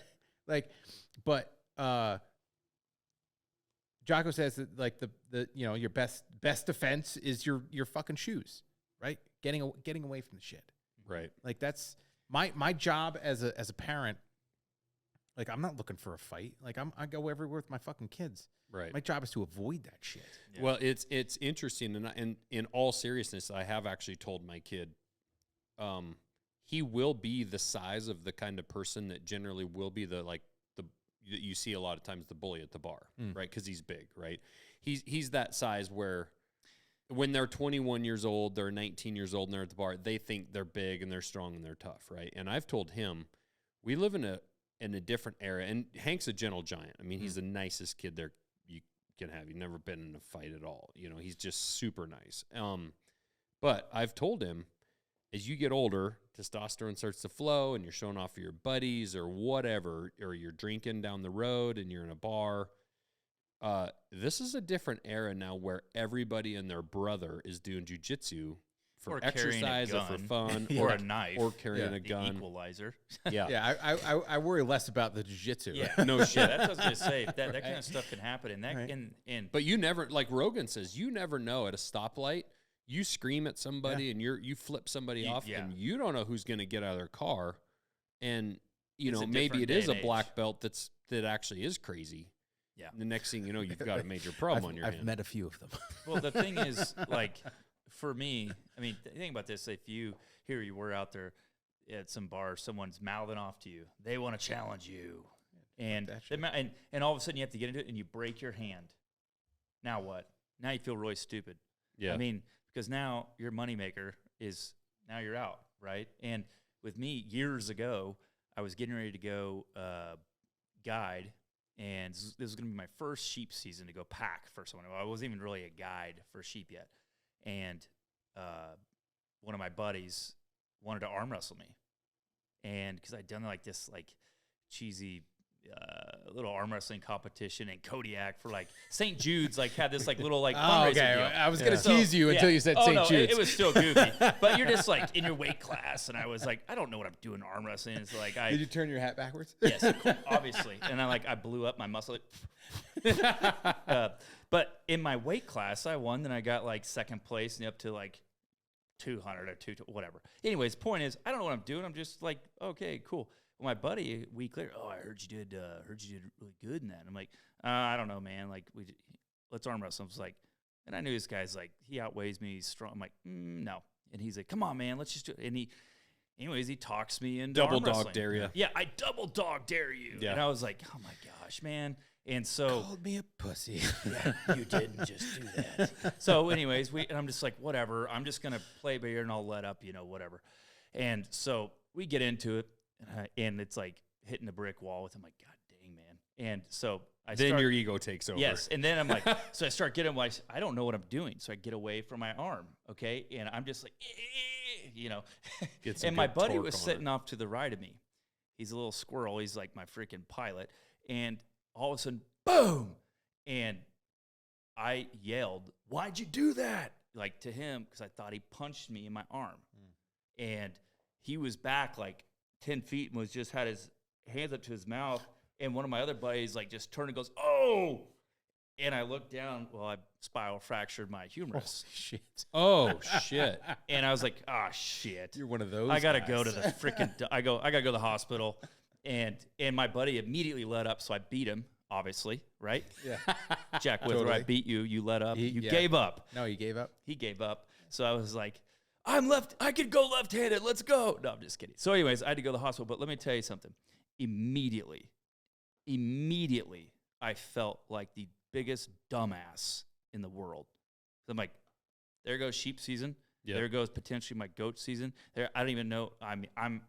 Jocko says that like the your best defense is your fucking shoes, right? Getting away from the shit. Right. Like that's my job as a parent. Like I'm not looking for a fight. Like I go everywhere with my fucking kids. Right. My job is to avoid that shit. Yeah. Well, it's interesting, and in all seriousness, I have actually told my kid, he will be the size of the kind of person that generally will be that you see a lot of times the bully at the bar, right? Because he's big, right? He's that size where when they're 21 years old, they're 19 years old, and they're at the bar, they think they're big and they're strong and they're tough, right? And I've told him, we live in a different era, and Hank's a gentle giant. I mean, he's the nicest kid there you can have. He's never been in a fight at all. He's just super nice. But I've told him, as you get older, testosterone starts to flow and you're showing off for your buddies or whatever, or you're drinking down the road and you're in a bar. This is a different era now where everybody and their brother is doing jiu-jitsu for exercise or for fun or a knife or carrying a gun. Equalizer. Yeah. I worry less about the jiu-jitsu. Yeah. No shit. That's what I was going to say. That kind of stuff can happen. And that right. But you never, like Rogan says, you never know at a stoplight. You scream at somebody and you flip somebody off, and you don't know who's going to get out of their car, and maybe it is a black belt that actually is crazy. Yeah. And the next thing you know, you've got a major problem on your hands. I've met a few of them. Well, the thing is, like, for me, I mean, think about this: if you were out there at some bar, someone's mouthing off to you, they want to challenge you, and all of a sudden you have to get into it, and you break your hand. Now what? Now you feel really stupid. Yeah. I mean. Because now your moneymaker is now you're out, right? And with me, years ago, I was getting ready to go guide, and this was going to be my first sheep season to go pack for someone. I wasn't even really a guide for sheep yet. And one of my buddies wanted to arm wrestle me. And because I'd done like this like cheesy little arm wrestling competition in Kodiak for like St. Jude's, like had this like little like fundraiser deal. I was gonna tease you until you said St. Jude's. It was still goofy, but you're just like in your weight class, and I was like, I don't know what I'm doing arm wrestling. It's like did you turn your hat backwards? Yes, obviously, and I blew up my muscle. But in my weight class, I won, and I got like second place and up to like 200 or 200, whatever. Anyways, point is, I don't know what I'm doing. I'm just like, okay, cool. Well, my buddy a week later, I heard you did really good in that. I'm like, I don't know, man. Like, let's arm wrestle. I was like, and I knew this guy's like, he outweighs me. He's strong. I'm like, no. And he's like, come on, man, let's just do it. And he talks me into double arm dog wrestling. dare you. Yeah, I double dog dare you. Yeah. And I was like, oh my gosh, man. And so called me a pussy. Yeah, you didn't just do that. So, anyways, and I'm just like, whatever. I'm just gonna play by ear and I'll let up, whatever. And so we get into it. And it's like hitting the brick wall with him. Like, God dang, man. And so your ego takes over. Yes. And then I'm like, so I start getting like, I don't know what I'm doing. So I get away from my arm. Okay. And I'm just like, and my buddy was sitting off to the right of me. He's a little squirrel. He's like my freaking pilot. And all of a sudden, boom. And I yelled, why'd you do that? Like to him, because I thought he punched me in my arm. And he was back like 10 feet and just had his hands up to his mouth, and one of my other buddies like just turned and goes, oh, and I looked down. Well, I spiral fractured my humerus. Oh shit! And I was like, shit. You're one of those. I gotta go to the freaking. I gotta go to the hospital, and my buddy immediately let up, so I beat him. Obviously, right? Yeah. Jack Withrow, totally. I beat you. You let up. You gave up. No, you gave up. He gave up. So I was like, I could go left-handed. Let's go. No, I'm just kidding. So anyways, I had to go to the hospital. But let me tell you something. Immediately, I felt like the biggest dumbass in the world. So I'm like, there goes sheep season. Yep. There goes potentially my goat season. There, I don't even know. I'm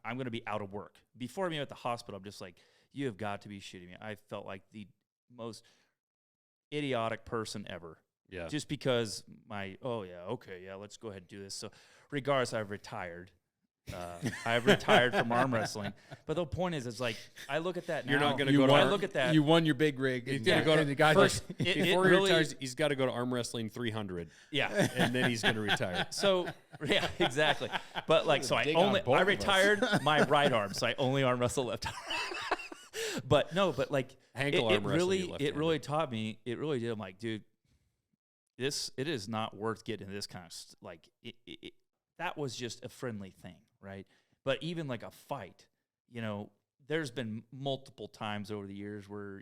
going to be out of work. Before I'm at the hospital, I'm just like, you have got to be shitting me. I felt like the most idiotic person ever. Yeah. Just because let's go ahead and do this. So regardless, I've retired. I've retired from arm wrestling. But the point is, it's like, I look at that now. You're not going to go to I look at that. You won your big rig. He's going to go to the guy first. It Before he really- retires, he's got to go to arm wrestling 300. Yeah. And then he's going to retire. So, yeah, exactly. But like, so Dig on both I of us. retired my right arm, so I only arm wrestle left arm. But no, but like, Ankle arm wrestling, you it really taught me, it really did. I'm like, dude, it is not worth getting into this kind of, that was just a friendly thing, right? But even like a fight, there's been multiple times over the years where,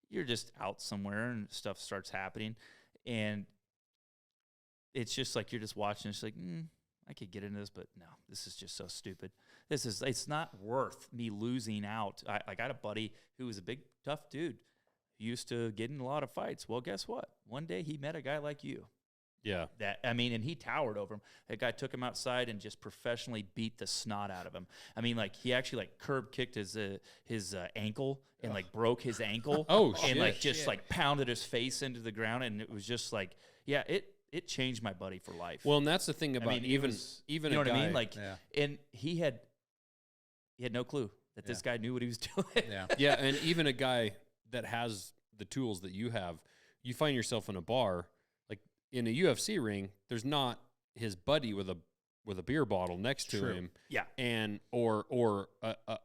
you're just out somewhere and stuff starts happening. And it's just like, you're just watching. It's like, I could get into this, but no, this is just so stupid. It's not worth me losing out. I got a buddy who was a big, tough dude who used to get in a lot of fights. Well, guess what? One day he met a guy like you. Yeah. And he towered over him. That guy took him outside and just professionally beat the snot out of him. I mean, like, he actually like curb kicked his ankle and like broke his ankle. Oh, and shit. like just like pounded his face into the ground, and it was just like, yeah, it changed my buddy for life. Well, and that's the thing about even you know a what guy, I mean? Like, and he had no clue that this guy knew what he was doing. Yeah. Yeah, and even a guy that has the tools that you have, you find yourself in a bar, like in a UFC ring, there's not his buddy with a beer bottle next to him. Yeah. And or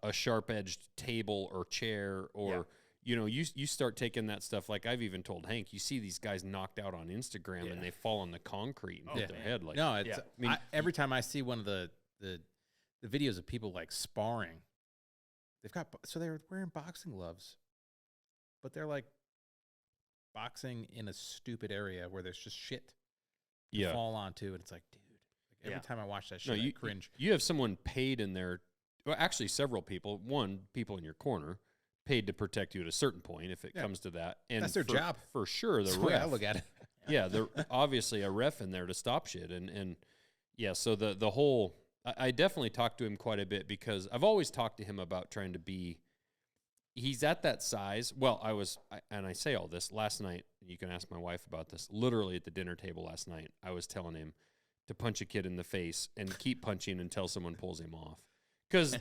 a sharp edged table or chair or you start taking that stuff. Like I've even told Hank, you see these guys knocked out on Instagram and they fall on the concrete and hit their head. Like, No, it's, Yeah. I mean, every time I see one of the videos of people like sparring, they're wearing boxing gloves, but they're like boxing in a stupid area where there's just shit to fall onto, and it's like, dude, like every time I watch that shit, I cringe. You have someone paid in there. Well, actually, several people. People in your corner paid to protect you at a certain point if it comes to that. And that's their job for sure. The That's the way ref, I look at it. yeah, they're obviously a ref in there to stop shit, and yeah. So the whole, I definitely talked to him quite a bit because I've always talked to him about trying to be. He's at that size. Well, I say all this last night. You can ask my wife about this. Literally at the dinner table last night, I was telling him to punch a kid in the face and keep punching until someone pulls him off. Because,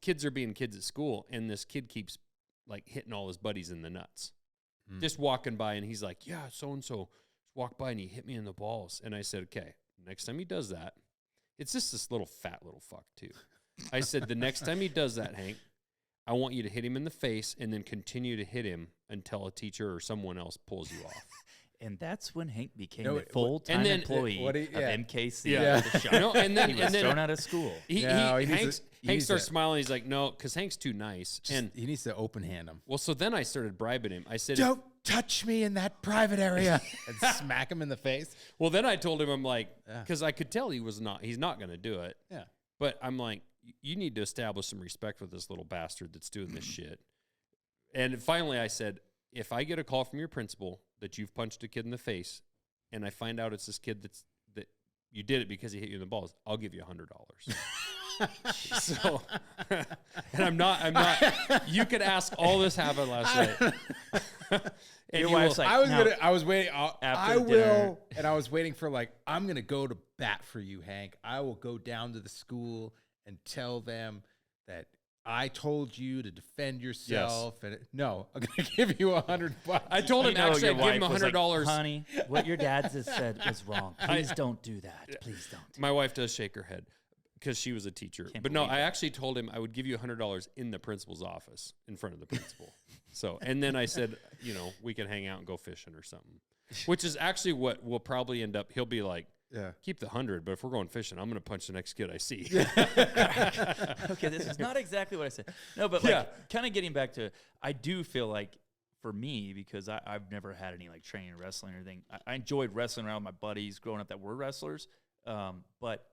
kids are being kids at school, and this kid keeps, like, hitting all his buddies in the nuts. Just walking by, and he's like, yeah, so-and-so walked by, and he hit me in the balls. And I said, okay, next time he does that, it's just this fat little fuck, too. I said, the next time he does that, Hank, I want you to hit him in the face and then continue to hit him until a teacher or someone else pulls you off. And that's when Hank became a full-time employee of MKC. Yeah. And then he was thrown out of school. Hank starts smiling. He's like, no, because Hank's too nice. And he needs to open hand him. Well, so then I started bribing him. I said, don't touch me in that private area. And smack him in the face. Well, then I told him, I'm like, because I could tell he's not going to do it. Yeah. But I'm like, you need to establish some respect with this little bastard that's doing this shit. And finally I said, if I get a call from your principal that you've punched a kid in the face and I find out it's this kid that you did it because he hit you in the balls, I'll give you $100. So, and I'm not, you could ask all this happened last night. And Your wife's like, I was waiting. after and I was waiting for like, I'm going to go to bat for you, Hank. I will go down to the school and tell them that I told you to defend yourself. Yes. And no, I'm going to give you $100. I told him actually I'd give him $100. Like, honey, what your dad just said was wrong. Please don't do that. Please don't. My wife does shake her head because she was a teacher. But no, I actually told him I would give you $100 in the principal's office in front of the principal. So, and then I said, we can hang out and go fishing or something, which is actually what we'll probably end up. He'll be like, keep the 100, but if we're going fishing, I'm going to punch the next kid I see. Okay, this is not exactly what I said. No, but kind of getting back to, I do feel like for me, because I've never had any like training or wrestling or anything. I enjoyed wrestling around with my buddies growing up that were wrestlers, but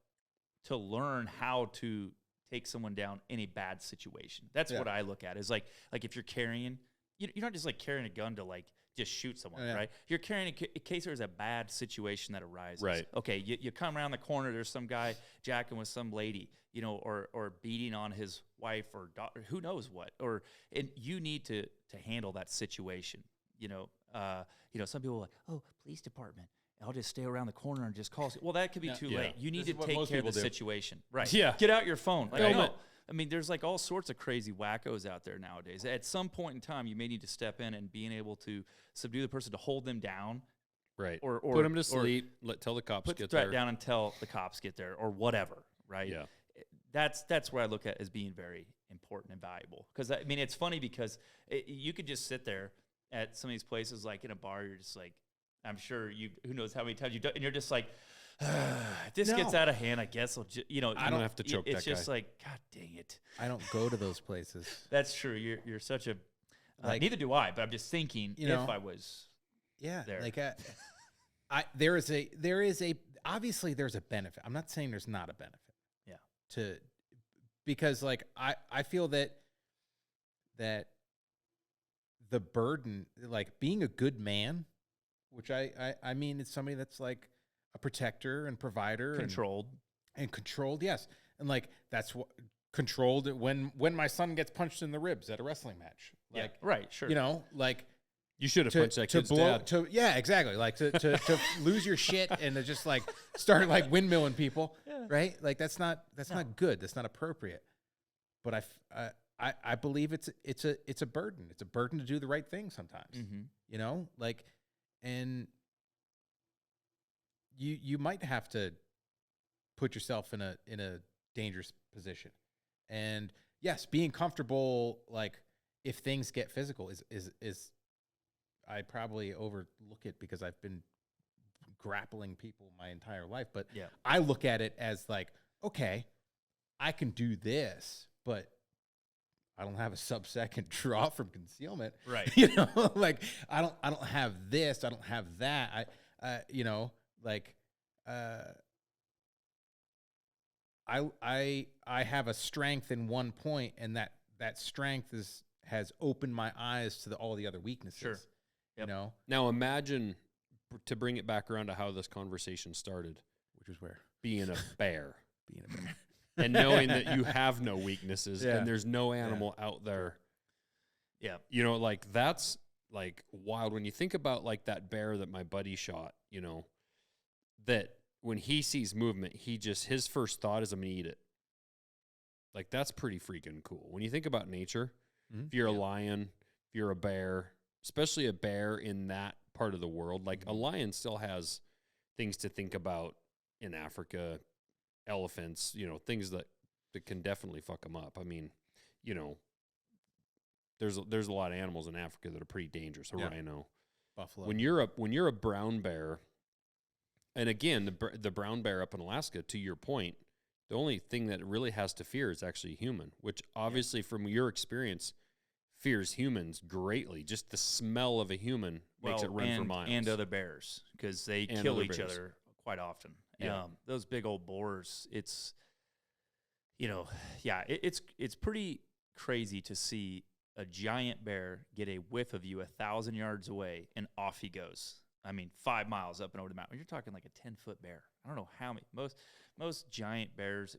to learn how to take someone down in a bad situation. That's what I look at is like if you're carrying, you're not just like carrying a gun to like just shoot someone, right? You're carrying in case there's a bad situation that arises. Right. Okay, you come around the corner, there's some guy jacking with some lady, or beating on his wife or daughter, who knows what, and you need to handle that situation. some people are like, oh, police department. I'll just stay around the corner and just call. Well, that could be too late. You need to take care of the situation. Right. Yeah. Get out your phone. Like, Right. no. I mean, there's like all sorts of crazy wackos out there nowadays. At some point in time, you may need to step in and being able to subdue the person, to hold them down. Right. Or put them to sleep. Tell the cops put get the threat there. down until the cops get there, or whatever. Right. Yeah. That's where I look at as being very important and valuable. Because I mean, it's funny because you could just sit there at some of these places, like in a bar. You're just like, I'm sure who knows how many times you've done, and you're just like, if this gets out of hand, I guess I'll I don't have to choke that guy. It's just like, God dang it. I don't go to those places. That's true. You're such a, neither do I, but I'm just thinking if I was there. Like there is a obviously there's a benefit. I'm not saying there's not a benefit. Yeah. Because like I feel that the burden, like being a good man, which I mean, it's somebody that's like a protector and provider, controlled, yes, and like that's what controlled when my son gets punched in the ribs at a wrestling match, like right, sure, like you should have punched that kid's dad. Exactly, like to lose your shit and to just like start like windmilling people, right? Like that's not good. That's not appropriate. But I believe it's a burden. It's a burden to do the right thing sometimes. Like, and you might have to put yourself in a dangerous position. And yes, being comfortable, like if things get physical is I probably overlook it because I've been grappling people my entire life, but I look at it as like, okay, I can do this, but I don't have a sub-second draw from concealment. Right. Like I don't have this, I don't have that. I have a strength in one point, and that strength has opened my eyes to all the other weaknesses. Sure. Yep. Now imagine, to bring it back around to how this conversation started, which is where being a bear. Being a bear. And knowing that you have no weaknesses and there's no animal out there. Yeah. Like that's like wild when you think about like that bear that my buddy shot, that when he sees movement, his first thought is, I'm going to eat it. Like that's pretty freaking cool. When you think about nature, if you're a lion, if you're a bear, especially a bear in that part of the world, like a lion still has things to think about in Africa, elephants, things that can definitely fuck them up. I mean, there's a lot of animals in Africa that are pretty dangerous. A rhino, buffalo. When you're a brown bear, and again, the brown bear up in Alaska, to your point, the only thing that it really has to fear is actually human, which obviously from your experience fears humans greatly. Just the smell of a human makes it run for miles. And other bears, because they kill each other quite often. Yeah. Those big old boars, it's pretty crazy to see a giant bear get a whiff of you 1,000 yards away, and off he goes. I mean, 5 miles up and over the mountain. You're talking like a 10-foot bear. I don't know how many. Most giant bears,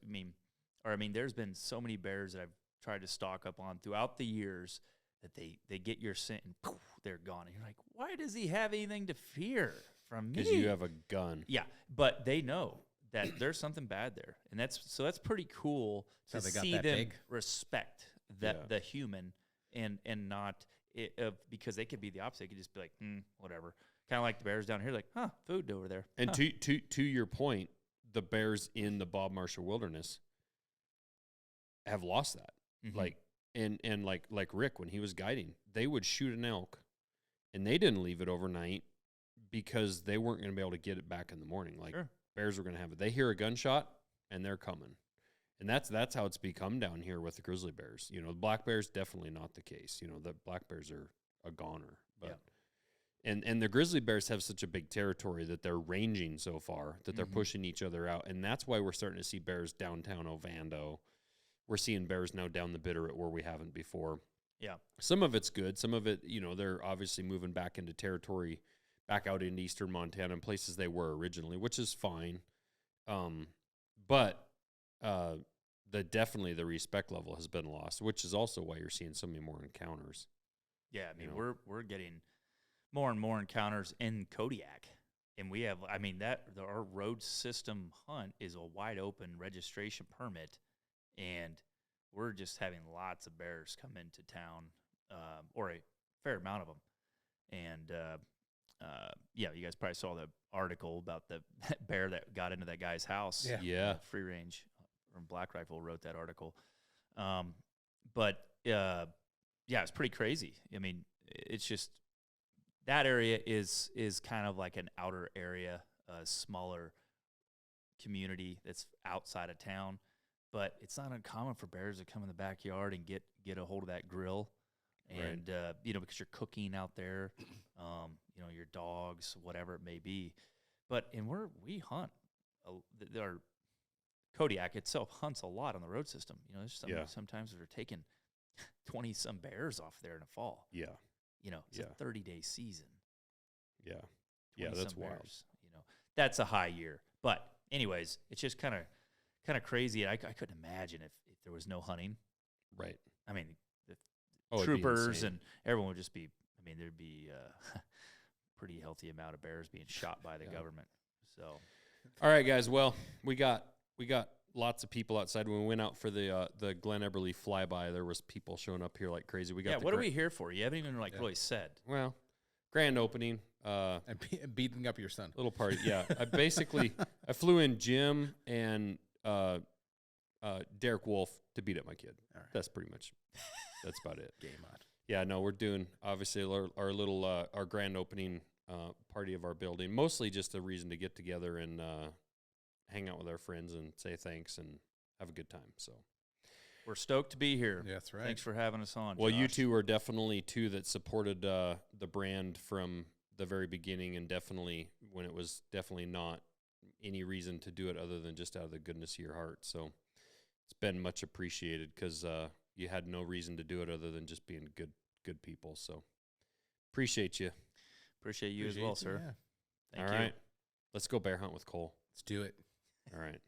there's been so many bears that I've tried to stalk up on throughout the years that they get your scent and poof, they're gone. And you're like, why does he have anything to fear from me? Because you have a gun. Yeah, but they know that there's something bad there, and that's pretty cool to see them respect the human and not because they could be the opposite. They could just be like, whatever. Kind of like the bears down here, like, food over there. And to your point, the bears in the Bob Marshall Wilderness have lost that. Like, and like Rick, when he was guiding, they would shoot an elk, and they didn't leave it overnight because they weren't going to be able to get it back in the morning. Like, bears were going to have it. They hear a gunshot, and they're coming. And that's how it's become down here with the grizzly bears. The black bears, definitely not the case. The black bears are a goner. But and the grizzly bears have such a big territory that they're ranging so far that they're pushing each other out. And that's why we're starting to see bears downtown Ovando. We're seeing bears now down the Bitterroot where we haven't before. Yeah. Some of it's good. Some of it, they're obviously moving back into territory, back out into eastern Montana and places they were originally, which is fine. But definitely the respect level has been lost, which is also why you're seeing so many more encounters. Yeah, I mean, we're getting more and more encounters in Kodiak. And we have, I mean, our road system hunt is a wide open registration permit, and we're just having lots of bears come into town, or a fair amount of them. And yeah, you guys probably saw the article about that bear that got into that guy's house. Yeah. Free Range from Black Rifle wrote that article. But yeah, it's pretty crazy. I mean, it's just that area is kind of like an outer area, a smaller community that's outside of town. But it's not uncommon for bears to come in the backyard and get a hold of that grill. And, you know, because you're cooking out there, you know, your dogs, whatever it may be. But, and we hunt. Our Kodiak itself hunts a lot on the road system. You know, there's sometimes we're taking 20-some bears off there in the fall. Yeah. You know, it's a 30-day season. Yeah. Yeah, that's wild. Bears, you know, that's a high year. But anyways, it's just kind of crazy. I couldn't imagine if there was no hunting. Right. I mean, the troopers and everyone would just be, I mean, there'd be a pretty healthy amount of bears being shot by the government. So, all right, guys. Well, we got lots of people outside. When we went out for the Glen Eberly flyby, there was people showing up here like crazy. We got what are we here for? You haven't even really said. Well, grand opening. And beating up your son. Little party. Yeah. I flew in Jim and Derek Wolf to beat up my kid. All right. That's about it. Game on. Yeah, no, we're doing obviously our little our grand opening party of our building. Mostly just a reason to get together and hang out with our friends and say thanks and have a good time. So we're stoked to be here. Yeah, that's right. Thanks for having us on. Well, Josh. you two are definitely two that supported the brand from the very beginning, and definitely when it was definitely not any reason to do it other than just out of the goodness of your heart. So it's been much appreciated because you had no reason to do it other than just being good people. So appreciate you. Appreciate you as well, sir. Yeah. Thank All you. right. Let's go bear hunt with Cole. Let's do it. All right.